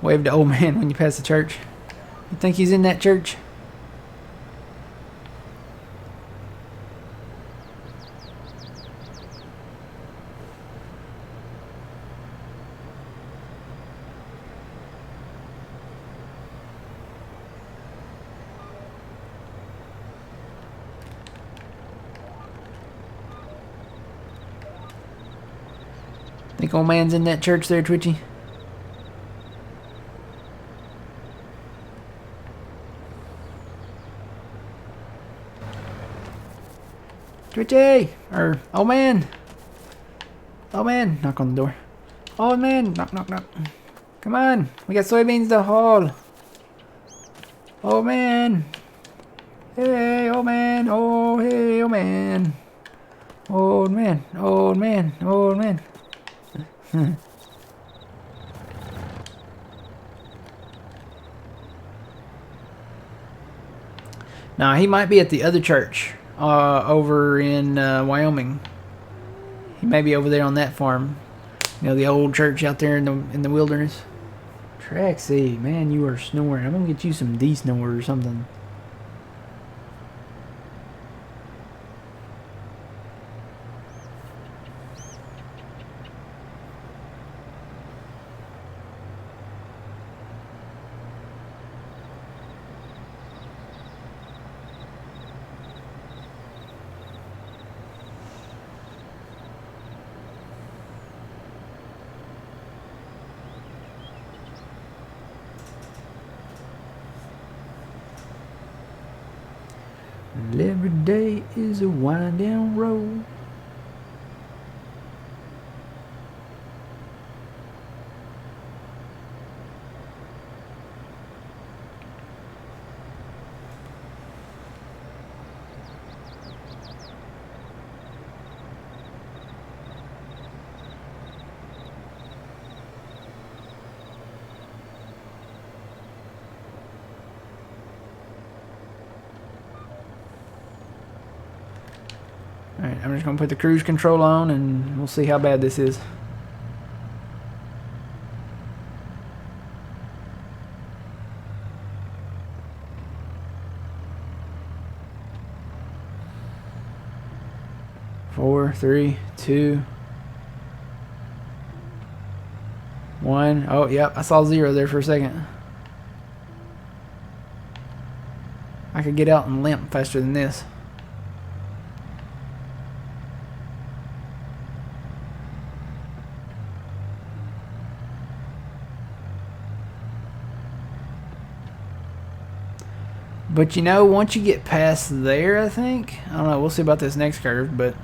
S1: Wave to old man when you pass the church. You think he's in that church? Think old man's in that church there, Twitchy? Twitchy! Or, old man! Old man! Knock on the door. Old man! Knock, knock, knock. Come on! We got soybeans to haul! Old man! Hey, old man! Oh, hey, old man! Old man! Old man! Old man! Now, he might be at the other church over in Wyoming. He may be over there on that farm. You know, the old church out there in the wilderness. Traxie, man, you are snoring. I'm gonna get you some de-snore or something. And every day is a winding road. Alright, I'm just going to put the cruise control on and we'll see how bad this is. Four, three, two, one. Oh, yep, I saw 0 there for a second. I could get out and limp faster than this. But you know, once you get past there, I think, I don't know, we'll see about this next curve, but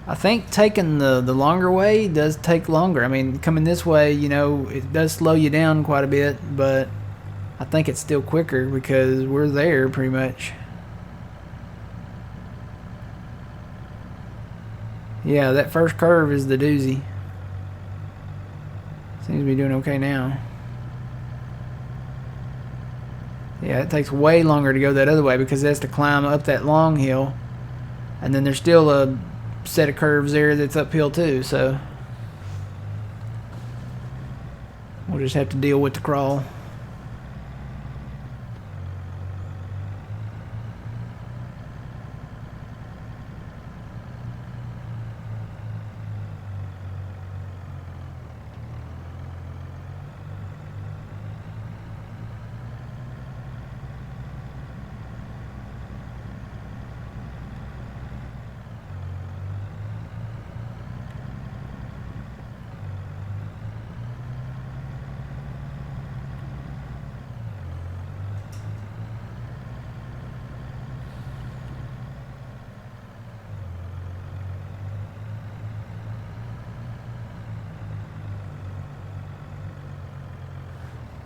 S1: I think taking the longer way does take longer. I mean, coming this way, you know, it does slow you down quite a bit, but I think it's still quicker because we're there pretty much. Yeah, that first curve is the doozy. Seems to be doing okay now. Yeah, it takes way longer to go that other way because it has to climb up that long hill. And then there's still a set of curves there that's uphill too, so we'll just have to deal with the crawl.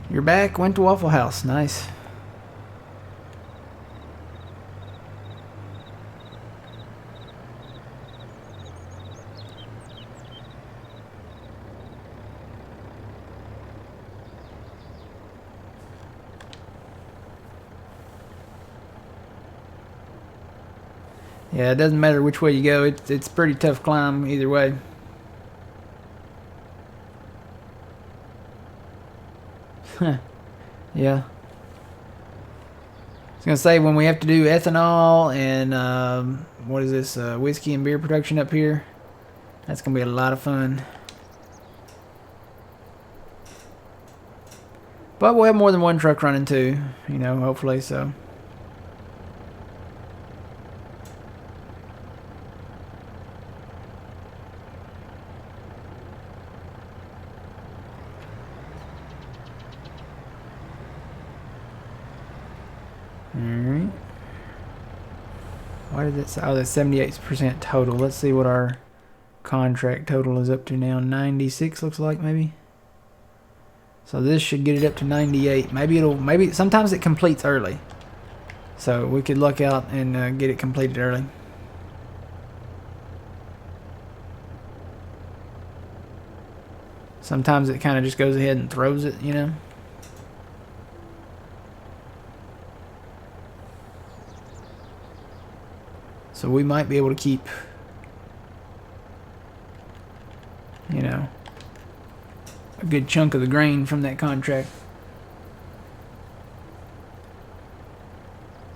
S1: You're back. Went to Waffle House. Nice. Yeah, it doesn't matter which way you go. It's pretty tough climb either way. Yeah. I was gonna say, when we have to do ethanol and what is this, whiskey and beer production up here, that's gonna be a lot of fun. But we'll have more than one truck running too, you know, hopefully. So Alright. Why did it say? Oh, that's 78% total. Let's see what our contract total is up to now. 96 looks like, maybe. So this should get it up to 98. Maybe sometimes it completes early. So we could luck out and get it completed early. Sometimes it kind of just goes ahead and throws it, you know. So we might be able to keep, you know, a good chunk of the grain from that contract.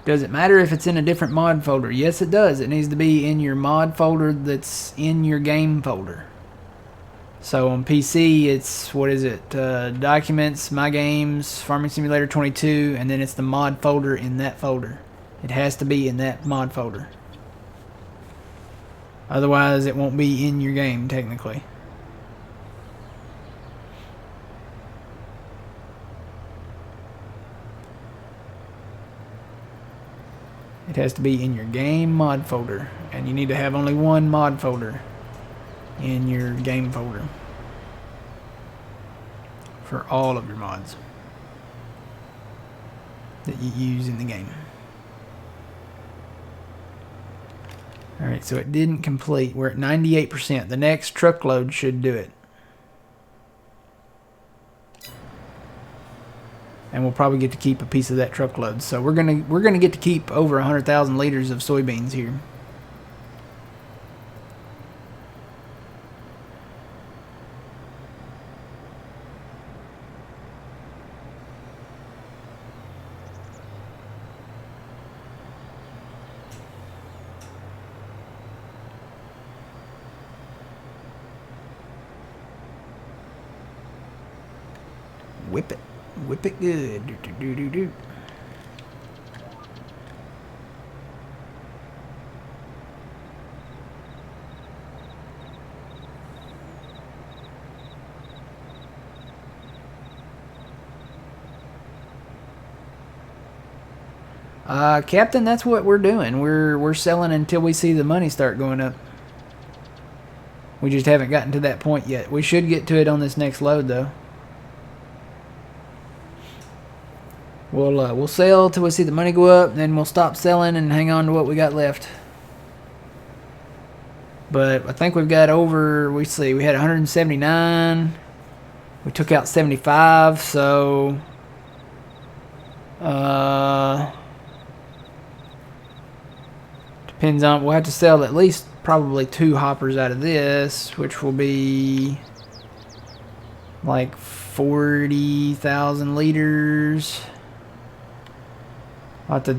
S1: Does it matter if it's in a different mod folder? Yes, it does. It needs to be in your mod folder that's in your game folder. So on PC, it's, what is it? Documents, My Games, Farming Simulator 22, and then it's the mod folder in that folder. It has to be in that mod folder. Otherwise, it won't be in your game, technically. It has to be in your game mod folder. And you need to have only one mod folder in your game folder for all of your mods that you use in the game. Alright, so it didn't complete. We're at 98%. The next truckload should do it. And we'll probably get to keep a piece of that truckload. So we're gonna get to keep over 100,000 liters of soybeans here. Whip it. Whip it good. Do, do, do, do, do. Captain, that's what we're doing. We're selling until we see the money start going up. We just haven't gotten to that point yet. We should get to it on this next load, though. We'll sell till we see the money go up, then we'll stop selling and hang on to what we got left. But I think we've got over, we had 179. We took out 75, so depends on, we'll have to sell at least probably 2 hoppers out of this, which will be like 40,000 liters. I'll have to,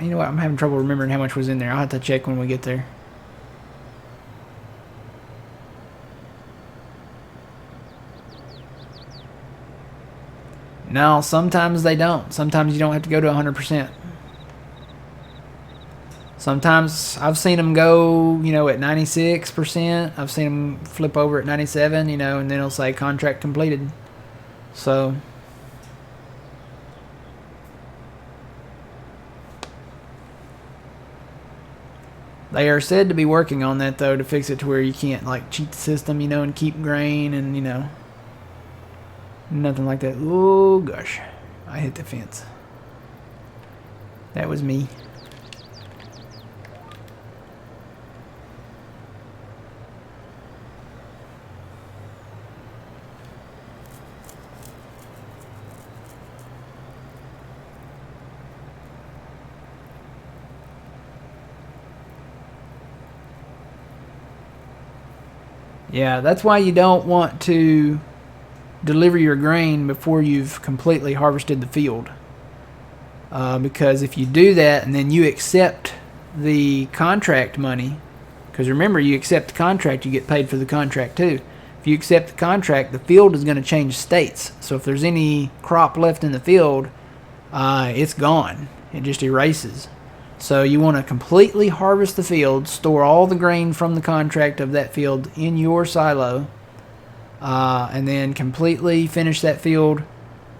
S1: you know what, I'm having trouble remembering how much was in there. I'll have to check when we get there. No, sometimes they don't. Sometimes you don't have to go to 100%. Sometimes I've seen them go, you know, at 96%. I've seen them flip over at 97, you know, and then it'll say contract completed. So they are said to be working on that, though, to fix it to where you can't, like, cheat the system, you know, and keep grain and, you know, nothing like that. Oh, gosh. I hit the fence. That was me. Yeah, that's why you don't want to deliver your grain before you've completely harvested the field. Because if you do that and then you accept the contract money, because remember, you accept the contract, you get paid for the contract too. If you accept the contract, the field is going to change states. So if there's any crop left in the field, it's gone. It just erases. So you want to completely harvest the field, store all the grain from the contract of that field in your silo, and then completely finish that field.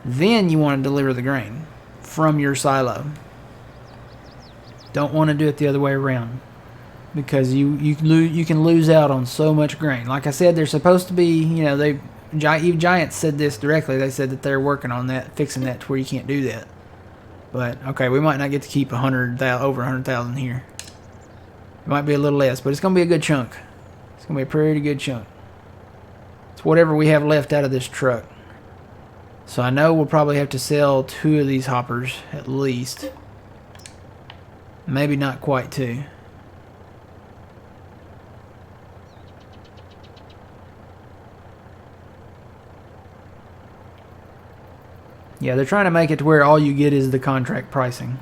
S1: Then you want to deliver the grain from your silo. Don't want to do it the other way around, because you can lose out on so much grain. Like I said, they're supposed to be, you know, Giants said this directly. They said that they're working on that, fixing that to where you can't do that. But okay, we might not get to keep over 100,000 here. It might be a little less, but it's gonna be a good chunk. It's gonna be a pretty good chunk. It's whatever we have left out of this truck. So I know we'll probably have to sell 2 of these hoppers at least. Maybe not quite 2. Yeah, they're trying to make it to where all you get is the contract pricing.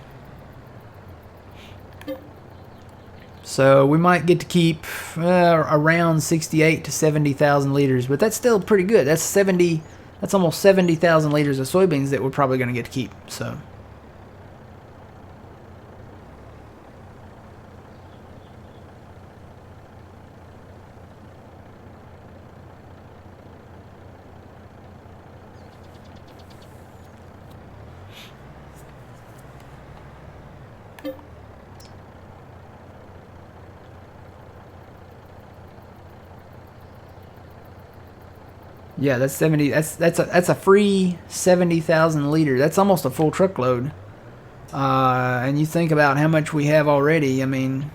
S1: So we might get to keep around 68 to 70,000 liters, but that's still pretty good. That's almost 70,000 liters of soybeans that we're probably going to get to keep. So yeah, that's 70. That's a free 70,000 liters. That's almost a full truckload. And you think about how much we have already. I mean,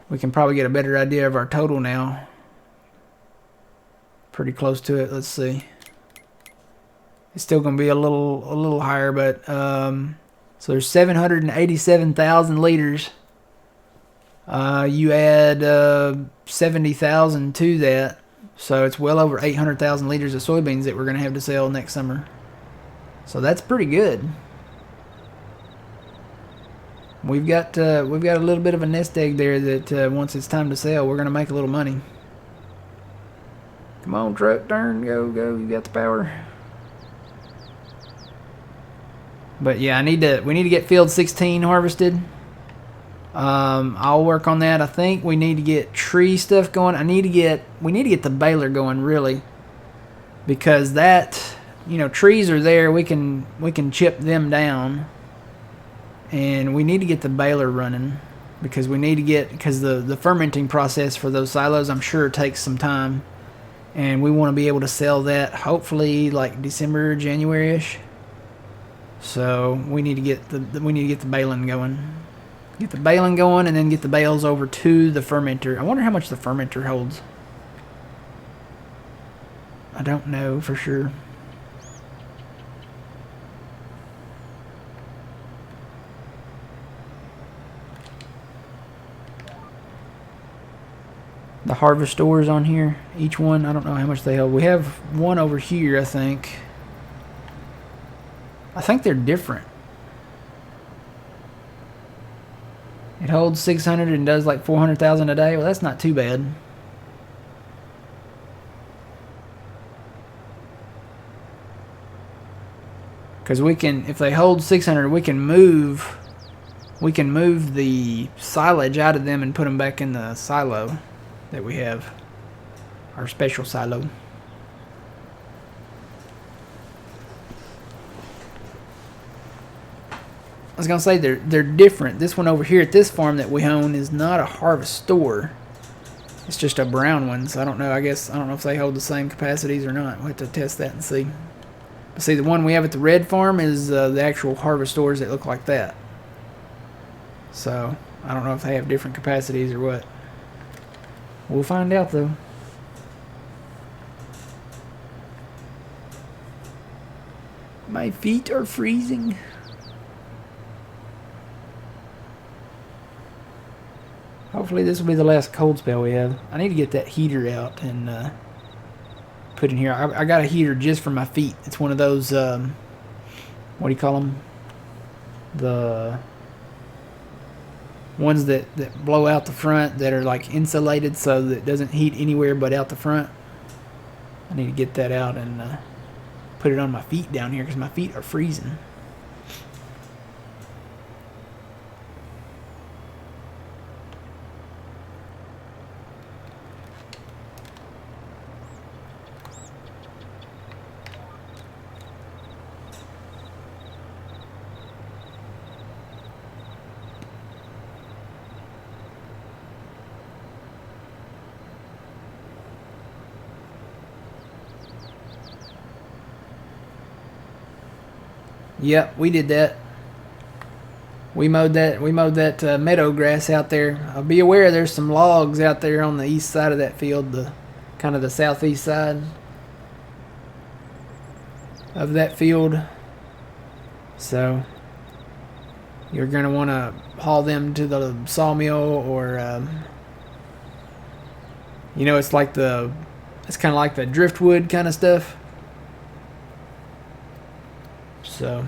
S1: we can probably get a better idea of our total now. Pretty close to it. Let's see. It's still going to be a little higher, but so there's 787,000 liters. You add 70,000 to that. So it's well over 800,000 liters of soybeans that we're going to have to sell next summer. So that's pretty good. We've got a little bit of a nest egg there that once it's time to sell, we're going to make a little money. Come on, truck, turn, go, you got the power. But yeah, we need to get field 16 harvested. I'll work on that. I think we need to get tree stuff going. We need to get the baler going, really, because that, you know, trees are there. We can chip them down, and we need to get the baler running because the fermenting process for those silos, I'm sure, takes some time, and we want to be able to sell that hopefully like December, January-ish. So we need to get the baling going. Get the baling going and then get the bales over to the fermenter. I wonder how much the fermenter holds. I don't know for sure. The harvest stores on here, each one, I don't know how much they hold. We have one over here, I think. I think they're different. It holds 600 and does like 400,000 a day. Well, that's not too bad. Because if they hold 600, we can move the silage out of them and put them back in the silo that we have, our special silo. I was gonna say they're different. This one over here at this farm that we own is not a harvest store. It's just a brown one, so I don't know. I don't know if they hold the same capacities or not. We'll have to test that and see. But see, the one we have at the red farm is the actual harvest stores that look like that. So I don't know if they have different capacities or what. We'll find out though. My feet are freezing. Hopefully this will be the last cold spell we have. I need to get that heater out and put in here. I got a heater just for my feet. It's one of those, what do you call them? The ones that blow out the front that are like insulated so that it doesn't heat anywhere but out the front. I need to get that out and put it on my feet down here because my feet are freezing. Yep, we did that. We mowed that meadow grass out there. Be aware there's some logs out there on the east side of that field, the kind of the southeast side of that field. So you're gonna want to haul them to the sawmill, or it's kind of like the driftwood kind of stuff. So.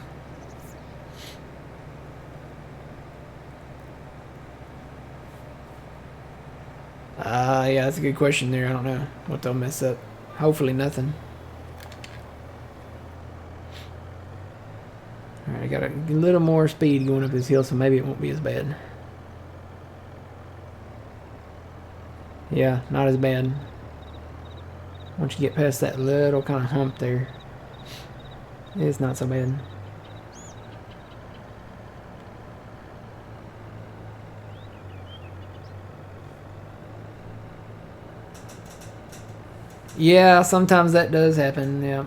S1: Yeah, that's a good question there. I don't know what they'll mess up. Hopefully nothing. Alright, I got a little more speed going up this hill, so maybe it won't be as bad. Yeah, not as bad. Once you get past that little kind of hump there, it's not so bad. Yeah, sometimes that does happen, yeah.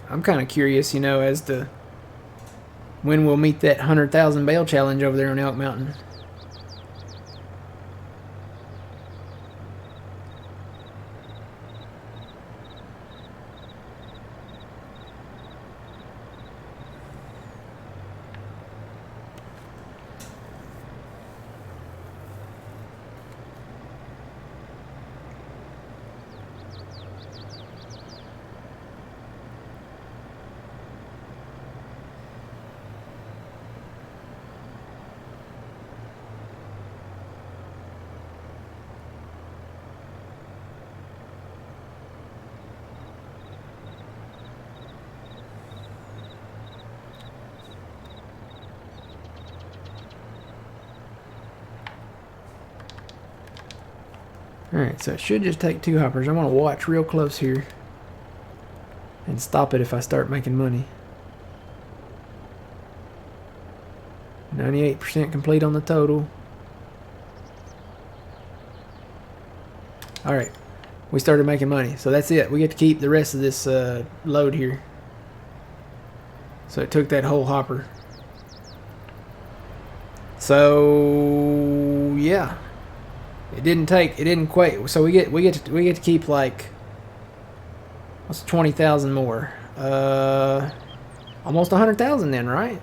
S1: I'm kind of curious, as to when we'll meet that 100,000 bale challenge over there on Elk Mountain. Alright, so it should just take 2 hoppers. I want to watch real close here and stop it if I start making money. 98% complete on the total. Alright, we started making money. So that's it. We get to keep the rest of this load here. So it took that whole hopper. So yeah. It didn't quite. So we get to keep like, what's 20,000 more? Almost 100,000 then, right?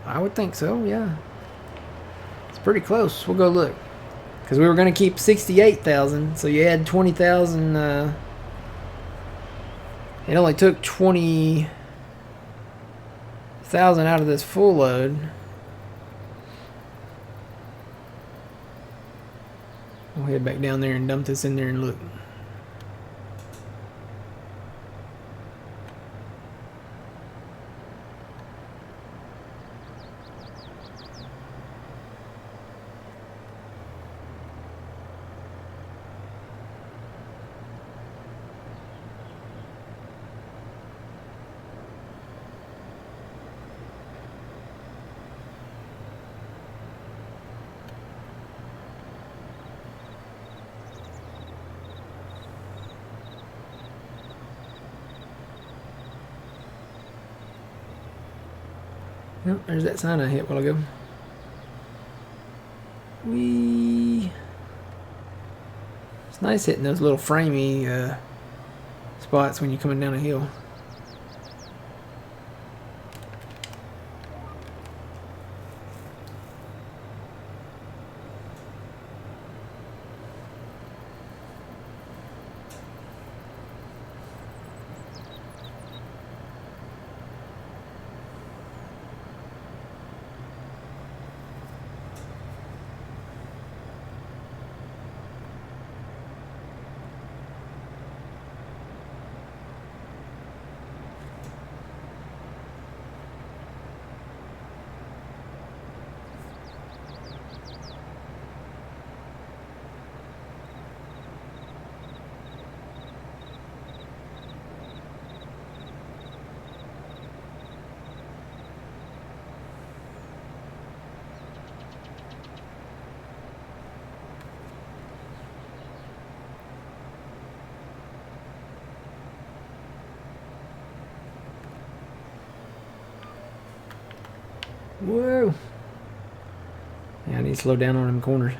S1: I would think so. Yeah, it's pretty close. We'll go look, because we were gonna keep 68,000. So you add 20,000. It only took 20,000 out of this full load. We'll head back down there and dump this in there and look. Nope, there's that sign I hit a while ago. It's nice hitting those little framey spots when you're coming down a hill. Whoa. Yeah, I need to slow down on them corners.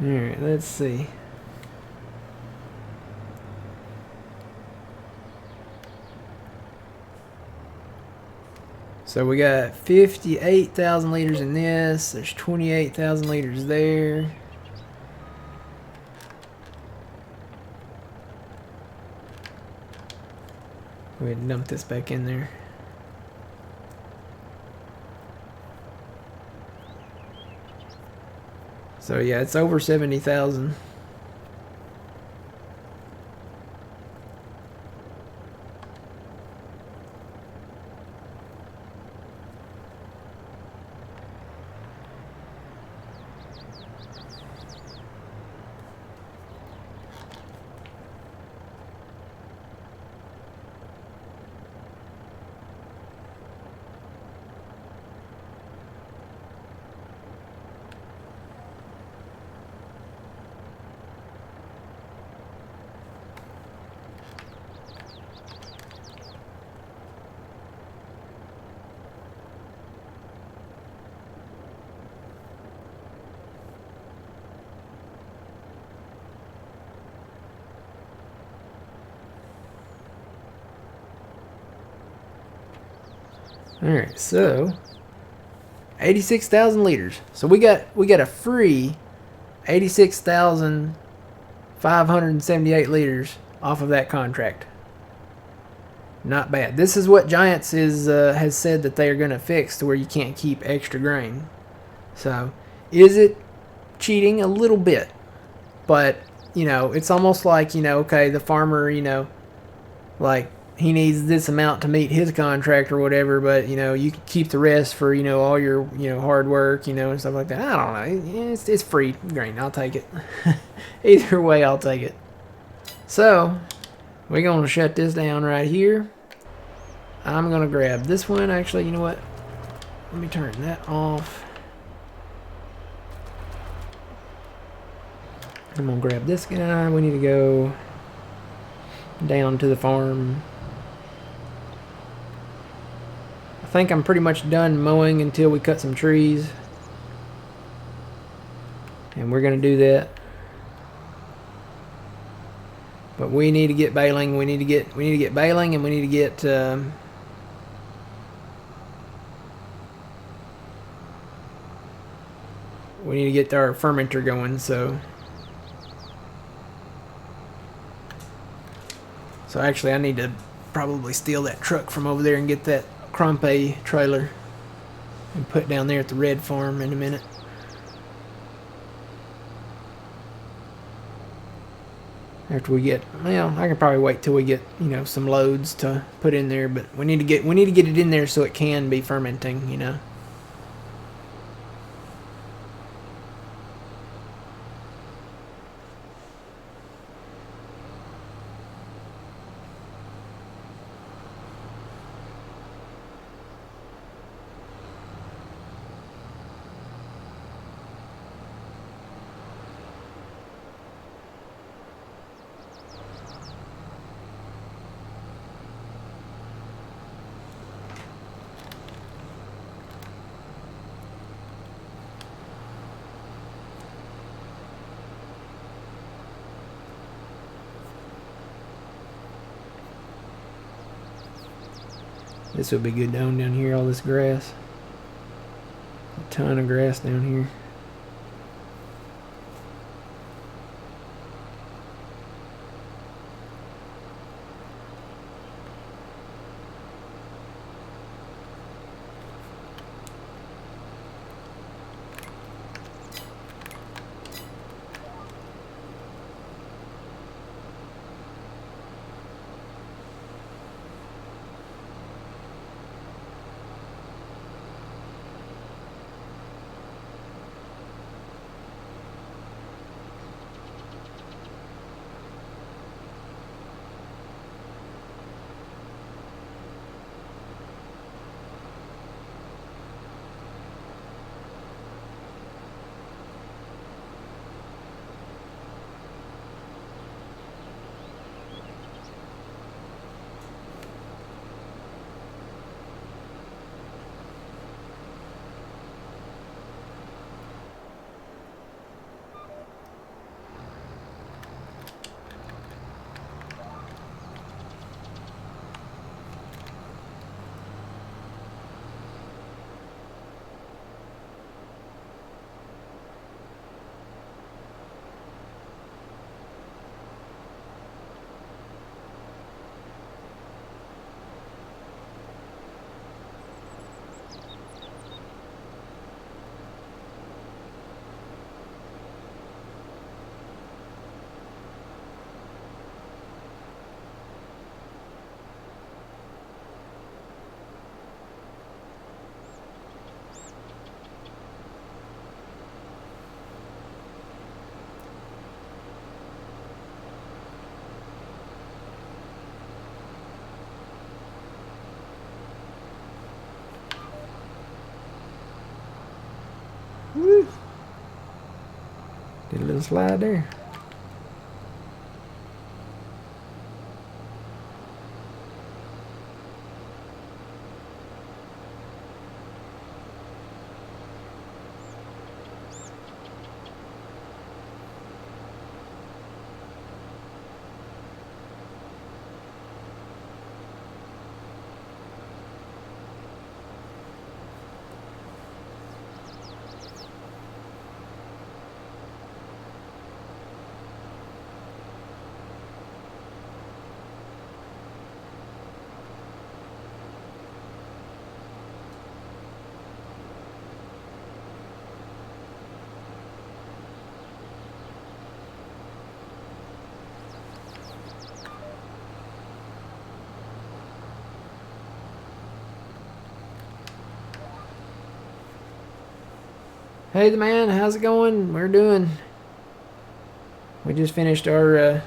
S1: Alright, let's see. So we got 58,000 liters in this. There's 28,000 liters there. Go ahead and dump this back in there. So yeah, it's over 70,000. Alright, so 86,000 liters. So we got a free 86,578 liters off of that contract. Not bad. This is what Giants has said that they are going to fix to where you can't keep extra grain. So, is it cheating? A little bit. But, you know, it's almost like, you know, okay, the farmer, you know, like, he needs this amount to meet his contract or whatever, but, you know, you can keep the rest for, you know, all your, you know, hard work, you know, and stuff like that. I don't know. It's free grain. I'll take it. Either way, I'll take it. So, we're going to shut this down right here. I'm going to grab this one. Actually, you know what? Let me turn that off. I'm going to grab this guy. We need to go down to the farm. I think I'm pretty much done mowing until we cut some trees. And we're going to do that. But we need to get baling. We need to get baling, and we need to get our fermenter going. So actually, I need to probably steal that truck from over there and get that Crampe trailer and put down there at the red farm in a minute. After we get, well, I can probably wait till we get, you know, some loads to put in there, but we need to get it in there so it can be fermenting, you know. This would be good down here, all this grass. A ton of grass down here. Woo. Did a little slide there. Hey, the man, how's it going? We just finished our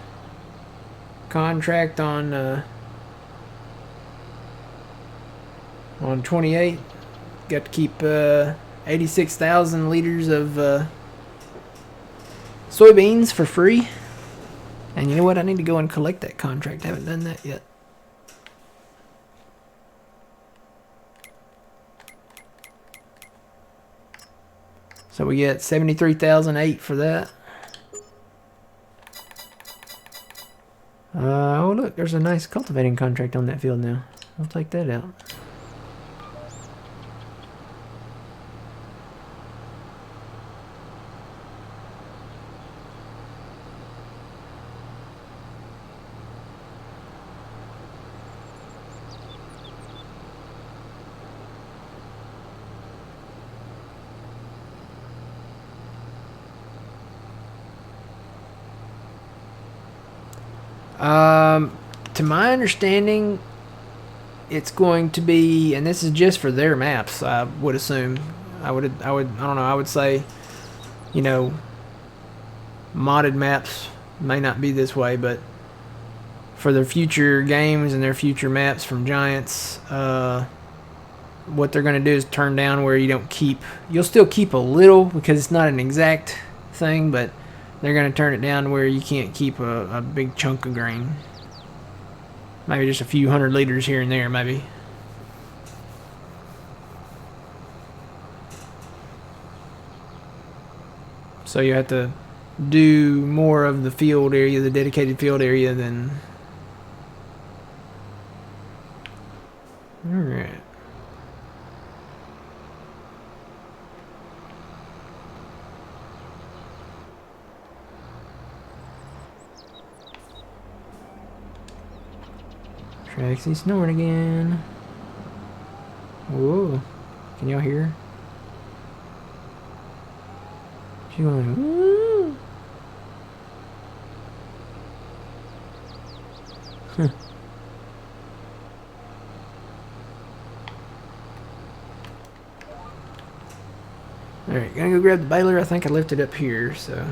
S1: contract on 28. Got to keep 86,000 liters of soybeans for free. And you know what? I need to go and collect that contract. I haven't done that yet. So we get 73,008 for that. Oh look, there's a nice cultivating contract on that field now. I'll take that out. To my understanding, it's going to be, and this is just for their maps. I would assume. I don't know. I would say, you know, modded maps may not be this way, but for their future games and their future maps from Giants, what they're going to do is turn down where you don't keep. You'll still keep a little because it's not an exact thing, but they're going to turn it down where you can't keep a big chunk of grain. Maybe just a few 100 liters here and there, maybe. So you have to do more of the field area, the dedicated field area, than... Alright. Traxy snoring again. Whoa. Can y'all hear? She's going, woo. Huh. Alright, gonna go grab the baler. I think I left it up here, so...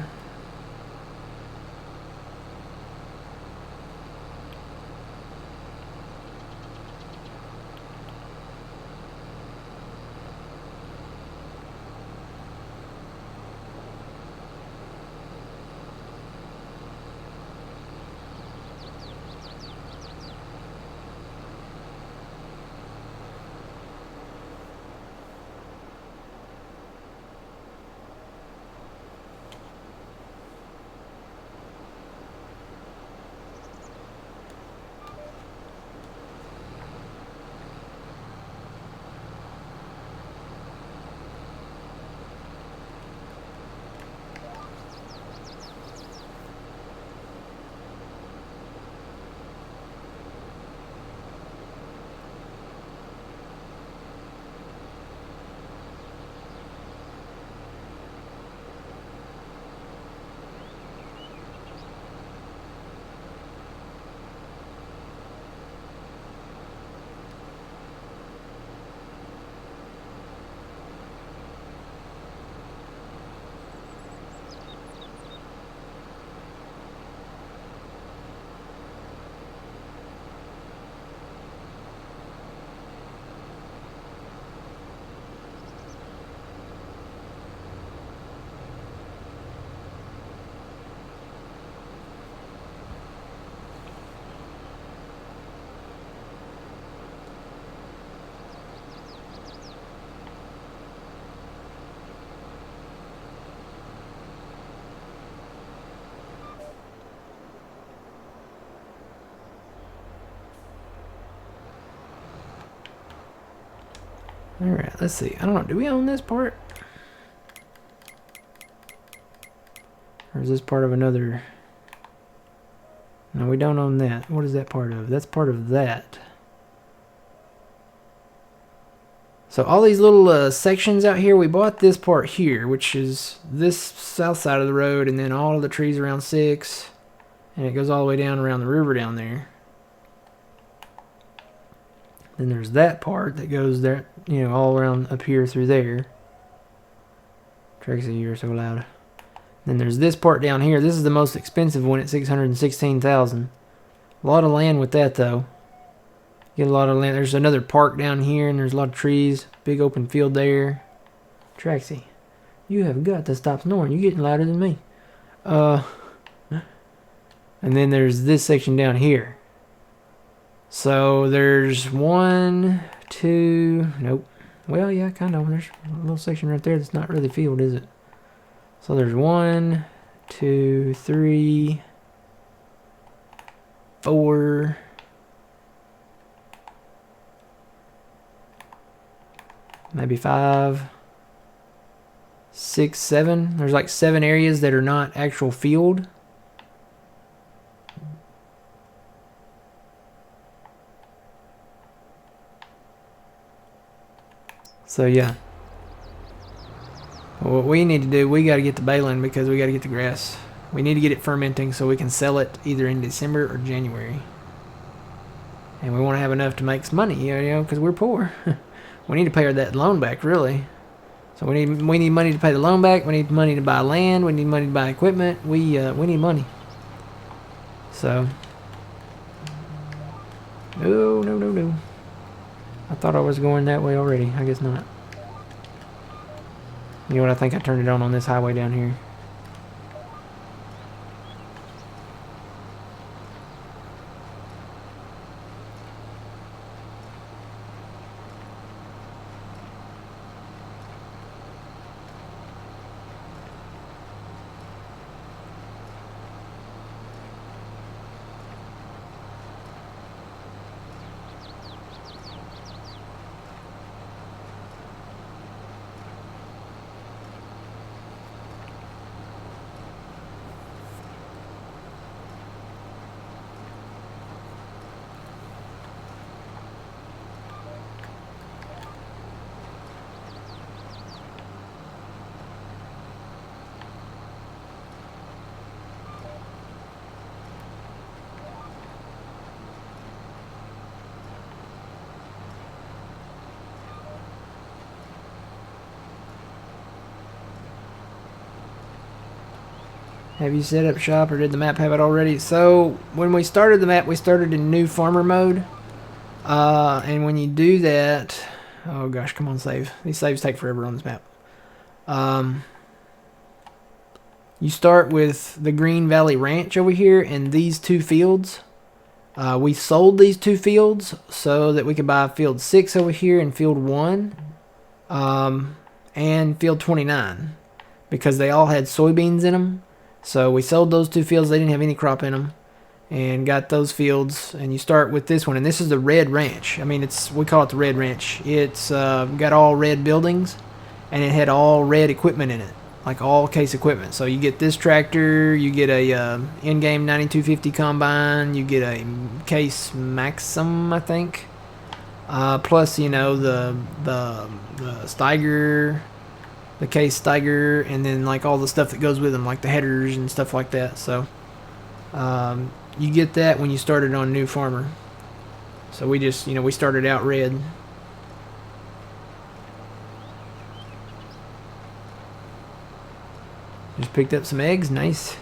S1: Alright, let's see. I don't know. Do we own this part? Or is this part of another... No, we don't own that. What is that part of? That's part of that. So all these little sections out here, we bought this part here, which is this south side of the road, and then all of the trees around 6. And it goes all the way down around the river down there. Then there's that part that goes there, you know, all around up here through there. Traxy, you're so loud. Then there's this part down here. This is the most expensive one at $616,000. A lot of land with that though. Get a lot of land. There's another park down here, and there's a lot of trees. Big open field there. Traxy, you have got to stop snoring. You're getting louder than me. And then there's this section down here. So there's 1, 2, nope. Well, yeah, kind of. There's a little section right there that's not really field, is it? So there's 1, 2, 3, 4. Maybe 5, 6, 7. There's like 7 areas that are not actual field. So yeah, what we need to do, we got to get the baling because we got to get the grass We need to get it fermenting so we can sell it either in December or January. And we want to have enough to make some money, you know, because we're poor. We need to pay that loan back, really. So we need money to pay the loan back. We need money to buy land. We need money to buy equipment. We need money. So, no. I thought I was going that way already. I guess not. You know what? I think I turned it on this highway down here. Have you set up shop or did the map have it already? So when we started the map, we started in new farmer mode. And when you do that, oh gosh, come on, save. These saves take forever on this map. You start with the Green Valley Ranch over here and these two fields. We sold these two fields so that we could buy field 6 over here and field 1. And field 29. Because they all had soybeans in them. So we sold those two fields. They didn't have any crop in them. And got those fields. And you start with this one. And this is the Red Ranch. I mean, we call it the Red Ranch. It's got all red buildings. And it had all red equipment in it. Like all case equipment. So you get this tractor. You get a in-game 9250 combine. You get a Case Maxim, I think. Plus, you know, the Steiger... the Case Steiger, and then like all the stuff that goes with them, like the headers and stuff like that. So you get that when you started on New Farmer. So we just, you know, we started out red. Just picked up some eggs. Nice.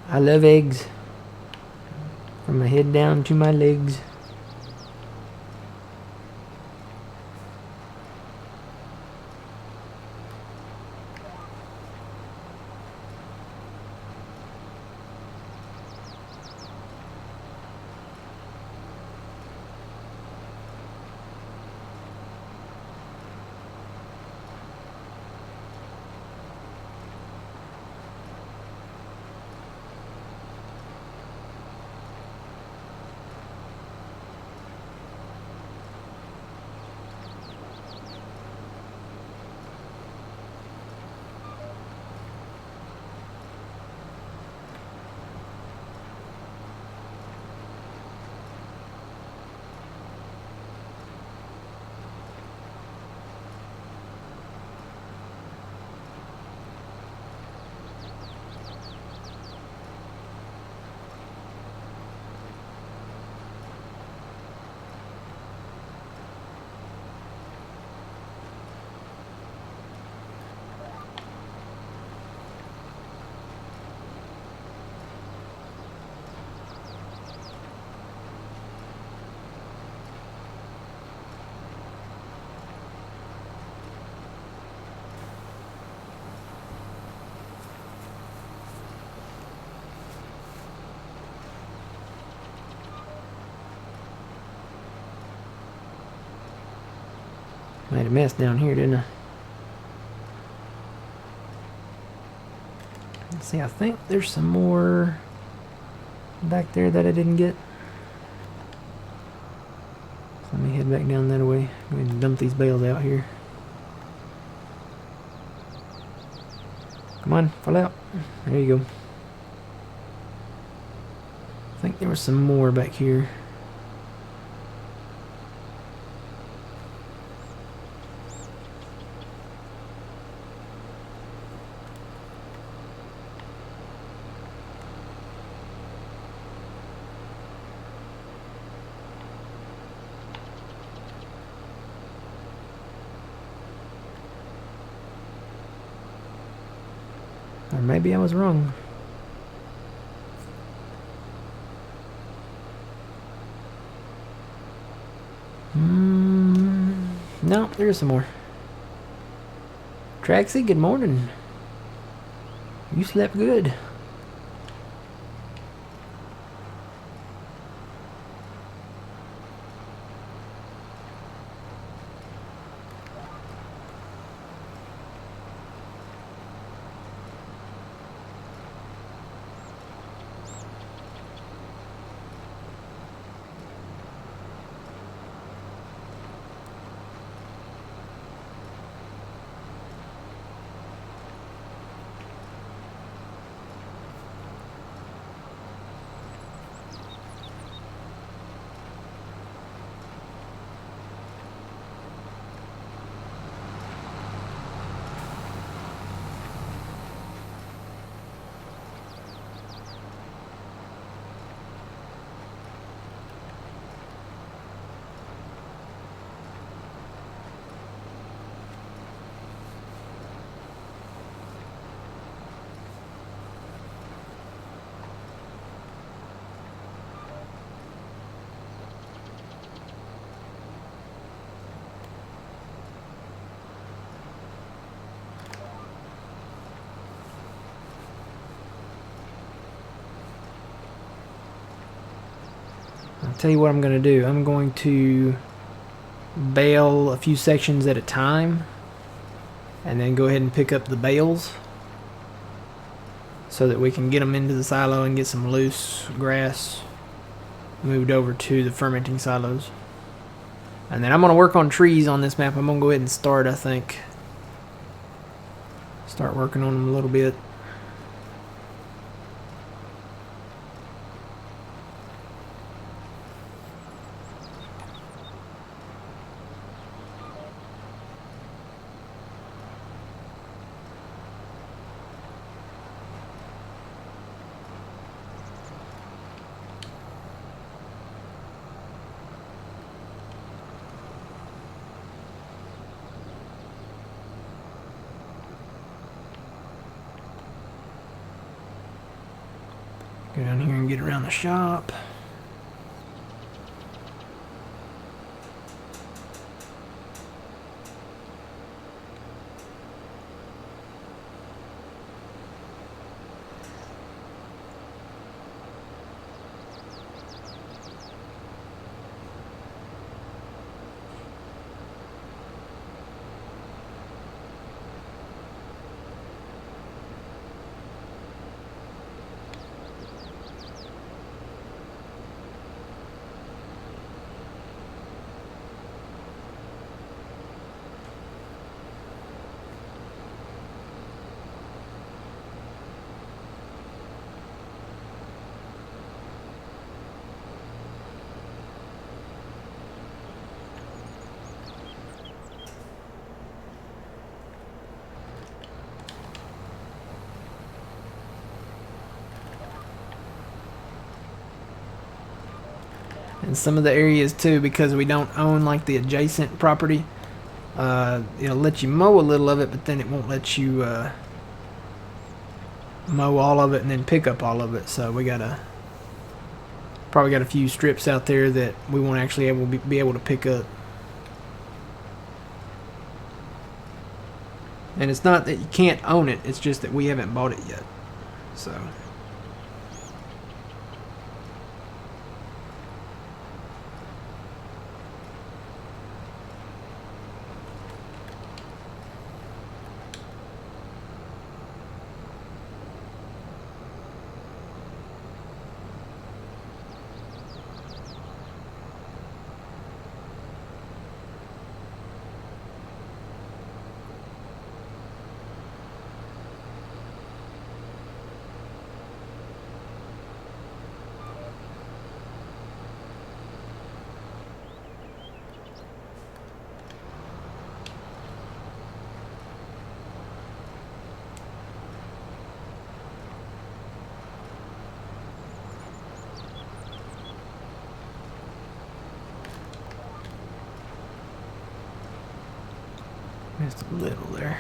S1: I love eggs. From my head down to my legs. Made a mess down here, didn't I? Let's see, I think there's some more back there that I didn't get. So let me head back down that way. I'm going to dump these bales out here. Come on, fall out. There you go. I think there was some more back here. Or maybe I was wrong. No, there's some more. Traxie, good morning. You slept good. I'll tell you what I'm going to do. I'm going to bale a few sections at a time and then go ahead and pick up the bales so that we can get them into the silo and get some loose grass moved over to the fermenting silos. And then I'm going to work on trees on this map. I'm going to go ahead and start, I think. Start working on them a little bit. Go down here and get around the shop. And some of the areas too, because we don't own like the adjacent property, it'll let you mow a little of it, but then it won't let you mow all of it and then pick up all of it. So we probably got a few strips out there that we won't actually be able to pick up. And it's not that you can't own it, it's just that we haven't bought it yet. So just a little there.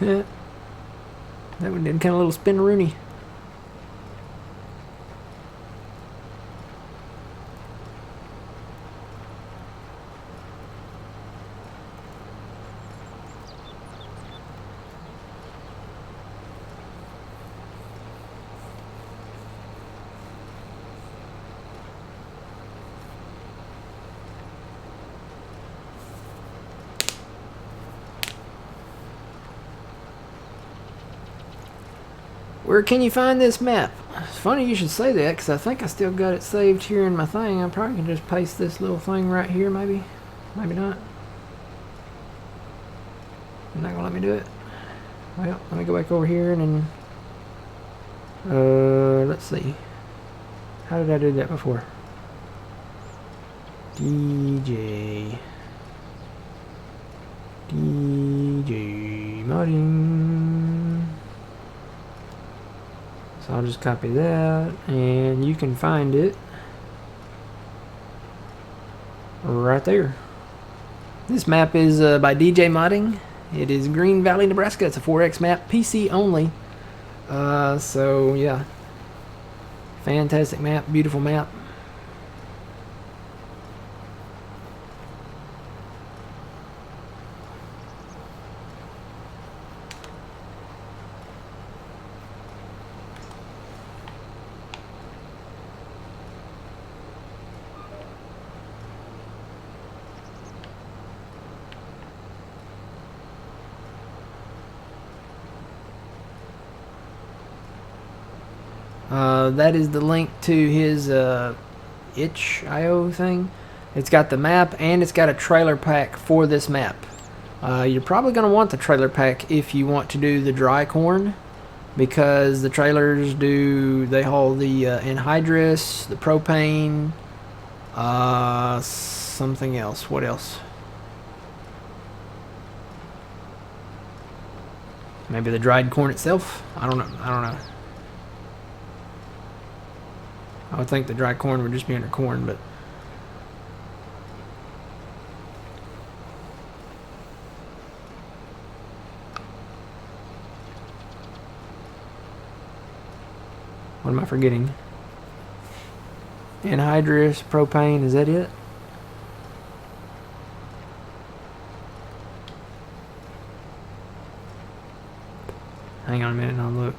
S1: Yeah. That one did kind of a little spin-rooney. Where can you find this map? It's funny you should say that, because I think I still got it saved here in my thing. I probably can just paste this little thing right here, maybe. Maybe not. You're not going to let me do it? Well, let me go back over here and then... let's see. How did I do that before? DJ modding. So I'll just copy that, and you can find it right there. This map is by DJ Modding. It is Green Valley, Nebraska. It's a 4X map, PC only. So yeah, fantastic map, beautiful map. That is the link to his itch.io thing. It's got the map and it's got a trailer pack for this map. You're probably going to want the trailer pack if you want to do the dry corn, because the trailers they haul the anhydrous, the propane, something else. What else? Maybe the dried corn itself? I don't know. I would think the dry corn would just be under corn, but... What am I forgetting? Anhydrous, propane, is that it? Hang on a minute and I'll look.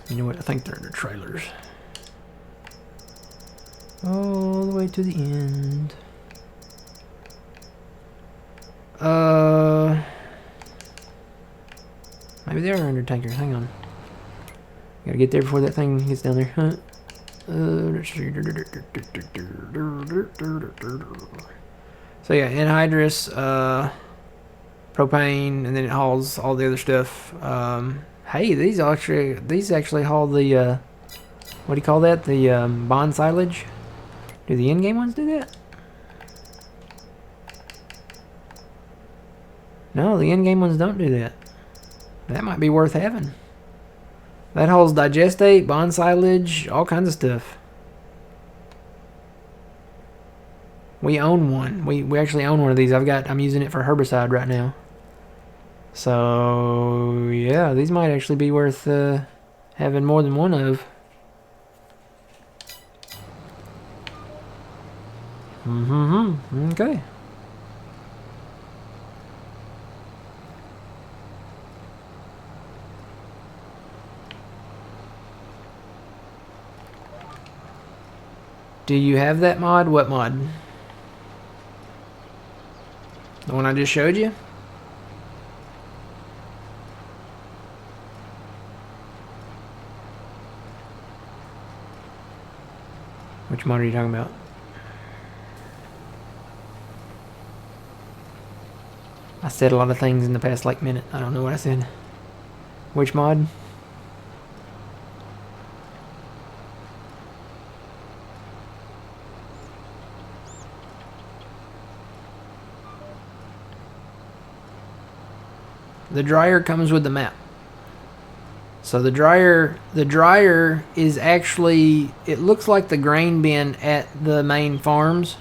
S1: You know what? I think they're under trailers. All the way to the end. Maybe they are under tankers. Hang on. Gotta get there before that thing gets down there. Huh? So yeah, anhydrous, propane, and then it hauls all the other stuff. Hey, these actually haul the what do you call that? The bond silage. Do the in-game ones do that? No, the in-game ones don't do that. That might be worth having. That hauls digestate, bond silage, all kinds of stuff. We own one. We actually own one of these. I'm using it for herbicide right now. So yeah, these might actually be worth having more than one of. Okay. Do you have that mod? What mod? The one I just showed you? Which mod are you talking about? I said a lot of things in the past like minute. I don't know what I said. Which mod? The dryer comes with the map. So the dryer is actually, it looks like the grain bin at the main farms,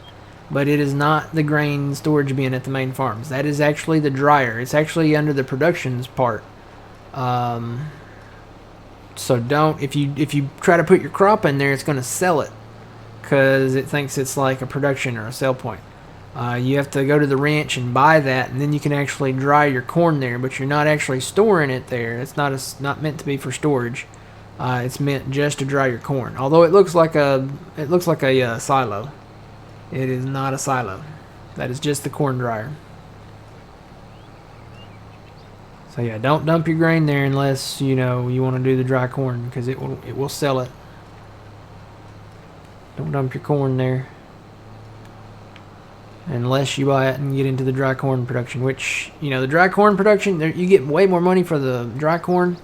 S1: but it is not the grain storage bin at the main farms. That is actually the dryer. It's actually under the productions part. So don't, if you try to put your crop in there, it's going to sell it because it thinks it's like a production or a sell point. You have to go to the ranch and buy that, and then you can actually dry your corn there. But you're not actually storing it there. It's not meant to be for storage. It's meant just to dry your corn. Although it looks like a silo. It is not a silo. That is just the corn dryer. So yeah, don't dump your grain there unless you want to do the dry corn, because it will sell it. Don't dump your corn there unless you buy it and get into the dry corn production, which, the dry corn production, you get way more money for the dry corn.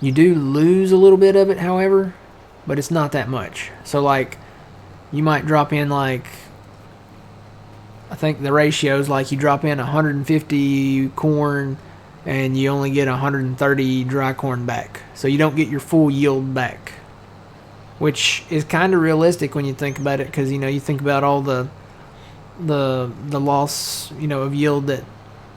S1: You do lose a little bit of it, however, but it's not that much. So, like, you might drop in, like, I think the ratio is like you drop in 150 corn and you only get 130 dry corn back. So you don't get your full yield back, which is kind of realistic when you think about it, because, you think about all the loss, of yield that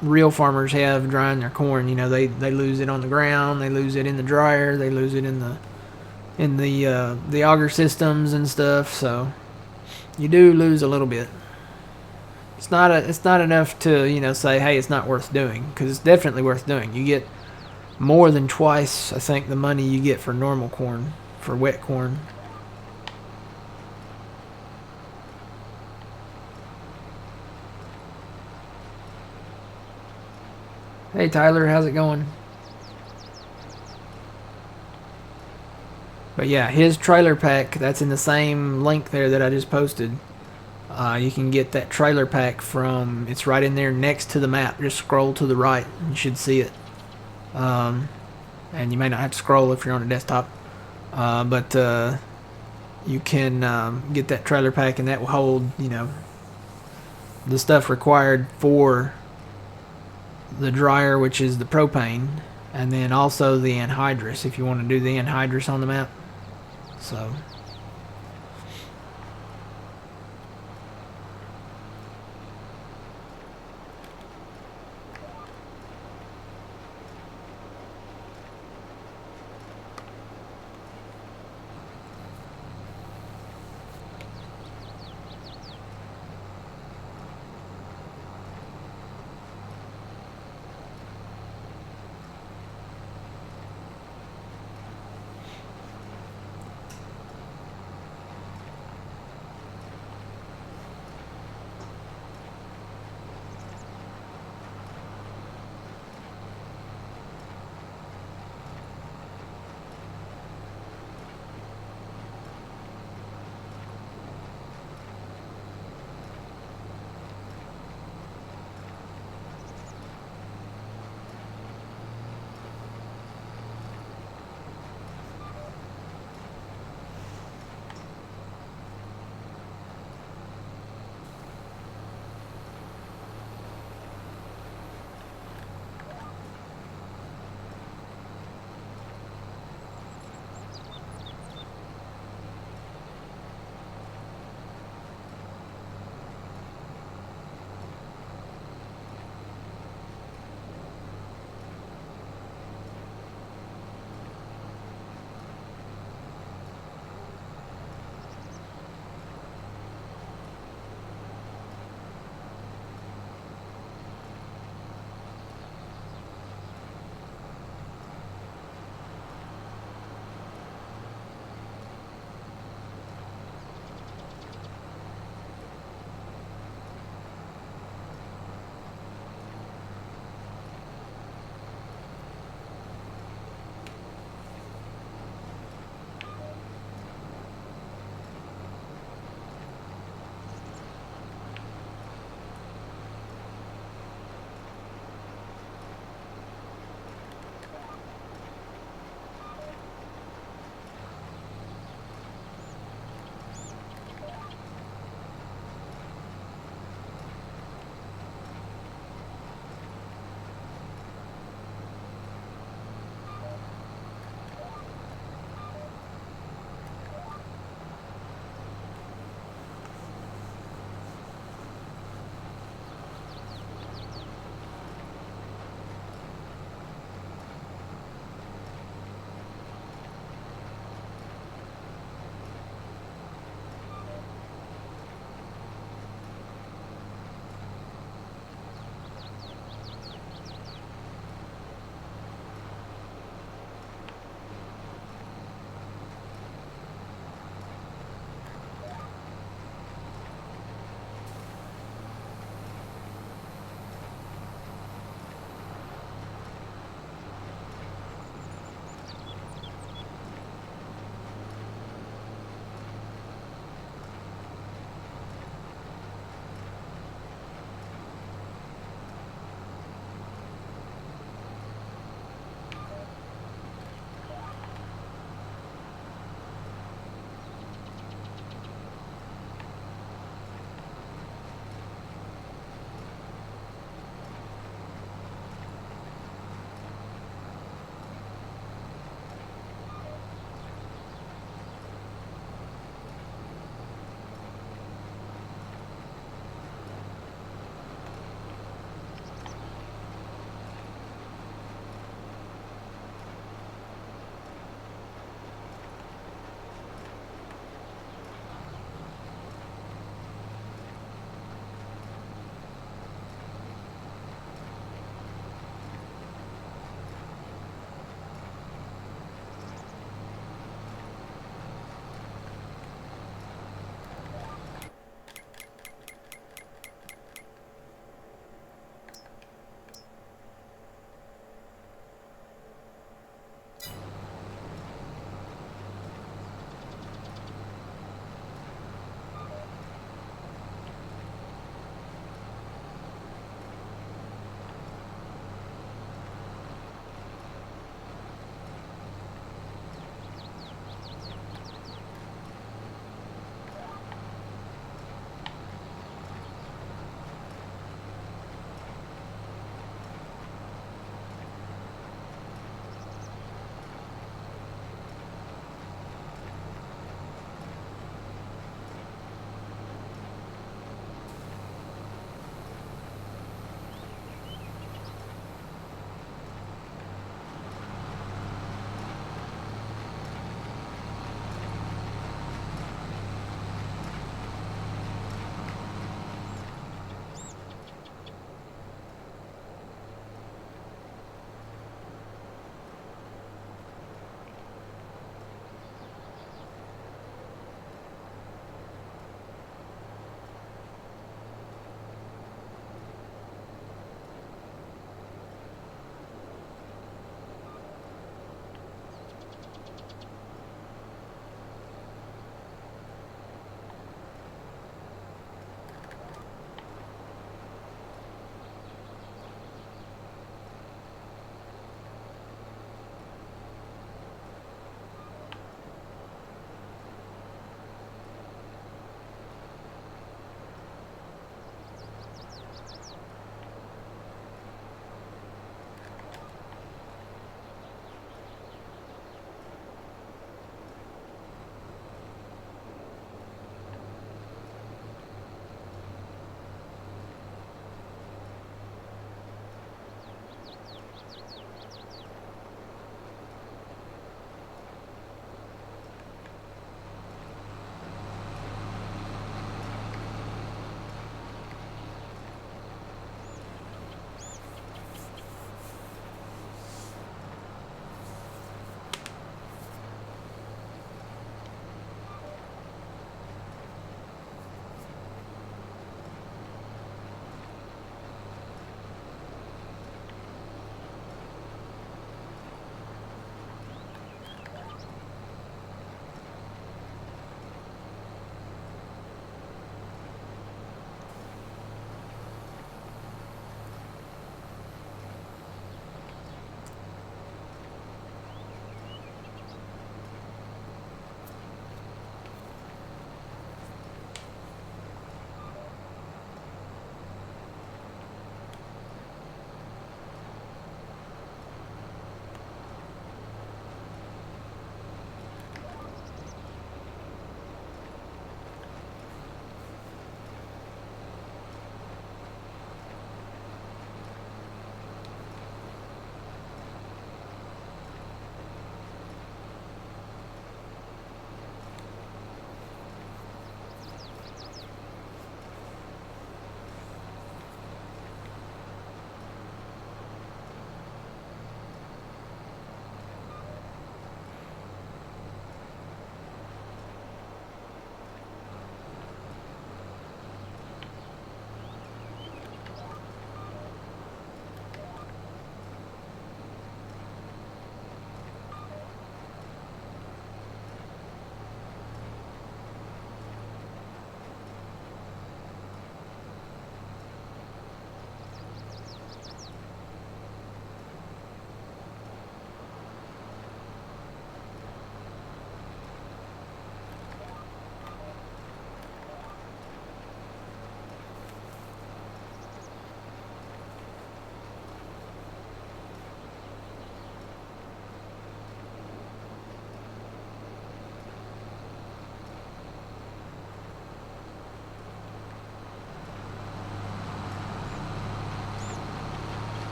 S1: real farmers have drying their corn. They lose it on the ground, they lose it in the dryer, they lose it in the auger systems and stuff. So you do lose a little bit. It's not enough to say, hey, it's not worth doing, because it's definitely worth doing. You get more than twice, I think, the money you get for normal corn, for wet corn. Hey Tyler, how's it going? But yeah, his trailer pack, that's in the same link there that I just posted. You can get that trailer pack it's right in there next to the map. Just scroll to the right, you should see it. And you may not have to scroll if you're on a desktop. But you can get that trailer pack, and that will hold, the stuff required for the dryer, which is the propane, and then also the anhydrous, if you want to do the anhydrous on the map. So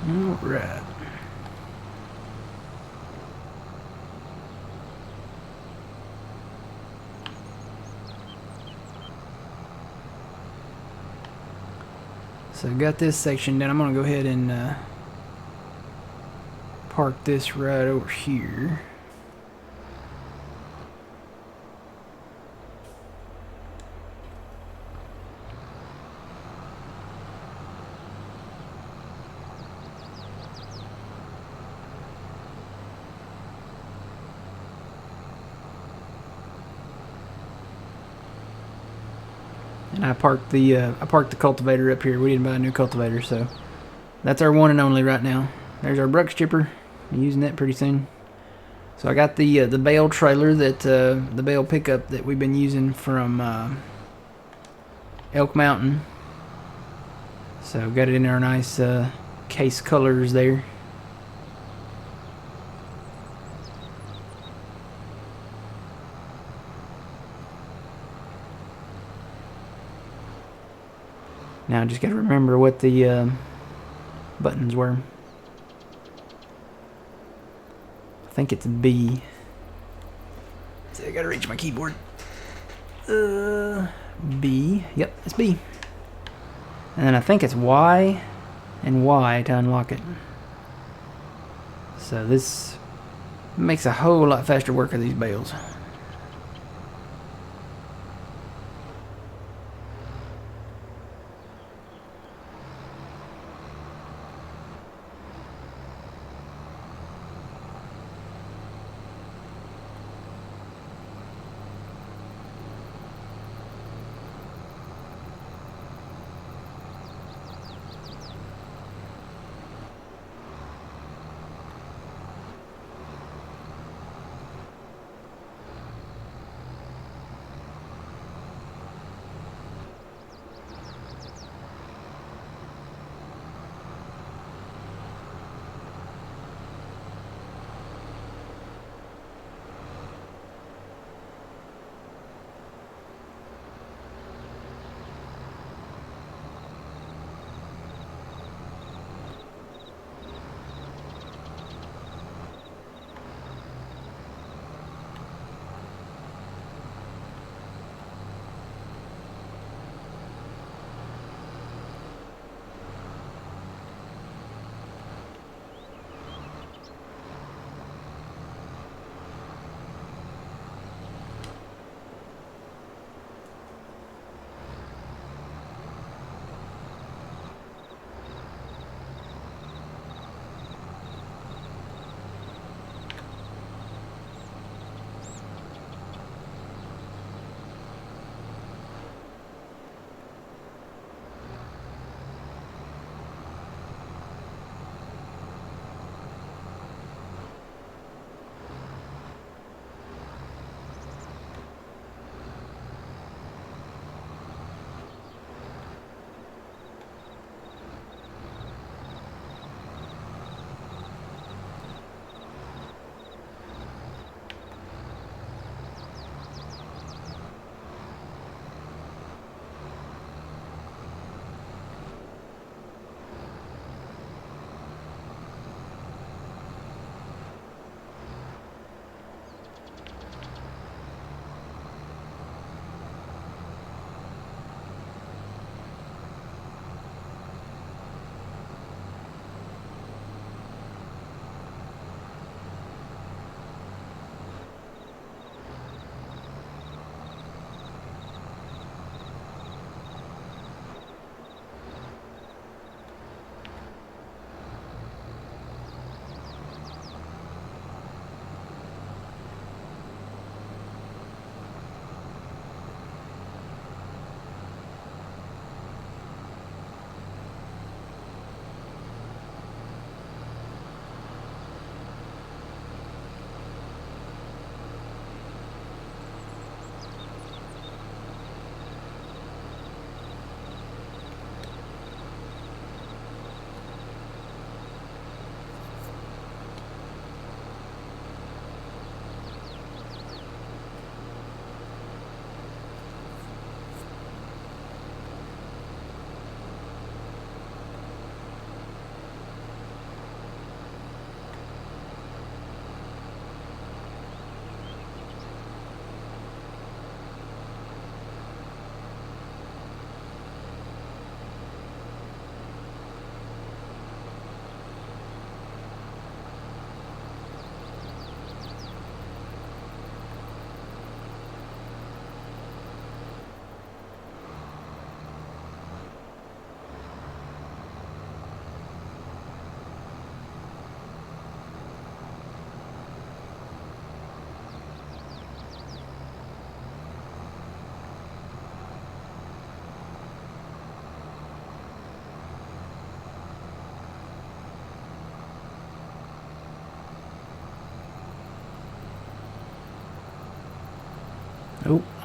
S1: Alright. So got this section done. I'm gonna go ahead and park this right over here. And I parked the cultivator up here. We didn't buy a new cultivator, so that's our one and only right now. There's our brush chipper. I'm using that pretty soon. So I got the bale trailer that the bale pickup that we've been using from Elk Mountain. So got it in our nice case colors there. Now I just got to remember what the buttons were. I think it's B. So I got to reach my keyboard. B. Yep, it's B. And then I think it's Y and Y to unlock it. So this makes a whole lot faster work of these bales.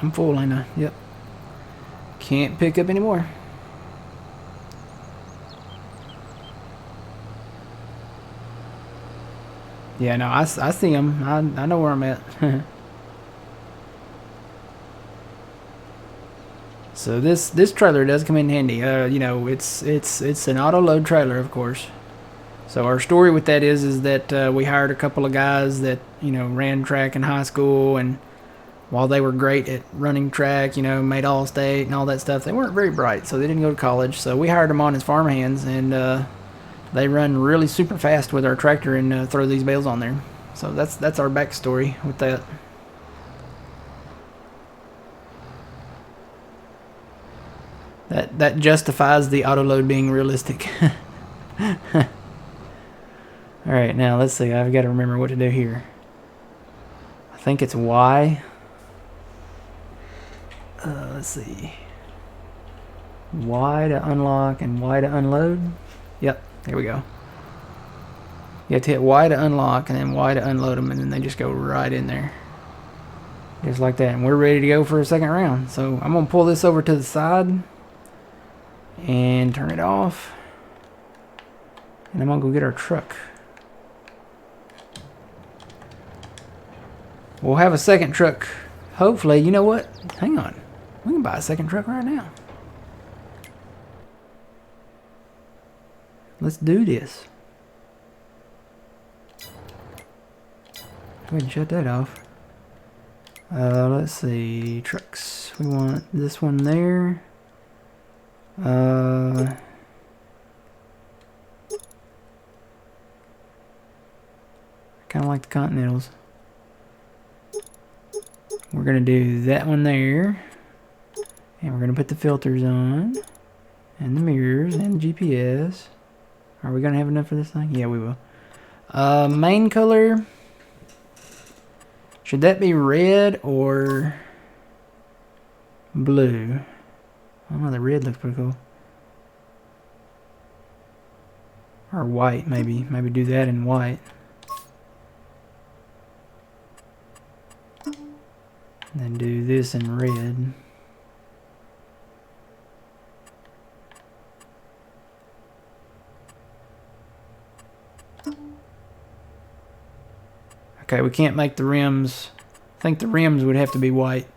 S1: I'm full, ain't I? Yep. Can't pick up anymore. Yeah, no, I see them. I know where I'm at. So this trailer does come in handy. You know, it's an auto load trailer, of course. So our story with that is that we hired a couple of guys that, you know, ran track in high school, and while they were great at running track, you know, made all state and all that stuff, they weren't very bright, so they didn't go to college. So we hired them on as farm hands, and they run really super fast with our tractor and throw these bales on there. So that's our backstory with that. That justifies the auto load being realistic. Alright, now let's see. I've got to remember what to do here. I think it's Y. Let's see. Y to unlock and Y to unload. Yep, there we go. You have to hit Y to unlock and then Y to unload them, and then they just go right in there. Just like that. And we're ready to go for a second round. So I'm going to pull this over to the side and turn it off. And I'm going to go get our truck. We'll have a second truck. Hopefully, you know what? Hang on. We can buy a second truck right now. Let's do this. Go ahead and shut that off. Let's see. Trucks. We want this one there. Kind of like the Continentals. We're going to do that one there. And we're going to put the filters on. And the mirrors and the GPS. Are we going to have enough for this thing? Yeah, we will. Main color. Should that be red or blue? I don't know, the red looks pretty cool. Or white, maybe. Maybe do that in white. And then do this in red. Okay, we can't make the rims. I think the rims would have to be white.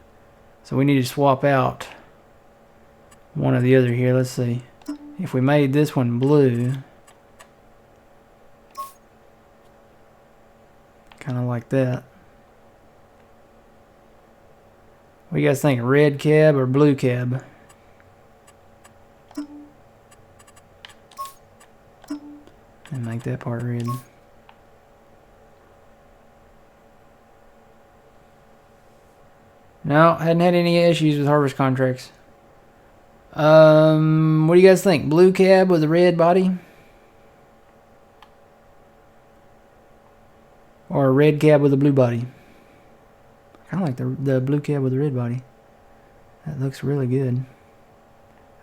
S1: So we need to swap out one or the other here. Let's see. If we made this one blue. Kind of like that. What do you guys think? Red cab or blue cab? And make that part red. No, hadn't had any issues with harvest contracts. What do you guys think? Blue cab with a red body? Or a red cab with a blue body? Kind of like the blue cab with the red body. That looks really good.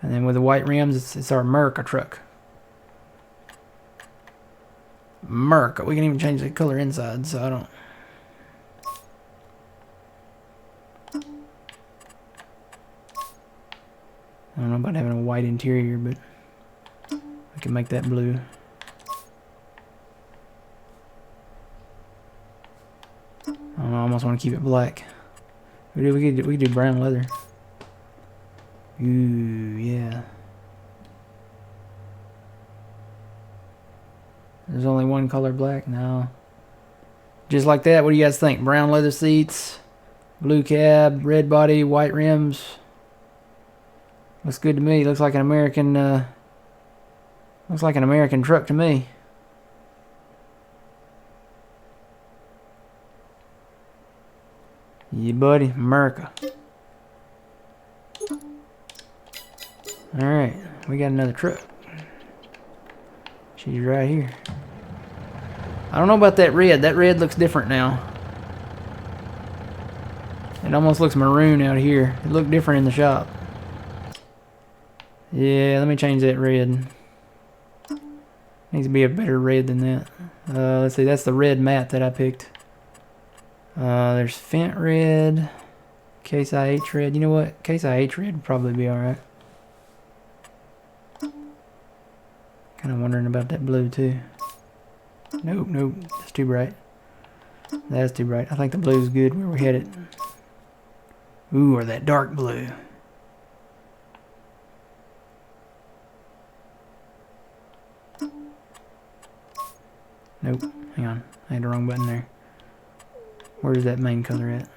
S1: And then with the white rims, it's our America truck. America. We can even change the color inside, so I don't know about having a white interior, but I can make that blue. I don't know, I almost want to keep it black. We could do brown leather. Ooh, yeah. There's only one color black? No. Just like that, what do you guys think? Brown leather seats, blue cab, red body, white rims. Looks good to me. Looks like an American truck to me. Yeah, buddy, America. Alright, we got another truck. She's right here. I don't know about that red. That red looks different now. It almost looks maroon out here. It looked different in the shop. Yeah, let me change that red. Needs to be a better red than that. Let's see, that's the red matte that I picked. There's Fent red, Case IH red. You know what? Case IH red would probably be alright. Kind of wondering about that blue too. Nope, nope. That's too bright. That's too bright. I think the blue's good where we're headed. Ooh, or that dark blue. Nope. Hang on. I had the wrong button there. Where's that main color at?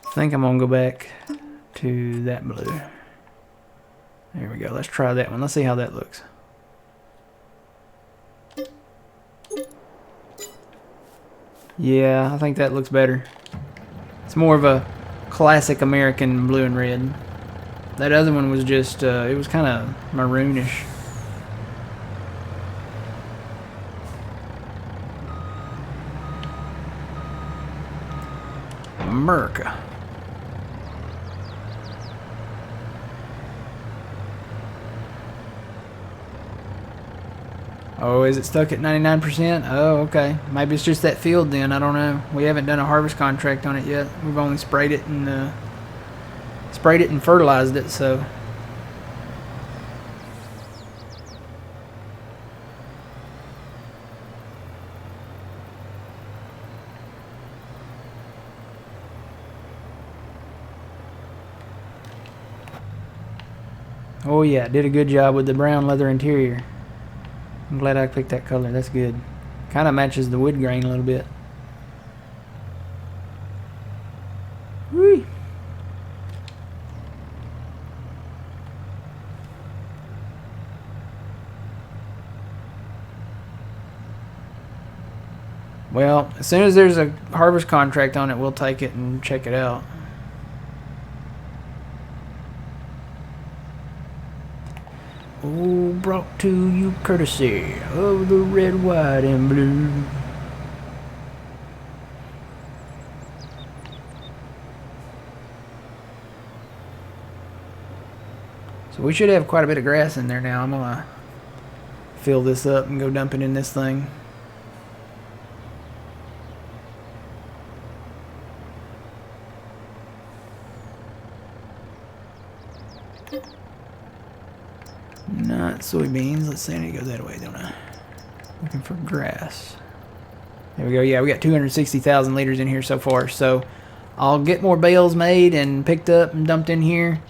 S1: I think I'm gonna go back to that blue. There we go. Let's try that one. Let's see how that looks. Yeah, I think that looks better. It's more of a classic American blue and red. That other one was just, it was kind of maroonish. America. Oh, is it stuck at 99%? Oh, okay. Maybe it's just that field then. I don't know. We haven't done a harvest contract on it yet. We've only sprayed it and fertilized it, so. Oh yeah, did a good job with the brown leather interior. I'm glad I picked that color. That's good. Kind of matches the wood grain a little bit. Whee! Well, as soon as there's a harvest contract on it, we'll take it and check it out. Oh, brought to you courtesy of the red, white, and blue. So we should have quite a bit of grass in there now. I'm gonna fill this up and go dump it in this thing. Not soybeans. Let's see. I need to go that way, don't I? Looking for grass. There we go. Yeah, we got 260,000 liters in here so far. So I'll get more bales made and picked up and dumped in here.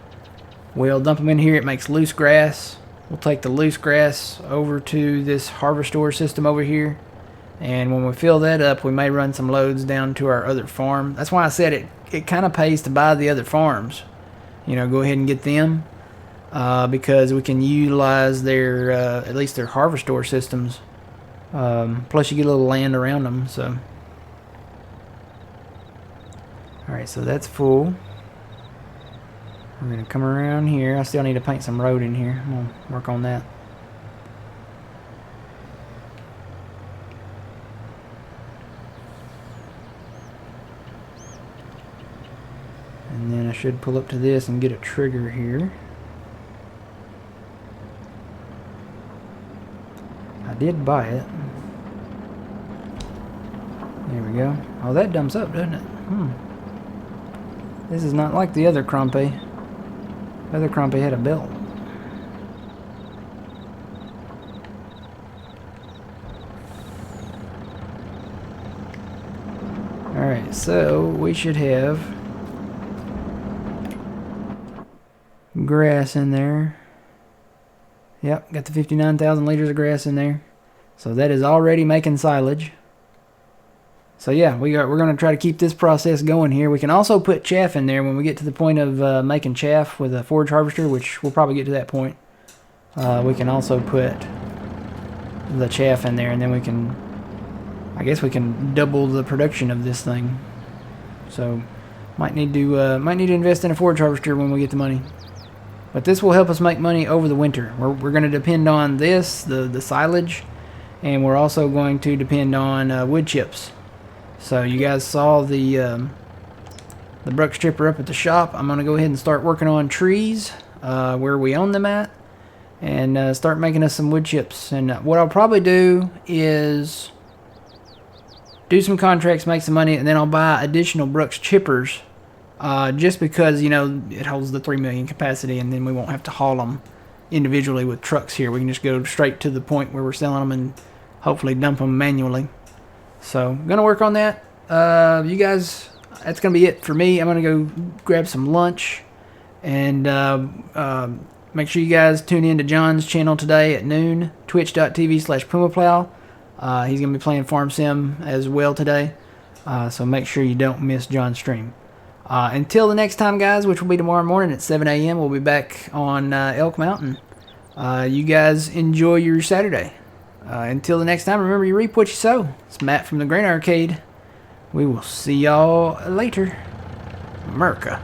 S1: We'll dump them in here. It makes loose grass. We'll take the loose grass over to this harvester system over here. And when we fill that up, we may run some loads down to our other farm. That's why I said it kind of pays to buy the other farms. You know, go ahead and get them. Because we can utilize their, at least their harvester systems. Plus you get a little land around them, so. Alright, so that's full. We're going to come around here. I still need to paint some road in here. I'm going to work on that. And then I should pull up to this and get a trigger here. I did buy it. There we go. Oh, that dumps up, doesn't it? This is not like the other crumpy. The other crumpy had a belt. Alright, so we should have grass in there. Yep, got the 59,000 liters of grass in there. So that is already making silage. So yeah, we're going to try to keep this process going here. We can also put chaff in there when we get to the point of making chaff with a forage harvester, which we'll probably get to that point. We can also put the chaff in there, and then we can, I guess we can double the production of this thing. So might need to invest in a forage harvester when we get the money. But this will help us make money over the winter. We're going to depend on this, the silage, and we're also going to depend on wood chips. So you guys saw the brush chipper up at the shop. I'm going to go ahead and start working on trees where we own them at, and start making us some wood chips. And what I'll probably do is do some contracts, make some money, and then I'll buy additional brush chippers just because, you know, it holds the 3 million capacity, and then we won't have to haul them individually with trucks here. We can just go straight to the point where we're selling them and hopefully dump them manually. So I'm going to work on that. You guys, that's going to be it for me. I'm going to go grab some lunch, and make sure you guys tune in to John's channel today at noon, twitch.tv/PumaPlow. He's going to be playing Farm Sim as well today, so make sure you don't miss John's stream. Until the next time, guys, which will be tomorrow morning at 7 a.m., we'll be back on Elk Mountain. You guys enjoy your Saturday. Until the next time, remember, you reap what you sow. It's Matt from the Grain Arcade. We will see y'all later. America.